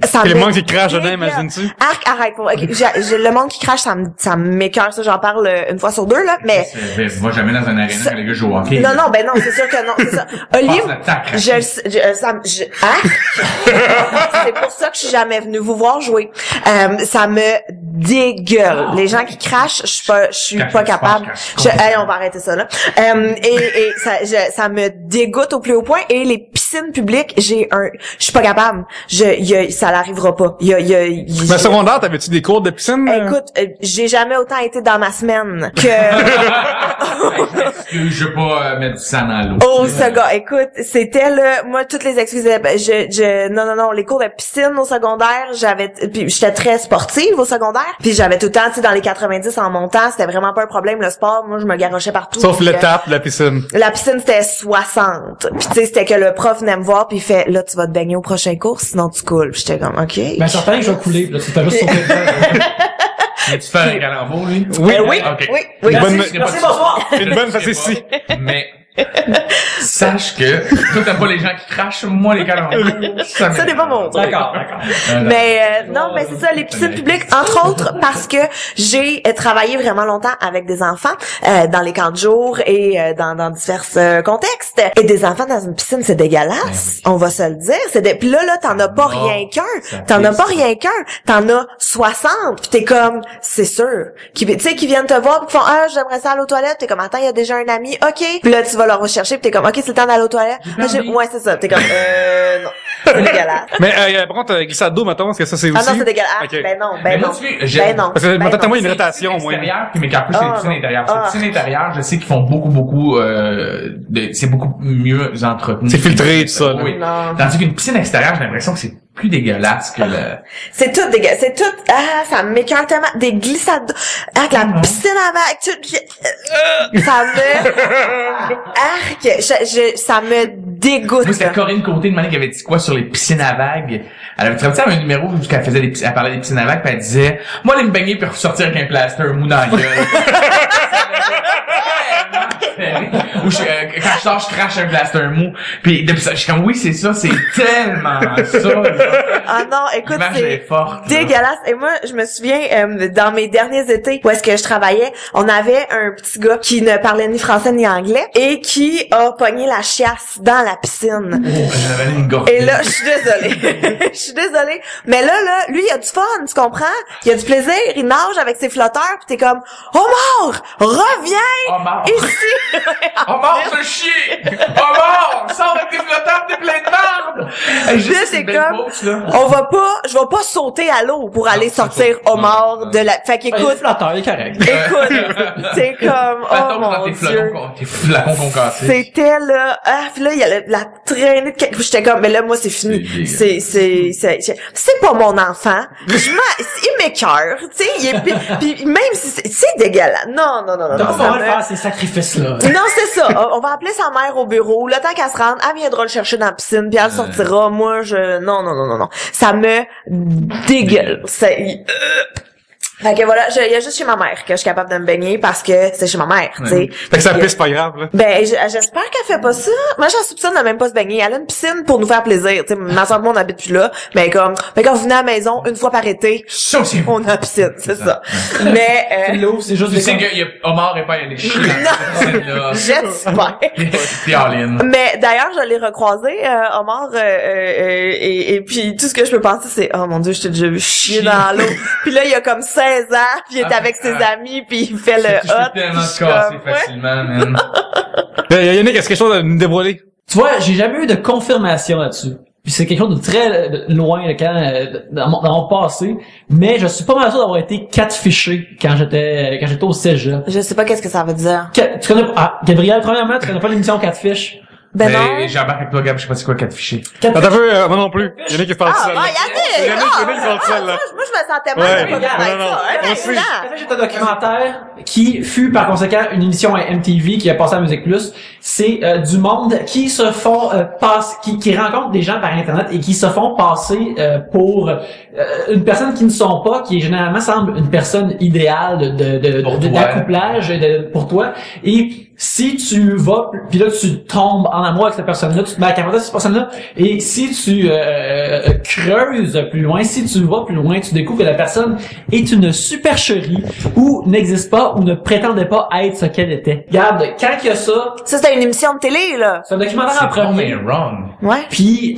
[SPEAKER 4] Ça
[SPEAKER 3] Et le
[SPEAKER 4] me
[SPEAKER 3] monde qui crache dedans,
[SPEAKER 4] dégueule.
[SPEAKER 3] imagine-tu?
[SPEAKER 4] Arc, arrête. Le monde qui crache, ça m'écoeure, ça, j'en parle une fois sur deux, là, mais...
[SPEAKER 5] Va jamais dans un aréna quand les gars jouent au hockey.
[SPEAKER 4] Non, ben non, c'est sûr que non, c'est ça. Olive,
[SPEAKER 5] Passe le temps à cracher.
[SPEAKER 4] c'est pour ça que je suis jamais venue vous voir jouer. Ça me dégueule. Les gens qui crachent, je suis pas capable. Hey, on va arrêter ça, là. Et ça me dégoûte au plus haut point. Et les piscines publiques, je suis pas capable. Ça l'arrivera pas.
[SPEAKER 3] Mais secondaire, t'avais-tu des cours de piscine?
[SPEAKER 4] Écoute, j'ai jamais autant été dans ma semaine que...
[SPEAKER 5] Je veux pas mettre du sang dans l'eau.
[SPEAKER 4] Oh, ce gars, écoute, c'était là, moi, toutes les excuses, non, les cours de piscine au secondaire, puis j'étais très sportive au secondaire, puis j'avais tout le temps, tu sais, dans les 90 en montant, c'était vraiment pas un problème, le sport, moi, je me garochais partout.
[SPEAKER 3] Sauf
[SPEAKER 4] puis,
[SPEAKER 3] l'étape de la piscine.
[SPEAKER 4] la piscine, c'était 60. Puis tu sais, c'était que le prof venait me voir, puis il fait, là, tu vas te baigner au prochain cours, sinon tu coules. Puis j'étais comme, OK.
[SPEAKER 2] Ben, certain que je vais couler, là, tu fais juste sauter le temps.
[SPEAKER 5] Viens-tu faire un calembour, lui?
[SPEAKER 3] Oui.
[SPEAKER 4] oui,
[SPEAKER 5] Ok.
[SPEAKER 4] oui.
[SPEAKER 3] Une bonne,
[SPEAKER 2] Merci, bonsoir.
[SPEAKER 3] une bonne facétie.
[SPEAKER 5] Mais, sache que, toi, t'aimes pas les gens qui crachent, moi, les calembours.
[SPEAKER 4] Ça n'est pas mon truc.
[SPEAKER 2] D'accord.
[SPEAKER 4] Mais non, mais c'est ça, les piscines publiques, entre autres parce que j'ai travaillé vraiment longtemps avec des enfants dans les camps de jour et dans divers contextes. Et des enfants dans une piscine, c'est dégueulasse. On va se le dire. Puis là, t'en as pas rien qu'un. T'en as pas rien qu'un. T'en as 60. Puis t'es comme, c'est sûr. Tu sais, qui viennent te voir pis qui font, j'aimerais ça aller aux toilettes. T'es comme, attends, il y a déjà un ami. OK. Puis là, tu vas leur rechercher pis t'es comme, OK, c'est le temps d'aller aux toilettes. Ouais, c'est ça. T'es comme, non. C'est dégueulasse.
[SPEAKER 3] Mais, par contre, glissade d'eau, mettons, est-ce que ça c'est aussi?
[SPEAKER 4] Ah non, c'est dégueulasse.
[SPEAKER 3] Ok.
[SPEAKER 4] Ben non,
[SPEAKER 5] Mais
[SPEAKER 4] ben
[SPEAKER 5] moi,
[SPEAKER 4] non.
[SPEAKER 5] tu sais, j'aime-
[SPEAKER 4] Ben non.
[SPEAKER 3] Parce que,
[SPEAKER 4] Ben
[SPEAKER 3] attends,
[SPEAKER 4] non.
[SPEAKER 3] moi, une irritation, au moins.
[SPEAKER 5] Extérieur, puis m'écarte plus, c'est les piscines intérieures.
[SPEAKER 4] Ah.
[SPEAKER 5] Les piscines intérieures, je sais qu'ils font beaucoup, c'est beaucoup mieux entretenu.
[SPEAKER 3] C'est filtré, tout ça, là.
[SPEAKER 5] Oui.
[SPEAKER 4] Non.
[SPEAKER 5] Tandis qu'une piscine extérieure, j'ai l'impression que c'est plus dégueulasse que le...
[SPEAKER 4] C'est tout dégueulasse. C'est tout, ça m'écoeure tellement. Des glissades d'eau. Avec la piscine avec, ça me, ça me dégoûte.
[SPEAKER 5] Moi, c'était Corinne Côté, de manière qui avait dit quoi sur les piscines à vagues. Elle avait travaillé un numéro où elle faisait elle parlait des piscines à vagues, puis elle disait, moi, aller me baigner puis ressortir avec un plaster mou dans la gueule. Ou quand je sors, je crache un blaster mou. Puis depuis ça, je suis comme, oui, c'est ça, c'est tellement ça, là.
[SPEAKER 4] Ah non, écoute,
[SPEAKER 5] L'image est
[SPEAKER 4] c'est
[SPEAKER 5] forte, là.
[SPEAKER 4] dégueulasse. Et moi, je me souviens, dans mes derniers étés où est-ce que je travaillais, on avait un petit gars qui ne parlait ni français ni anglais et qui a pogné la chiasse dans la piscine.
[SPEAKER 5] J'avais une gorge.
[SPEAKER 4] Et là, je suis désolée. Je suis désolée. Mais là, lui, il a du fun, tu comprends? Il a du plaisir, il nage avec ses flotteurs, pis t'es comme, Omar, reviens!
[SPEAKER 5] Omar.
[SPEAKER 4] Ici!
[SPEAKER 5] Omar, ce chien! Omar! Sors avec tes flotteurs, t'es plein de marde! Hey,
[SPEAKER 4] Là, c'est comme, je vais pas sauter à l'eau pour aller sortir Omar de la, fait
[SPEAKER 2] Il est
[SPEAKER 4] qu'écoute,
[SPEAKER 2] flatteur, il est correct.
[SPEAKER 4] écoute, c'est comme, oh mon Dieu.
[SPEAKER 5] Tes flacons concassés.
[SPEAKER 4] C'était là, puis là, il y a la traînée de quelque, j'étais comme, mais là, moi, c'est fini. C'est pas mon enfant. Il m'écoeure, tu sais, puis même si c'est dégueulasse. Non.
[SPEAKER 2] T'as pas
[SPEAKER 4] ça
[SPEAKER 2] besoin de faire ces sacrifices-là.
[SPEAKER 4] Non, c'est ça. On va appeler sa mère au bureau. Le temps qu'elle se rende, elle viendra le chercher dans la piscine, puis elle sortira. Moi, non. Ça me dégueule. Fait que voilà, il y a juste chez ma mère que je suis capable de me baigner parce que c'est chez ma mère, tu sais.
[SPEAKER 3] Fait que ça pisse pas grave, là.
[SPEAKER 4] Ben, j'espère qu'elle fait pas ça. Moi, j'en soupçonne de même pas se baigner. Elle a une piscine pour nous faire plaisir. Tu sais, ma soeur et moi, on habite plus là. Mais quand vous venez à la maison, une fois par été,
[SPEAKER 5] Ça, c'est
[SPEAKER 4] on a la piscine, c'est ça. Mais,
[SPEAKER 2] L'eau, c'est juste
[SPEAKER 5] Tu sais que Omar est pas allé chier dans la piscine, là.
[SPEAKER 4] j'espère.
[SPEAKER 5] T'es all-in.
[SPEAKER 4] Mais d'ailleurs, je l'ai recroisé, Omar, et puis tout ce que je peux penser, c'est, oh mon Dieu, je t'ai déjà vu chier dans l'eau. Puis là, il y a comme 16 ans, puis il est avec ses amis, puis il fait le
[SPEAKER 5] Je
[SPEAKER 4] hot.
[SPEAKER 5] peux tellement
[SPEAKER 4] puis je
[SPEAKER 5] te
[SPEAKER 4] suis
[SPEAKER 5] casser
[SPEAKER 4] comme, ouais.
[SPEAKER 5] facilement, man.
[SPEAKER 3] Yannick, est-ce quelque chose à nous dévoiler?
[SPEAKER 2] Tu vois, j'ai jamais eu de confirmation là-dessus. Puis c'est quelque chose de très loin dans mon passé, mais je suis pas mal sûr d'avoir été catfishé quand j'étais au cégep.
[SPEAKER 4] Je sais pas qu'est-ce que ça veut dire.
[SPEAKER 2] Tu connais Gabriel, premièrement, tu connais pas l'émission Catfish?
[SPEAKER 4] Ben non.
[SPEAKER 5] J'embarque avec toi, Gab, je sais pas c'est quoi catfisher.
[SPEAKER 3] Attends un peu, moi non plus. Yannick est parti
[SPEAKER 4] Ah,
[SPEAKER 3] seul.
[SPEAKER 4] Yannick!
[SPEAKER 3] Yannick est parti seul, là.
[SPEAKER 4] Moi, je me sentais mal de pas
[SPEAKER 3] Ouais,
[SPEAKER 4] avec
[SPEAKER 3] non,
[SPEAKER 4] ça.
[SPEAKER 3] on
[SPEAKER 4] Un
[SPEAKER 3] sait.
[SPEAKER 4] instant.
[SPEAKER 2] Catfish est un documentaire qui fut par conséquent une émission à MTV qui a passé à Musique Plus. C'est du monde qui se font qui rencontrent des gens par internet et qui se font passer pour une personne qui ne sont pas, qui généralement semble une personne idéale d'accouplage pour toi. Et si tu vas, puis là tu tombes en amour avec cette personne-là, tu te mets à capoter cette personne-là, et si tu creuses plus loin, si tu vas plus loin, tu découvres que la personne est une supercherie ou n'existe pas ou ne prétendait pas être ce qu'elle était. Regarde, quand il y a ça,
[SPEAKER 4] Ça, c'était une émission de télé, là.
[SPEAKER 2] c'est un documentaire en premier,
[SPEAKER 5] wrong.
[SPEAKER 4] Ouais.
[SPEAKER 2] puis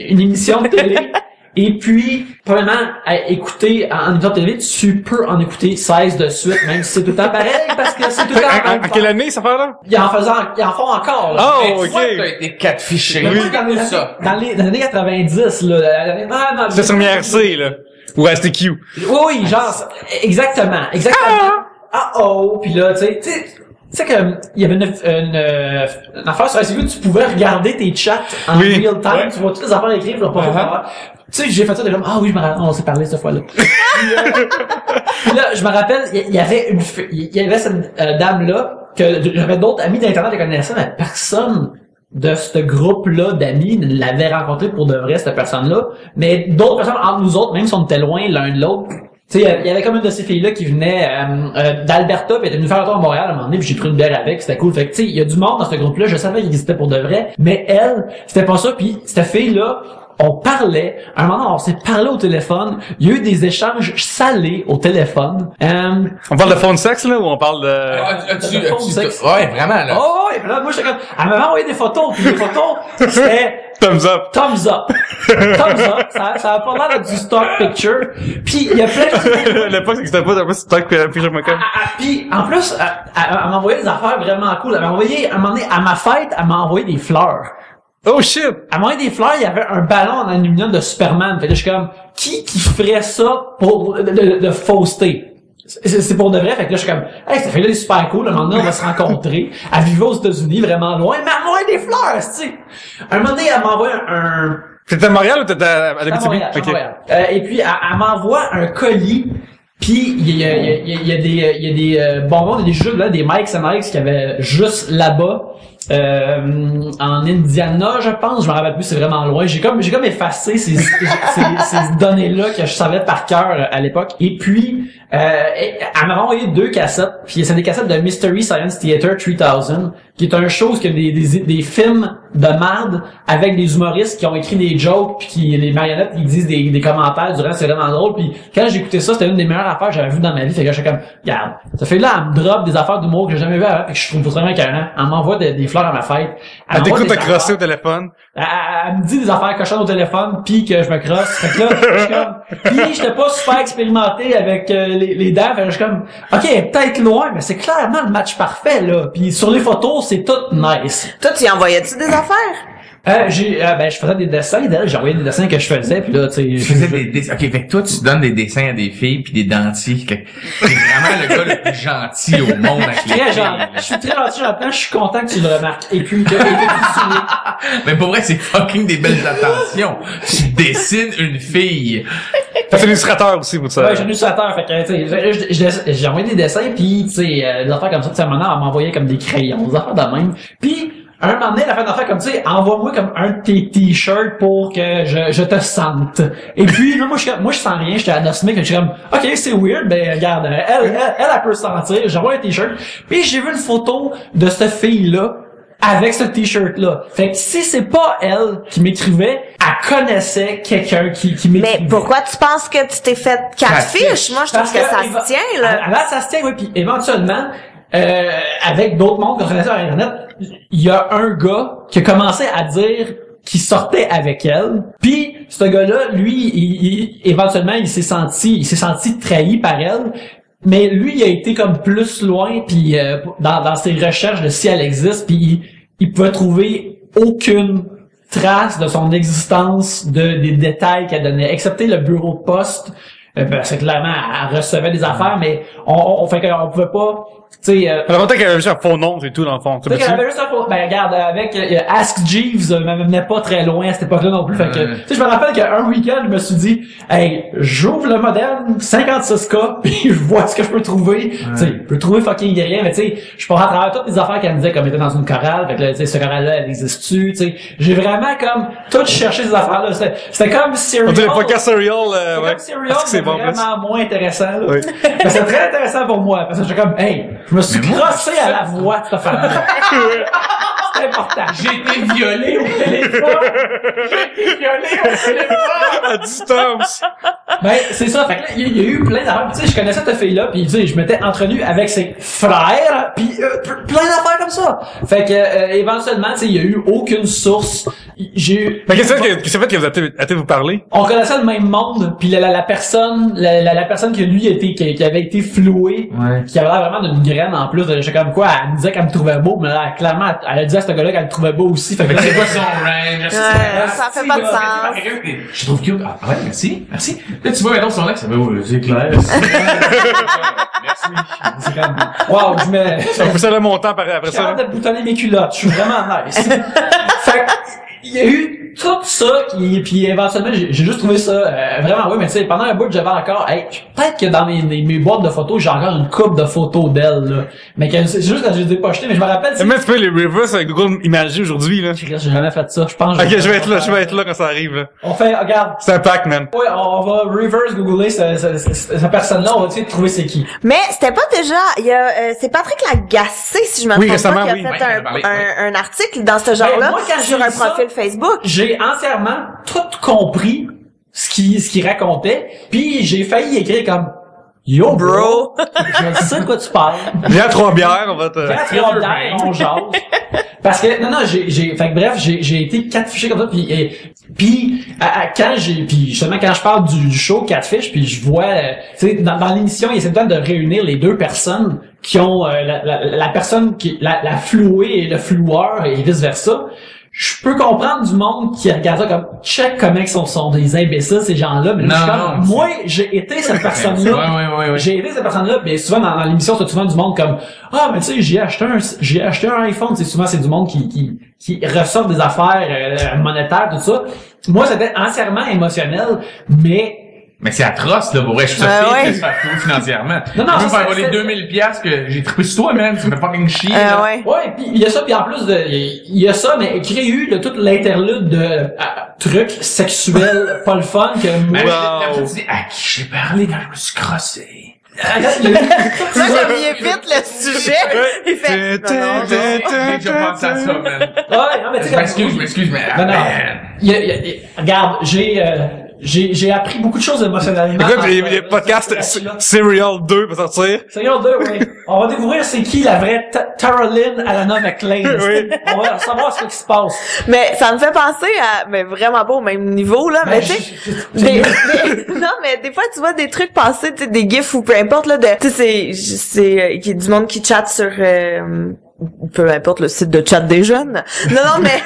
[SPEAKER 2] une émission de télé. Et puis, probablement, à écouter en écoutant télé, tu peux en écouter 16 de suite, même si c'est tout le temps pareil, parce que c'est tout le temps la même
[SPEAKER 3] À quelle année, ça fait, là?
[SPEAKER 2] Ils en font encore, là.
[SPEAKER 3] Oh,
[SPEAKER 5] Mais toi, t'as
[SPEAKER 3] ok.
[SPEAKER 5] été catfishé.
[SPEAKER 2] Mais
[SPEAKER 5] Oui.
[SPEAKER 2] moi, dans les années 90, là,
[SPEAKER 3] C'était sur MRC, là. Ou c'était Q.
[SPEAKER 2] Oui, genre, exactement. Puis là, tu sais que il y avait une affaire sur SCU, tu pouvais regarder tes chats en
[SPEAKER 3] Oui.
[SPEAKER 2] real time, tu vois toutes les affaires écrites, là, pas Tu sais, j'ai fait ça déjà. Ah oui, je me rappelle, on s'est parlé cette fois-là. Puis là, je me rappelle, il y avait cette dame-là que j'avais d'autres amis d'internet qui connaissaient, mais personne de ce groupe-là d'amis l'avait rencontré pour de vrai, cette personne-là. Mais d'autres personnes entre nous autres, même si on était loin l'un de l'autre, tu sais, il y avait comme une de ces filles-là qui venait d'Alberta, puis elle était venue faire un tour à Montréal à un moment donné, puis j'ai pris une bière avec, c'était cool. Fait que tu sais, il y a du monde dans ce groupe-là, je savais qu'il existait pour de vrai, mais elle, c'était pas ça. Puis cette fille-là, on parlait, à un moment, on s'est parlé au téléphone, il y a eu des échanges salés au téléphone.
[SPEAKER 3] On parle de phone sexe, là, ou on parle de...
[SPEAKER 5] Ouais, vraiment, là.
[SPEAKER 2] Oh, et puis là, moi, j'étais comme, elle m'avait envoyé des photos, puis les photos, c'était
[SPEAKER 3] Thumbs up.
[SPEAKER 2] thumbs up. Thumbs up. Ça a pas l'air du stock picture. Puis il y a plein de...
[SPEAKER 3] L'époque, c'est que c'était pas un peu stock picture McCann.
[SPEAKER 2] Puis en plus, elle m'a envoyé des affaires vraiment cool. Elle m'a envoyé, à un moment donné, à ma fête, elle m'a envoyé des fleurs.
[SPEAKER 3] Oh shit!
[SPEAKER 2] À moins des fleurs, il y avait un ballon en aluminium de Superman. Fait que je suis comme, qui ferait ça pour de fausseté? C'est pour de vrai. Fait que là, je suis comme, hey, ça fait là, c'est super cool. Un moment donné, on va se rencontrer. Elle vivait aux États-Unis, vraiment loin. Mais elle m'envoie des fleurs, tu sais. Un moment donné, elle m'envoie un
[SPEAKER 3] T'étais à Montréal ou t'étais à Abitibi?
[SPEAKER 2] Montréal, Montréal. Et puis, elle m'envoie un colis. Puis il y a des bonbons, il y a des jeux là, des Mike's and Ike's qu'il y avait juste là-bas. en Indiana, je pense. Je me rappelle plus, c'est vraiment loin. J'ai comme effacé ces données-là que je savais par cœur à l'époque. Et puis, elle m'a envoyé 2 cassettes. Puis c'est des cassettes de Mystery Science Theater 3000, qui est un show qui a des films de merde avec des humoristes qui ont écrit des jokes, puis qui les marionnettes ils disent des commentaires durant, c'est vraiment drôle. Puis quand j'ai écouté ça, c'était une des meilleures affaires que j'avais vues dans ma vie. Fait que j'étais comme, regarde, ça fait là, elle me drop des affaires d'humour que j'ai jamais vues avant, puis que je trouve vraiment écœurant. Elle m'envoie des fleurs à ma fête.
[SPEAKER 3] Elle t'écoute te crosser au téléphone.
[SPEAKER 2] Elle me dit des affaires cochonnes au téléphone, puis que je me crosse. Fait que là, je suis comme, puis j'étais pas super expérimenté avec les dents. Fait que je suis comme, ok, peut-être loin, mais c'est clairement le match parfait là. Puis sur les photos, c'est tout nice.
[SPEAKER 4] Toi, tu y envoyais-tu des affaires?
[SPEAKER 2] Je faisais des dessins d'elle, j'envoyais des dessins que je faisais, puis là, tu sais...
[SPEAKER 5] Je faisais des dessins. Ok, fait que toi, tu donnes des dessins à des filles pis des dentiers. T'es vraiment le gars le plus gentil au monde avec les filles.
[SPEAKER 2] Je suis très gentil, je suis content que tu le remarques. Et puis,
[SPEAKER 5] mais pour vrai, c'est fucking des belles attentions. Tu dessines une fille.
[SPEAKER 3] T'es illustrateur aussi, vous savez.
[SPEAKER 2] Ouais, je suis illustrateur, fait que, tu sais, j'ai envoyé des dessins, puis tu sais, des affaires comme ça, tu sais, maintenant, elle m'envoyait comme des crayons, des affaires de même. Puis, un moment donné, elle a fait une affaire comme, tu sais, envoie-moi comme un de tes t-shirts pour que je te sente. Et puis, là, moi, je sens rien, j'étais anosmique, je suis comme, ok, c'est weird, ben, regarde, elle peut sentir, j'envoie un t-shirt. Puis, j'ai vu une photo de cette fille-là, avec ce t-shirt-là. Fait que si c'est pas elle qui m'écrivait, elle connaissait quelqu'un qui m'écrivait.
[SPEAKER 4] Mais pourquoi tu penses que tu t'es fait catfish? Moi, je trouve que ça se tient, là.
[SPEAKER 2] Avant, ça se tient, oui, puis éventuellement, avec d'autres mondes qu'on connaissait sur Internet, il y a un gars qui a commencé à dire qu'il sortait avec elle. Puis ce gars-là, lui, éventuellement, il s'est senti trahi par elle. Mais lui, il a été comme plus loin, puis dans ses recherches de si elle existe, puis il pouvait trouver aucune trace de son existence, des détails qu'elle donnait, excepté le bureau de poste. C'est clairement, elle recevait des affaires, mais on fait qu'on pouvait pas, tu sais...
[SPEAKER 3] L'avantage qu'elle avait juste un faux nom, c'est tout, dans le fond.
[SPEAKER 2] Tu sais qu'elle avait juste un faux... Ben, regarde, avec Ask Jeeves, m'amenait pas très loin à cette époque-là non plus. Fait que, tu sais, je me rappelle qu'un week-end, je me suis dit, hey, j'ouvre le modem 56K, puis je vois ce que je peux trouver. Tu sais, je peux trouver fucking rien, mais tu sais, je peux à travers toutes les affaires qu'elle me disait comme elle était dans une chorale. Fait que là, tu sais, ce chorale-là, elle existe-tu, tu sais. J'ai vraiment comme tout cherché ces affaires-là. C'était comme Serial.
[SPEAKER 3] On dirait pas qu'à Serial, ouais.
[SPEAKER 2] Comme Serial, c'est vraiment moins intéressant, là. Oui. Mais c'est très intéressant pour moi, parce que j'étais comme, hey, je me suis crossé à la voix de cette femme-là. C'est important.
[SPEAKER 5] J'ai été violé au téléphone.
[SPEAKER 3] À distance.
[SPEAKER 2] Ben, c'est ça. Fait que là, il y a eu plein d'affaires. Tu sais, je connaissais cette fille-là, puis tu sais, je m'étais entretenu avec ses frères, puis plein d'affaires comme ça. Fait que, éventuellement, tu sais, il y a eu aucune source. J'ai eu...
[SPEAKER 3] Mais qu'est-ce que fait que vous avez vous parler?
[SPEAKER 2] On connaissait le même monde, puis la personne que lui qui avait été flouée, qui avait l'air vraiment d'une graine en plus, je sais comme quoi, elle me disait qu'elle me trouvait beau, mais là, clairement, elle a dit à ce gars-là qu'elle le trouvait beau aussi. Fait que
[SPEAKER 5] c'est pas son range.
[SPEAKER 4] Ça fait pas de sens.
[SPEAKER 5] Je trouve cute. Ah ouais, merci. Là, tu vois, maintenant, son ex, ça va, c'est clair. Merci.
[SPEAKER 2] C'est comme, wow, je mets...
[SPEAKER 3] On fait ça le montant après
[SPEAKER 2] Je suis
[SPEAKER 3] ça.
[SPEAKER 2] capable de boutonner mes culottes. Je suis vraiment nice. Fait que, il y a eu tout ça puis éventuellement j'ai juste trouvé ça vraiment mais tu sais pendant un bout j'avais encore peut-être que dans mes boîtes de photos j'ai encore une coupe de photos d'elle là, mais c'est juste quand je les ai pas achetées, mais je me rappelle
[SPEAKER 3] mais tu peux les reverse avec Google Imagerie aujourd'hui là.
[SPEAKER 2] J'ai jamais fait ça, je pense.
[SPEAKER 3] Ok, je vais être là quand ça arrive là.
[SPEAKER 2] On fait, regarde.
[SPEAKER 3] C'est un pack, man.
[SPEAKER 2] Ouais, on va reverse googler cette personne-là, on va essayer de trouver c'est qui.
[SPEAKER 4] Mais c'était pas déjà, c'est Patrick Lagacé, si je me trompe pas, qui a fait un article dans ce genre-là sur un profil Facebook.
[SPEAKER 2] J'ai entièrement tout compris ce qu'il racontait, puis j'ai failli écrire comme yo bro, je sais de quoi tu parles.
[SPEAKER 3] Viens à 3 bières, on va te...
[SPEAKER 2] Viens à 3 bières, on jase. Parce que non, fait que bref, j'ai été catfishé comme ça, puis quand je parle du show Catfish, puis je vois, tu sais, dans l'émission, il essaie tout le temps de réunir les deux personnes qui ont la personne qui la flouée et le floueur et vice versa. Je peux comprendre du monde qui regarde ça comme check comment ils sont des imbéciles ces gens-là, mais moi j'ai été cette personne-là. J'ai été cette personne-là, mais souvent dans l'émission c'est souvent du monde comme mais tu sais j'ai acheté un iPhone, c'est souvent c'est du monde qui ressort des affaires monétaires tout ça. Moi c'était entièrement émotionnel, mais
[SPEAKER 5] Mais c'est atroce, là, pour vrai. Je suis ça
[SPEAKER 4] ouais.
[SPEAKER 5] de se faire flouer financièrement.
[SPEAKER 2] Non,
[SPEAKER 5] Je peux
[SPEAKER 2] ça,
[SPEAKER 5] faire voler 2000 piastres que j'ai trippé sur toi, man. Tu me fais fucking chier, là.
[SPEAKER 4] Ouais.
[SPEAKER 2] Ouais, puis il y a ça, puis en plus il y a ça, mais il y a eu de toute l'interlude de trucs sexuels pas le fun que moi.
[SPEAKER 5] Mais la tu dis, à qui j'ai parlé quand je me suis crossé?
[SPEAKER 4] Moi, j'aime vite le sujet. Il fait, non,
[SPEAKER 5] J'ai déjà pensé à ça, man.
[SPEAKER 2] Ouais, non, mais tu sais,
[SPEAKER 5] Je m'excuse, mais...
[SPEAKER 2] Non, non.
[SPEAKER 5] man.
[SPEAKER 2] Regarde, j'ai appris beaucoup de choses émotionnellement.
[SPEAKER 3] Écoute, les podcasts Serial 2 va sortir.
[SPEAKER 2] Serial 2, oui. On va découvrir c'est qui la vraie Tara Lynn Alana McLean.
[SPEAKER 3] Oui.
[SPEAKER 2] On va savoir ce qui se passe.
[SPEAKER 4] Mais ça me fait penser à, mais vraiment pas au même niveau, là, mais tu sais, non, mais des fois, tu vois des trucs passer, tu sais, des gifs ou peu importe, là, de, tu sais, c'est, qui du monde qui chatte sur, peu importe le site de chat des jeunes. Non, mais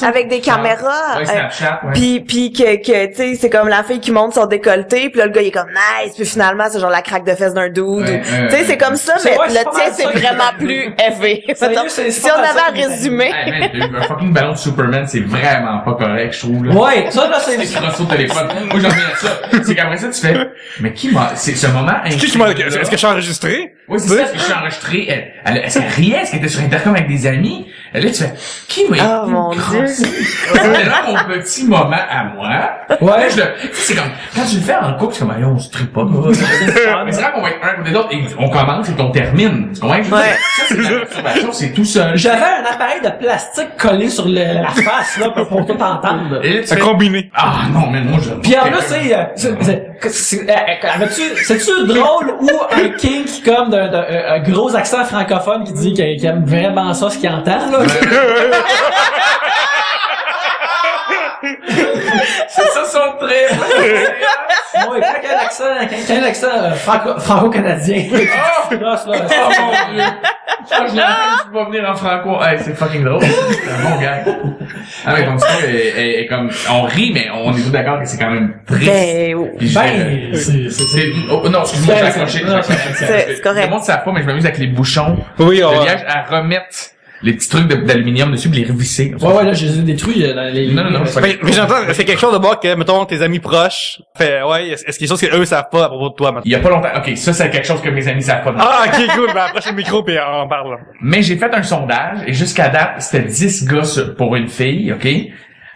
[SPEAKER 4] avec des caméras.
[SPEAKER 5] Ouais, Snapchat, ouais.
[SPEAKER 4] Puis que tu sais, c'est comme la fille qui monte son décolleté, puis là le gars il est comme nice, puis finalement c'est genre la craque de fesses d'un dude.
[SPEAKER 5] Ouais,
[SPEAKER 4] Tu sais, c'est comme ça, mais
[SPEAKER 2] ouais, c'est
[SPEAKER 4] le
[SPEAKER 2] pas
[SPEAKER 4] tien
[SPEAKER 2] mal
[SPEAKER 4] c'est
[SPEAKER 2] ça,
[SPEAKER 4] vraiment
[SPEAKER 2] c'est
[SPEAKER 4] plus élevé.
[SPEAKER 2] Sérieux,
[SPEAKER 4] Mettons,
[SPEAKER 2] c'est
[SPEAKER 4] si
[SPEAKER 2] pas
[SPEAKER 4] on
[SPEAKER 2] mal ça
[SPEAKER 4] avait à
[SPEAKER 2] que
[SPEAKER 4] résumer.
[SPEAKER 5] Hey, man, un fucking ballon de Superman, c'est vraiment pas correct, je trouve, là.
[SPEAKER 2] Ouais, ça là c'est
[SPEAKER 5] C'est crossé au téléphone. Moi, j'en reviens à ça. C'est qu'après ça, tu fais, mais qui m'a, c'est ce moment
[SPEAKER 3] Est-ce que je suis enregistré?
[SPEAKER 5] Oui, c'est ça, est-ce que je suis enregistré? Est-ce qu'elle riait? Est-ce qu'elle était sur Intercom avec des amis? Là, tu fais, qui m'a
[SPEAKER 4] Oh mon Dieu.
[SPEAKER 5] C'est vraiment mon petit moment à moi.
[SPEAKER 2] Ouais.
[SPEAKER 5] Là, c'est comme, quand tu le fais en couple, c'est comme, allez, on se tripe pas, là. Mais c'est vrai qu'on va être un côté d'autre et on commence et qu'on termine. Tu comprends?
[SPEAKER 4] Ouais.
[SPEAKER 5] Ça, c'est de la masturbation, c'est tout seul.
[SPEAKER 2] j'avais un appareil de plastique collé sur la face là pour tout entendre.
[SPEAKER 5] Et là, tu
[SPEAKER 3] C'est
[SPEAKER 5] fais,
[SPEAKER 3] combiné.
[SPEAKER 5] ah, non, mais moi, je...
[SPEAKER 2] Puis en plus, c'est-tu drôle ou un kink comme un gros accent francophone qui dit qu'il aime vraiment ça ce qu'il entend là?
[SPEAKER 5] C'est ça son trait.
[SPEAKER 2] Ouais, quand un accent franco-canadien.
[SPEAKER 5] Oh mon Dieu. Je l'ai pas venir en franco. Hey, c'est fucking drôle. C'est un bon gars. Ah, mais ton histoire est comme, on rit, mais on est tous d'accord que c'est quand même triste. Puis non, excuse-moi, j'ai accroché.
[SPEAKER 4] C'est correct.
[SPEAKER 5] Le monde ne savent pas, mais je m'amuse avec les bouchons.
[SPEAKER 3] Oui,
[SPEAKER 5] Le
[SPEAKER 3] on
[SPEAKER 5] liège à remettre les petits trucs d'aluminium dessus pis les revisser.
[SPEAKER 2] Ouais, là, je les ai détruits dans les...
[SPEAKER 5] Non, c'est pas...
[SPEAKER 3] Mais j'entends, c'est quelque chose de bon que, mettons, tes amis proches, fait, ouais, est-ce qu'il y a des choses qu'eux savent pas à propos de toi, maintenant?
[SPEAKER 5] Il y a pas longtemps. OK, ça, c'est quelque chose que mes amis savent pas de moi.
[SPEAKER 3] Ah, ok, cool, ben, approche le micro pis on en parle.
[SPEAKER 5] Mais j'ai fait un sondage et jusqu'à date, c'était 10 gars pour une fille, OK?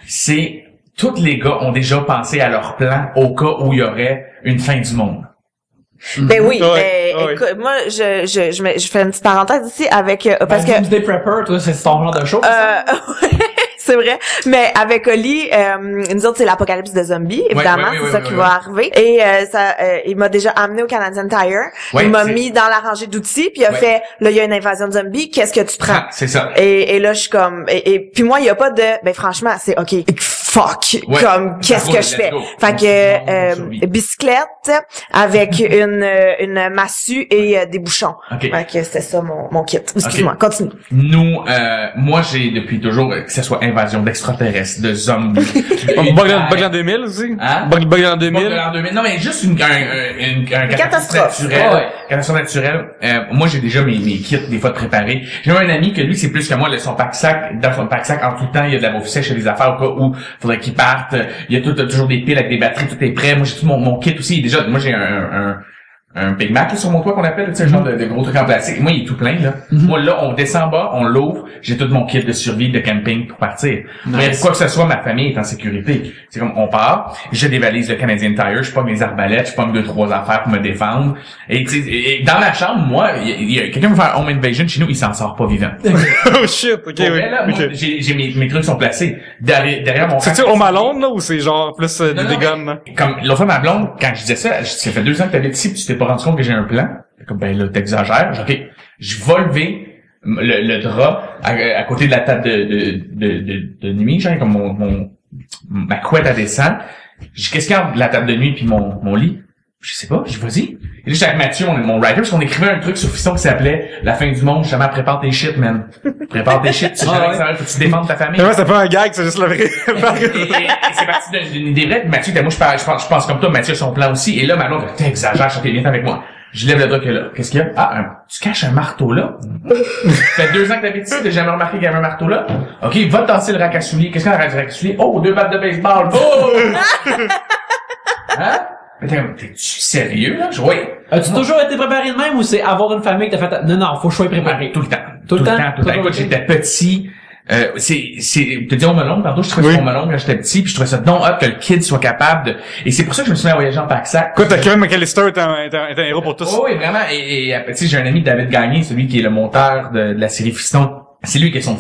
[SPEAKER 5] C'est, tous les gars ont déjà pensé à leur plan au cas où il y aurait une fin du monde.
[SPEAKER 4] Ben oui,
[SPEAKER 3] Ouais, ouais.
[SPEAKER 4] écoute, moi je fais une petite parenthèse ici avec parce que
[SPEAKER 2] Doomsday Prepper, toi, c'est ton genre de show.
[SPEAKER 4] c'est vrai, mais avec Oli, nous autres c'est l'apocalypse de zombies, évidemment, c'est ça qui va arriver. Et il m'a déjà amené au Canadian Tire.
[SPEAKER 5] Ouais,
[SPEAKER 4] il m'a mis dans la rangée d'outils, puis il a fait, là il y a une invasion de zombies, qu'est-ce que tu prends?
[SPEAKER 5] Ah, c'est ça.
[SPEAKER 4] Et là je suis comme, et puis moi il y a pas de, ben franchement c'est ok, fuck,
[SPEAKER 5] Ouais.
[SPEAKER 4] comme qu'est-ce que je fais?
[SPEAKER 5] Let's go.
[SPEAKER 4] Fait que bicyclette avec une massue et des bouchons.
[SPEAKER 5] OK.
[SPEAKER 4] Fait que c'était ça mon kit. Excuse-moi, continue.
[SPEAKER 5] Nous, moi, j'ai depuis toujours, que ce soit invasion d'extraterrestres, de zombies.
[SPEAKER 3] Bug l'an 2000 aussi?
[SPEAKER 5] Hein?
[SPEAKER 3] Bug l'an
[SPEAKER 5] Pas de
[SPEAKER 3] 2000?
[SPEAKER 5] l'an 2000. Non, mais juste une
[SPEAKER 4] catastrophe.
[SPEAKER 5] naturelle.
[SPEAKER 2] Ouais.
[SPEAKER 5] Catastrophe naturelle. Moi, j'ai déjà mes kits, des fois, de préparés. J'ai même un ami que lui, c'est plus que moi, son pack-sac, dans son pack-sac, en tout temps, il y a de la bouffe sèche et des affaires au cas où faudrait qu'il parte. Il y a toujours des piles avec des batteries, tout est prêt. Moi, j'ai tout mon kit aussi. Déjà, moi, j'ai un Big Mac là, sur mon toit qu'on appelle, tu sais, un genre de gros truc en plastique. Moi, il est tout plein, là. Moi, là, on descend bas, on l'ouvre, j'ai tout mon kit de survie, de camping pour partir. Mais quoi que ce soit, ma famille est en sécurité. C'est comme, on part, j'ai des valises de Canadian Tire, je pogne mes arbalètes, je pogne 2-3 affaires pour me défendre. Et, tu sais, et dans ma chambre, moi, il y a quelqu'un veut faire home invasion chez nous, il s'en sort pas vivant.
[SPEAKER 3] Oh shit, ok,
[SPEAKER 5] Pour
[SPEAKER 3] oui.
[SPEAKER 5] vrai, là, moi,
[SPEAKER 3] Ok.
[SPEAKER 5] j'ai mes trucs sont placés derrière mon
[SPEAKER 3] C'est-tu
[SPEAKER 5] rack.
[SPEAKER 3] au Malone, là, ou c'est genre plus
[SPEAKER 5] Non,
[SPEAKER 3] des
[SPEAKER 5] non,
[SPEAKER 3] guns, là?
[SPEAKER 5] Comme l'autre fois, ma blonde, quand je disais ça, ça fait 2 ans que t'habites ici, pis tu t'es pas rendu compte que j'ai un plan. Comme, ben là, t'exagères. OK, je vais lever le drap à côté de la table de nuit, genre, comme ma couette à descend. Qu'est-ce qu'il y a entre la table de nuit puis mon lit? Je sais pas, vas-y. Et là, j'étais avec Mathieu, mon writer, parce qu'on écrivait un truc sur Fiston qui s'appelait La fin du monde, justement, prépare tes shit, man. Prépare tes shit, tu sais jamais que ça va, faut que tu défendes ta famille.
[SPEAKER 3] Mais c'est pas un gag, c'est juste le vrai.
[SPEAKER 5] Et c'est parti d'une idée vraie. Puis Mathieu, moi, je pense comme toi, Mathieu a son plan aussi. Et là, ma blonde, t'exagères, je viens avec moi. Je lève le drap que là. Qu'est-ce qu'il y a? Ah, tu caches un marteau là? Ça fait 2 ans que t'habites ici, t'as jamais remarqué qu'il y avait un marteau là? OK, va tasser le rack à souliers. Qu'est-ce qu'il y a dans le rack à souliers? Oh, 2 battes de baseball. Oh! Hein? Mais t'es-tu sérieux, là? Oui.
[SPEAKER 2] As-tu toujours été préparé de même ou c'est avoir une famille que t'as fait, non, faut que je sois préparé?
[SPEAKER 5] Tout le temps. Tout le temps. Écoute, j'étais petit. Tu dis Home Alone, tantôt je trouvais Home Alone quand j'étais petit, puis je trouvais ça non hot que le kid soit capable de, et c'est pour ça que je me suis mis à voyager en pack-sac.
[SPEAKER 3] Quoi, Kevin McAllister est un héros pour tous.
[SPEAKER 5] Oh, oui, vraiment, et tu sais, j'ai un ami, David Gagné, celui qui est le monteur de la série Fiston. C'est lui qui a son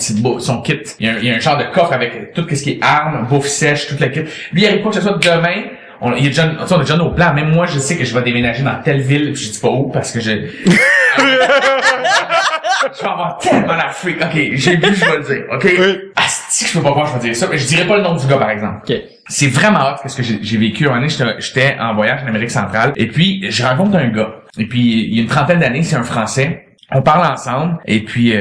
[SPEAKER 5] kit. Il y a un genre de coffre avec tout ce qui est armes, bouffe sèche, tout le kit. Lui, il arrive pas que ce soit demain. On a déjà nos plans. Même moi, je sais que je vais déménager dans telle ville, puis je dis pas où, parce que je vais avoir tellement la freak. OK, j'ai vu, je vais le dire. OK?
[SPEAKER 3] Oui.
[SPEAKER 5] Asti que je peux pas voir, je vais dire ça. Mais je dirais pas le nom du gars, par exemple.
[SPEAKER 2] OK.
[SPEAKER 5] C'est vraiment hot ce que j'ai vécu. Un année, j'étais en voyage en Amérique centrale. Et puis, je rencontre un gars. Et puis, il y a une trentaine d'années, c'est un Français. On parle ensemble. Et puis,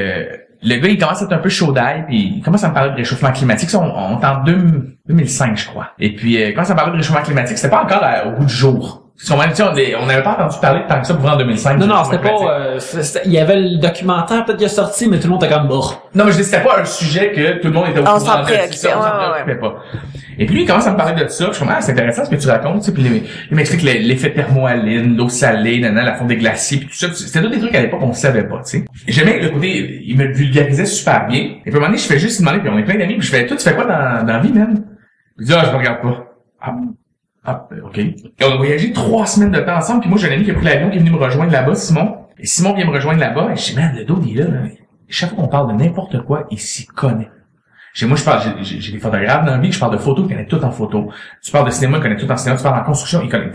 [SPEAKER 5] le gars, il commence à être un peu chaud d'ail, puis il commence à me parler de réchauffement climatique. Ça, on est en 2005, je crois. Et puis, il commence à me parler de réchauffement climatique. C'était pas encore au bout du jour. On n'avait pas entendu parler de tant que ça pour en 2005.
[SPEAKER 2] Non, c'était pas, il y avait le documentaire peut-être qui est sorti, mais tout le monde était comme mort.
[SPEAKER 5] Non, mais je dis, c'était pas un sujet que tout le monde était au courant.
[SPEAKER 4] On s'en préoccupait
[SPEAKER 5] pas. Et puis lui, il commence à me parler de ça. Je suis comme, c'est intéressant ce que tu racontes, tu sais. Puis il m'explique l'effet thermohaline, l'eau salée, la fonte des glaciers, puis tout ça. C'était tous des trucs à l'époque qu'on savait pas, tu sais. J'aimais le côté, il me le vulgarisait super bien. Et puis à un moment donné, je fais juste demander, puis on est plein d'amis, puis je fais, toi, tu fais quoi dans la vie, même? Il dit, je me regarde pas. OK. Et on a voyagé 3 semaines de temps ensemble, puis moi, j'ai un ami qui a pris l'avion, qui est venu me rejoindre là-bas, Simon. Et Simon vient me rejoindre là-bas, et je dis, man, le dos, il est là. Chaque fois qu'on parle de n'importe quoi, il s'y connaît. Moi, j'ai des photographes dans la vie, je parle de photos, il connaît tout en photo. Tu parles de cinéma, il connaît tout en cinéma. Tu parles en construction, il connaît,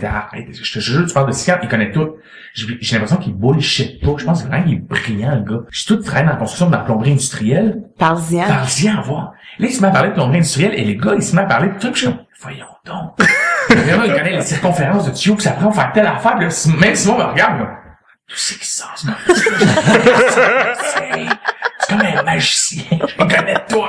[SPEAKER 5] je te jure, tu parles de science, il connaît tout. J'ai l'impression qu'il bullshit pas. Je pense que vraiment, il est brillant, le gars. Je tout travaille dans la construction, dans la plomberie industrielle. Parle-y-en, voir. Là, il se met à parler de plomberie industrielle, et les gars, il se met à parler de trucs, voyons donc. Vraiment, il connaît les circonférences de tuyaux que ça prend pour faire telle affaire, là. Même Simon me regarde, là. Tout ce qui sort, c'est comme un magicien. Je connais tout.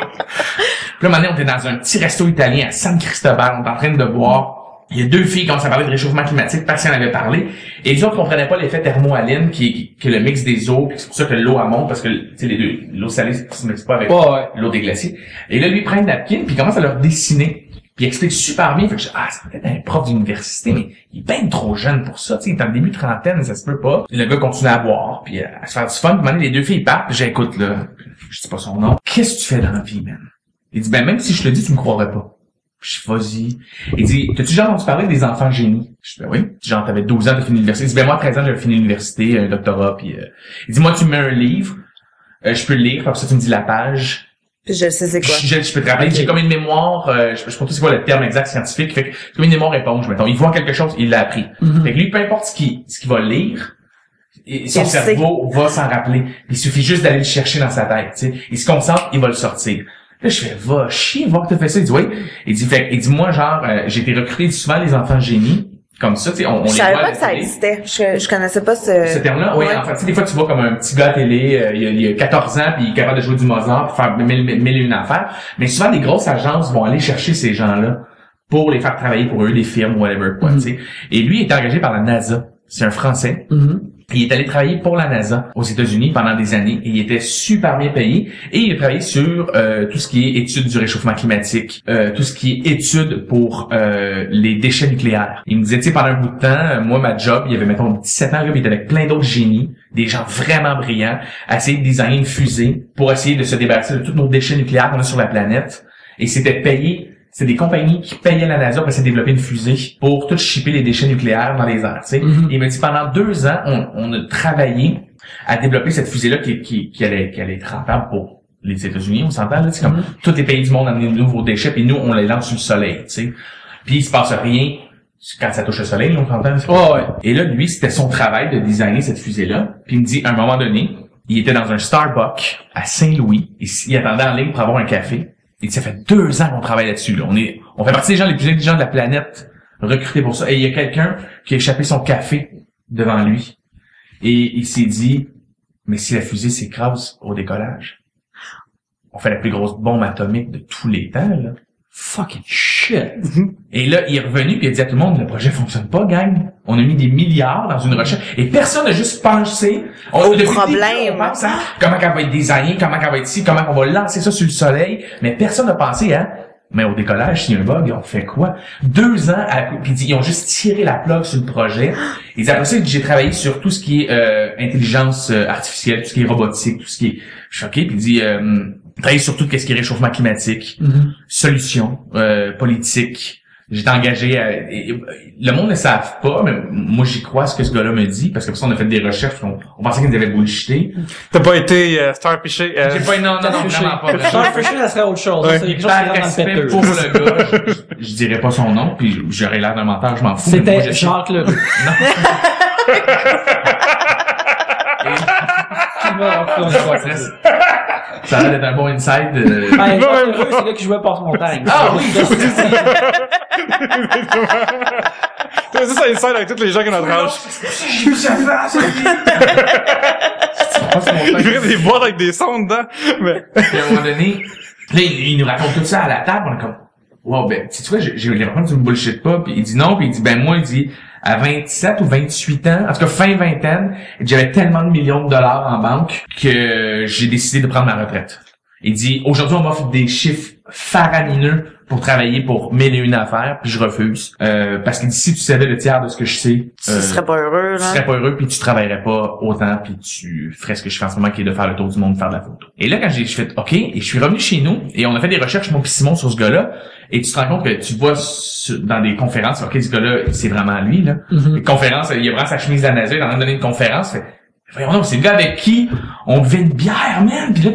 [SPEAKER 5] Puis là, maintenant, on était dans un petit resto italien à San Cristobal. On est en train de boire. Il y a 2 filles qui commencent à parler de réchauffement climatique parce qu'ils en avaient parlé. Et les autres comprenaient pas l'effet thermohaline qui est le mix des eaux. Puis c'est pour ça que l'eau elle monte parce que, tu sais, les deux, l'eau salée se mixe pas avec l'eau des glaciers. Et là, lui, il prend une napkin puis il commence à leur dessiner. Puis il explique super bien. Fait que c'est peut-être un prof d'université, mais il est bien trop jeune pour ça. Tu sais, il est en début de trentaine, ça se peut pas. Le gars continue à boire, puis à se faire du fun. Puis les 2 filles partent, puis j'écoute, là. Je sais pas son nom. Qu'est-ce que tu fais dans la vie, man? Il dit, même si je te le dis, tu me croirais pas. Je dis, vas-y. Il dit, t'as-tu déjà entendu parler des enfants génies? Je dis, oui. Genre, t'avais 12 ans, t'as fini l'université. Il dit, moi, 13 ans, j'avais fini l'université, un doctorat, puis il dit, moi, tu me mets un livre, je peux le lire, parce que tu me dis la page.
[SPEAKER 4] Puis je sais c'est quoi.
[SPEAKER 5] Je peux te rappeler, j'ai comme une mémoire, je sais pas c'est quoi le terme exact scientifique, fait que comme une mémoire éponge, mettons. Il voit quelque chose, il l'a appris. Fait que lui, peu importe ce qu'il va lire, son cerveau va s'en rappeler. Il suffit juste d'aller le chercher dans sa tête, tu sais. Il se concentre, il va le sortir. Là, je fais, va chier, voir que t'as fait ça. Il dit, oui. Il dit, moi, genre, j'ai été recruté souvent les enfants génies. Comme ça, tu sais, on les voit.
[SPEAKER 4] Je savais pas que ça existait. Je connaissais pas ce
[SPEAKER 5] terme-là. Oui, en fait, tu sais, des fois, tu vois comme un petit gars à télé, il a 14 ans, puis il est capable de jouer du Mozart, puis faire mille et une affaires. Mais souvent, des grosses agences vont aller chercher ces gens-là pour les faire travailler pour eux, des firmes, whatever, quoi, tu sais. Et lui, il est engagé par la NASA. C'est un Français. Il est allé travailler pour la NASA aux États-Unis pendant des années et il était super bien payé et il a travaillé sur tout ce qui est études du réchauffement climatique, tout ce qui est études pour les déchets nucléaires. Il me disait, tu sais, pendant un bout de temps, moi, ma job, il y avait, mettons, 17 ans, là, il était avec plein d'autres génies, des gens vraiment brillants, à essayer de designer une fusée pour essayer de se débarrasser de tous nos déchets nucléaires qu'on a sur la planète. Et c'était payé. C'est des compagnies qui payaient la NASA pour essayer de développer une fusée pour tout shipper les déchets nucléaires dans les airs, tu sais. Il m'a dit, pendant 2 ans, on a travaillé à développer cette fusée-là qui allait être rentable pour les États-Unis, on s'entend, là. C'est comme tous les pays du monde amener de nouveaux déchets, puis nous, on les lance sur le soleil, tu sais. Puis il se passe rien quand ça touche le soleil, là, on s'entend.
[SPEAKER 2] Ouais.
[SPEAKER 5] Et là, lui, c'était son travail de designer cette fusée-là. Puis il me dit, à un moment donné, il était dans un Starbucks à Saint-Louis, il attendait en ligne pour avoir un café. Et ça fait 2 ans qu'on travaille là-dessus, là. On fait partie des gens les plus intelligents de la planète recrutés pour ça. Et il y a quelqu'un qui a échappé son café devant lui. Et il s'est dit, mais si la fusée s'écrase au décollage, on fait la plus grosse bombe atomique de tous les temps, là.
[SPEAKER 2] Fucking shit.
[SPEAKER 5] Et là, il est revenu puis il a dit à tout le monde, le projet fonctionne pas, gang. On a mis des milliards dans une recherche et personne n'a juste pensé
[SPEAKER 4] au problème.
[SPEAKER 5] On pense à comment elle va être designée, comment elle va être ici, comment on va lancer ça sur le soleil, mais personne n'a pensé à mais au décollage, s'il y a un bug, on fait quoi? 2 ans, puis ils ont juste tiré la plug sur le projet. Et après ça, j'ai travaillé sur tout ce qui est intelligence artificielle, tout ce qui est robotique, tout ce qui est choqué. Puis il dit travailler sur tout ce qui est réchauffement climatique, solutions, politique. J'étais engagé le monde ne savent pas, mais moi j'y crois à ce que ce gars-là me dit, parce que on a fait des recherches, on pensait qu'ils nous avaient bullshité.
[SPEAKER 3] T'as pas été starfishé?
[SPEAKER 5] J'ai pas non, vraiment pas.
[SPEAKER 2] Starfishé, ça serait autre chose.
[SPEAKER 3] Ouais.
[SPEAKER 2] C'est quelque chose
[SPEAKER 5] Par
[SPEAKER 2] qui rentre dans le
[SPEAKER 5] respect
[SPEAKER 2] péteux.
[SPEAKER 5] pour le gars, je dirais pas son nom, puis j'aurais l'air d'un menteur, je m'en fous.
[SPEAKER 2] C'était
[SPEAKER 5] mais moi, je sais-
[SPEAKER 2] Jacques Leroux.
[SPEAKER 5] Ça a l'air d'être un bon inside.
[SPEAKER 2] Jacques Leroux, c'est là qui jouait Passe-Montagne.
[SPEAKER 5] Ah oui,
[SPEAKER 3] C'est ça, il sert avec tous les gens qui ont notre âge.
[SPEAKER 5] j'ai vu ça face.
[SPEAKER 3] Il ferait des boîtes avec des sons dedans. Mais...
[SPEAKER 5] Puis à un moment donné, là, il nous raconte tout ça à la table, on est comme, wow, ben, tu vois, j'ai l'impression que tu me bullshit pas, puis il dit non, puis il dit, ben, moi, il dit, à 27 ou 28 ans, en tout cas, fin vingtaine, j'avais tellement de millions de dollars en banque que j'ai décidé de prendre ma retraite. Il dit, aujourd'hui, on m'offre des chiffres faramineux pour travailler pour 1001 affaires, puis je refuse. Parce qu'il dit, si tu savais le tiers de ce que je sais,
[SPEAKER 4] Tu serais pas heureux, là.
[SPEAKER 5] tu serais pas heureux, puis tu travaillerais pas autant, puis tu ferais ce que je fais en ce moment, qui est de faire le tour du monde, faire de la photo. Et là, quand j'ai fait OK, et je suis revenu chez nous, et on a fait des recherches, moi pis Simon, sur ce gars-là, et tu te rends compte que tu vois dans des conférences, OK, ce gars-là, c'est vraiment lui, là. Une conférence, il a vraiment sa chemise d'Anazé, il est en train de donner une conférence, fait, voyons donc, c'est le gars avec qui on buvait une bière, man, pis là,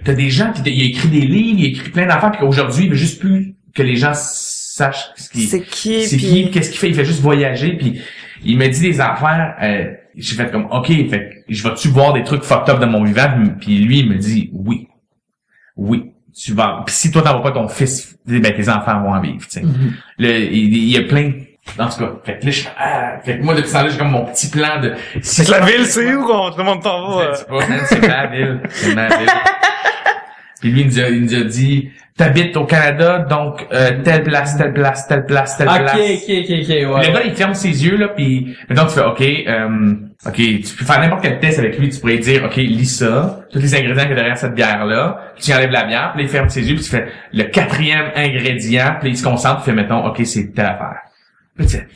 [SPEAKER 5] t'as des gens, pis il a écrit des livres, il a écrit plein d'affaires, pis qu'aujourd'hui, il veut juste plus que les gens sachent
[SPEAKER 4] C'est qui,
[SPEAKER 5] qu'est-ce qu'il fait, il fait juste voyager, puis il me dit des affaires, j'ai fait comme, OK, fait je vais-tu voir des trucs fucked up de mon vivant, puis lui, il me dit, oui, tu vas, puis si toi t'en vas pas ton fils, ben tes enfants vont en vivre, tu sais. Il y a plein, en tout cas, fait que là, fait que moi, depuis ce temps-là, j'ai comme mon petit plan de...
[SPEAKER 3] C'est la ville, c'est où qu'on te demande t'en vas?
[SPEAKER 5] Je sais pas, man, c'est ma ville. C'est ma ville. Puis lui, il nous a dit, t'habites au Canada, donc telle place.
[SPEAKER 2] Ok, ouais.
[SPEAKER 5] Le gars, il ferme ses yeux, là, puis maintenant tu fais, OK, tu peux faire n'importe quel test avec lui, tu pourrais dire, OK, lis ça, tous les ingrédients qu'il y a derrière cette bière-là, puis tu enlèves la bière, puis là, il ferme ses yeux, puis tu fais le 4e ingrédient, puis il se concentre, puis il fait, mettons, OK, c'est telle affaire. Puis tu fais,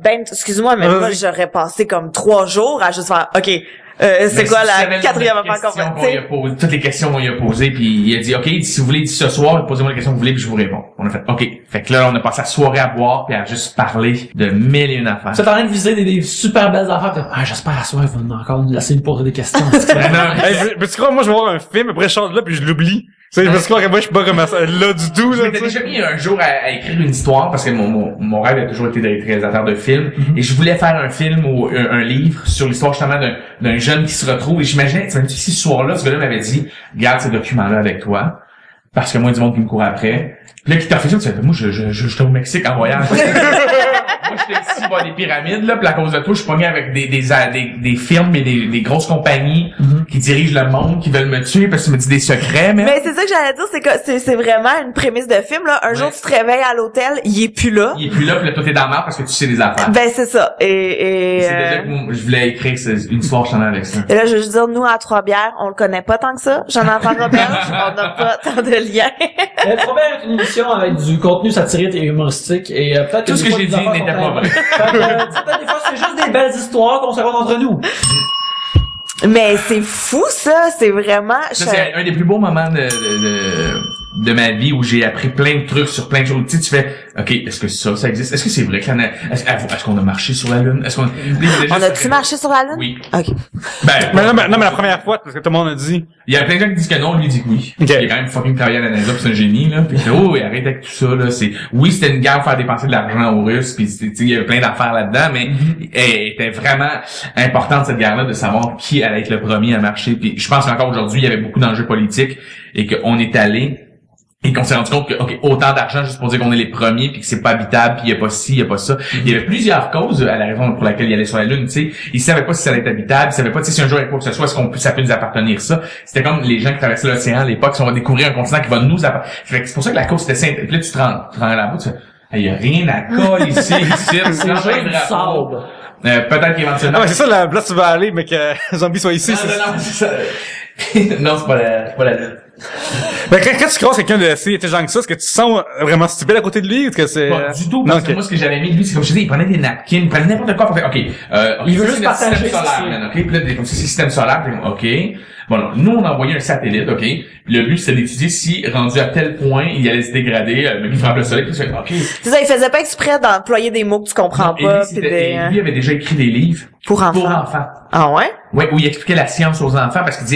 [SPEAKER 4] Ben, excuse-moi, mais moi, j'aurais passé comme 3 jours à juste faire, OK, c'est quoi la 4e affaire qu'on fait?
[SPEAKER 5] Toutes les questions qu'on lui a posées, puis il a dit, OK, si vous voulez, ce soir, posez-moi les questions que vous voulez, puis je vous réponds. On a fait, OK. Fait que là, on a passé la soirée à boire, puis à juste parler de 1001 affaires.
[SPEAKER 2] Tu es en train de viser des super belles affaires. J'espère à soir, ils vont encore nous laisser nous poser des questions.
[SPEAKER 3] Mais tu crois, moi, je vais voir un film, après je sors de là, puis je l'oublie. C'est parce que moi, je suis pas comme ça, là du tout,
[SPEAKER 5] Je
[SPEAKER 3] là.
[SPEAKER 5] m'étais déjà mis un jour à écrire une histoire, parce que mon rêve a toujours été d'être réalisateur de films, et je voulais faire un film ou un livre sur l'histoire justement d'un jeune qui se retrouve, et j'imaginais, tu sais, ce soir-là, ce gars-là m'avait dit, garde ces documents-là avec toi, parce que moi, il y a du monde qui me court après. Puis là, qui t'a fait ça, tu sais, moi, j'étais au Mexique en voyage. Moi, j'étais ici voir des pyramides, là, puis à cause de toi, je suis pogné avec des firmes et des grosses compagnies qui dirigent le monde, qui veulent me tuer parce que tu me dis des secrets, mais...
[SPEAKER 4] Mais c'est ça que j'allais dire, c'est que c'est vraiment une prémisse de film, là. Un jour, tu te réveilles à l'hôtel, il est plus là.
[SPEAKER 5] Il est plus là, puis là, toi, t'es dans la merde parce que tu sais des affaires.
[SPEAKER 4] Ben, c'est ça. Et
[SPEAKER 5] C'est déjà que moi, je voulais écrire une histoire chantant avec ça.
[SPEAKER 4] et là, je veux juste dire, nous, à Trois-Bières, on le connaît pas tant que ça. Jonathan Roberge, on n'a pas tant de liens.
[SPEAKER 2] Trois-Bières est une émission avec du contenu satirique et humoristique, et peut-être
[SPEAKER 5] Tout ce que j'ai dit n'était pas vrai.
[SPEAKER 2] Peut-être des fois, c'est juste des belles histoires qu'on se raconte entre nous.
[SPEAKER 4] Mais c'est fou, ça. C'est vraiment...
[SPEAKER 5] Ça, c'est un des plus beaux moments de ma vie où j'ai appris plein de trucs sur plein de choses. Tu sais, tu fais, OK, est-ce que ça existe? Est-ce que c'est vrai que est-ce qu'on a marché sur la Lune? Est-ce qu'on
[SPEAKER 4] On a-tu marché sur la Lune?
[SPEAKER 5] Oui.
[SPEAKER 4] OK.
[SPEAKER 3] Non, mais la première fois, parce que tout le monde a dit.
[SPEAKER 5] Il y a plein de gens qui disent que non, lui dit que oui.
[SPEAKER 3] OK.
[SPEAKER 5] Il a quand même fucking travaillé à la NASA, puis c'est un génie, là. Puis oui, arrête avec tout ça, là. C'était une guerre pour faire dépenser de l'argent aux Russes, puis il y avait plein d'affaires là-dedans, mais elle était vraiment importante, cette guerre-là, de savoir qui allait être le premier à marcher. Puis je pense qu'encore aujourd'hui, il y avait beaucoup d'enjeux politiques et qu'on est allé et qu'on s'est rendu compte que, OK, autant d'argent juste pour dire qu'on est les premiers puis que c'est pas habitable puis il y a pas ci, il y a pas ça. Il y avait plusieurs causes à la raison pour laquelle il allait sur la Lune, tu sais. Ils savaient pas si ça allait être habitable, ils savaient pas, tu sais, si un jour il y a quoi que ce soit, ça peut nous appartenir ça. C'était comme les gens qui traversaient l'océan à l'époque, on va découvrir un continent qui va nous appartenir. C'est pour ça que la cause était simple. Puis là, tu te rends là-bas, tu fais, il y a rien à coller ici,
[SPEAKER 2] C'est juste du sable.
[SPEAKER 5] Peut-être qu'éventuellement.
[SPEAKER 3] Ah, ouais, c'est ça, là, tu vas aller, mais que Zombie soit ici.
[SPEAKER 5] Non, c'est ça. Non, c'est pas la Lune.
[SPEAKER 3] Ben, quand tu croises quelqu'un de si intelligent que ça, est-ce que tu te sens vraiment stupide à côté de lui? Est-ce que c'est...
[SPEAKER 5] Pas du tout, parce que moi, ce que j'avais mis de lui, c'est comme je te dis, il prenait des napkins, il prenait n'importe quoi pour faire,
[SPEAKER 2] il veut
[SPEAKER 5] ça,
[SPEAKER 2] juste
[SPEAKER 5] c'est
[SPEAKER 2] partager
[SPEAKER 5] le système solaire, man, ok? Puis là, comme ça, c'est système solaire, puis ok. Bon, alors, nous, on a envoyé un satellite, ok? Puis le but, c'est d'étudier si, rendu à tel point, il allait se dégrader, mais qu'il frappe le soleil, puis ok.
[SPEAKER 4] C'est ça, il faisait pas exprès d'employer des mots que tu comprends
[SPEAKER 5] Et
[SPEAKER 4] pas.
[SPEAKER 5] lui, lui avait déjà écrit des livres
[SPEAKER 4] Pour enfants. Ah ouais?
[SPEAKER 5] Ouais, où il expliquait la science aux enfants, parce qu'il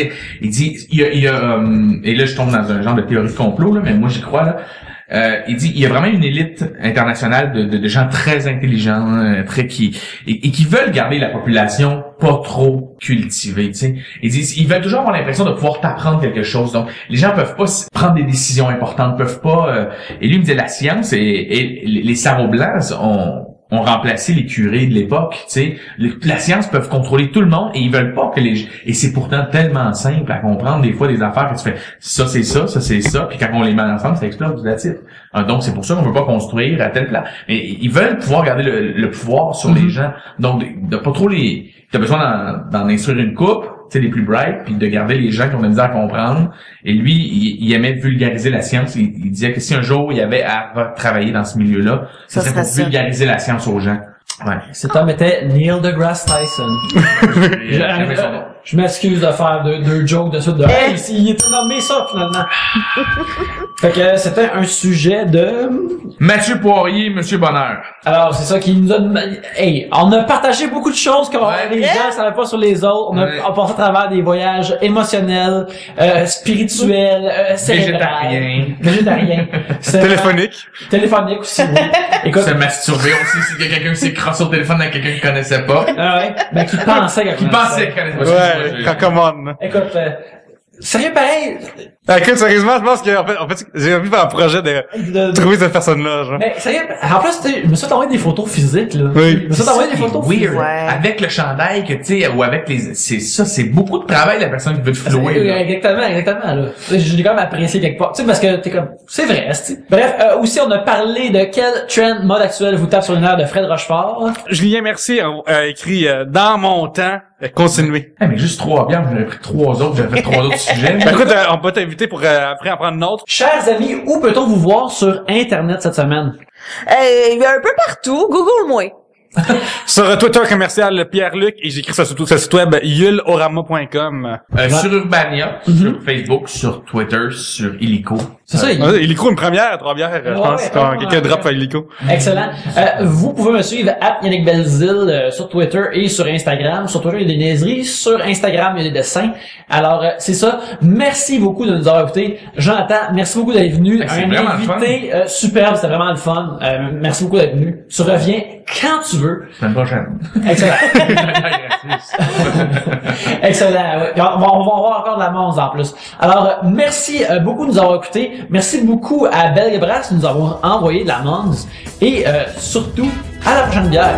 [SPEAKER 5] dit, il y a, et là, je tombe dans un genre de théorie de complot, là, mais moi, j'y crois, là. Il dit, il y a vraiment une élite internationale de gens très intelligents, très et qui veulent garder la population pas trop cultivée, tu sais. Il dit, ils veulent toujours avoir l'impression de pouvoir t'apprendre quelque chose. Donc, les gens peuvent pas prendre des décisions importantes, peuvent pas, et lui, il me disait, la science et les sarraux blancs ont remplacé les curés de l'époque, tu sais. La science peuvent contrôler tout le monde et ils veulent pas que et c'est pourtant tellement simple à comprendre des fois des affaires que tu fais ça c'est ça, ça c'est ça, puis quand on les met ensemble, ça explose la titre. Donc c'est pour ça qu'on veut pas construire à tel plan. Mais ils veulent pouvoir garder le pouvoir sur les gens. Donc de pas trop t'as besoin d'en instruire une coupe, tu sais, les plus bright, puis de garder les gens qui ont de la misère à comprendre. Et lui, il aimait vulgariser la science. Il disait que si un jour il y avait à travailler dans ce milieu-là, ça serait pour vulgariser la science aux gens. Ouais.
[SPEAKER 2] Cet homme était Neil deGrasse Tyson. Je m'excuse de faire deux jokes de suite hey, il était nommé ça finalement. Fait que c'était un sujet de
[SPEAKER 5] Mathieu Poirier, Monsieur Bonheur.
[SPEAKER 2] Alors c'est ça qui nous a on a partagé beaucoup de choses que les gens savaient pas sur les autres. On a passé à travers des voyages émotionnels, spirituels, végétariens, téléphoniques aussi. Oui.
[SPEAKER 5] Écoute, se masturber aussi si quelqu'un s'est crossé au téléphone avec quelqu'un qu'il connaissait pas.
[SPEAKER 2] Ah ouais. Ben qui pensait qu'il
[SPEAKER 5] pensait qu'il connaissait pas.
[SPEAKER 3] Ouais, come on.
[SPEAKER 2] Écoute, sérieux pareil.
[SPEAKER 3] Écoute, sérieusement, je pense que en fait j'ai envie de faire un projet de trouver cette personne-là, genre.
[SPEAKER 2] Mais sérieux, en plus, je me suis envoyé des photos physiques, là.
[SPEAKER 3] Oui.
[SPEAKER 2] Je me suis envoyé des photos physiques.
[SPEAKER 4] Ouais.
[SPEAKER 5] Avec le chandail que tu sais, ou avec c'est beaucoup de travail la personne qui veut te flouer.
[SPEAKER 2] Exactement, là. Je l'ai quand même apprécié quelque part. Tu sais, parce que t'es comme, c'est vrai, c'est. Bref, aussi, on a parlé de quel trend mode actuel vous tape sur le nerf de Fred Rochefort.
[SPEAKER 3] Julien Mercier a écrit dans mon temps, continuez.
[SPEAKER 5] Mais juste 3 bières, j'en avais pris 3 autres, j'avais fait 3 autres sujets.
[SPEAKER 3] Écoute, on peut t'inviter pour après en prendre une autre.
[SPEAKER 2] Chers amis, où peut-on vous voir sur Internet cette semaine?
[SPEAKER 4] Il y a un peu partout. Google-moi.
[SPEAKER 3] Sur Twitter commercial Pierre-Luc et j'écris ça sur tout ce site web yulorama.com.
[SPEAKER 5] Sur Urbania, sur Facebook, sur Twitter, sur Illico.
[SPEAKER 2] C'est ça,
[SPEAKER 3] Illico, une première à 3 bières, je pense. Quelqu'un drop à Illico.
[SPEAKER 2] Excellent. Vous pouvez me suivre @Yannick Belzile sur Twitter et sur Instagram. Sur Twitter, il y a des niaiseries. Sur Instagram, il y a des dessins. Alors, c'est ça. Merci beaucoup de nous avoir écoutés. Jonathan, merci beaucoup d'être venu.
[SPEAKER 5] Un
[SPEAKER 2] invité superbe, c'était vraiment le fun. Merci beaucoup d'être venu. Tu reviens quand tu veux.
[SPEAKER 5] Semaine prochaine.
[SPEAKER 2] Excellent. Excellent. Ouais. On va avoir encore de la monze en plus. Alors, merci beaucoup de nous avoir écoutés. Merci beaucoup à Belgebras de nous avoir envoyé de la monze. Et surtout, à la prochaine bière.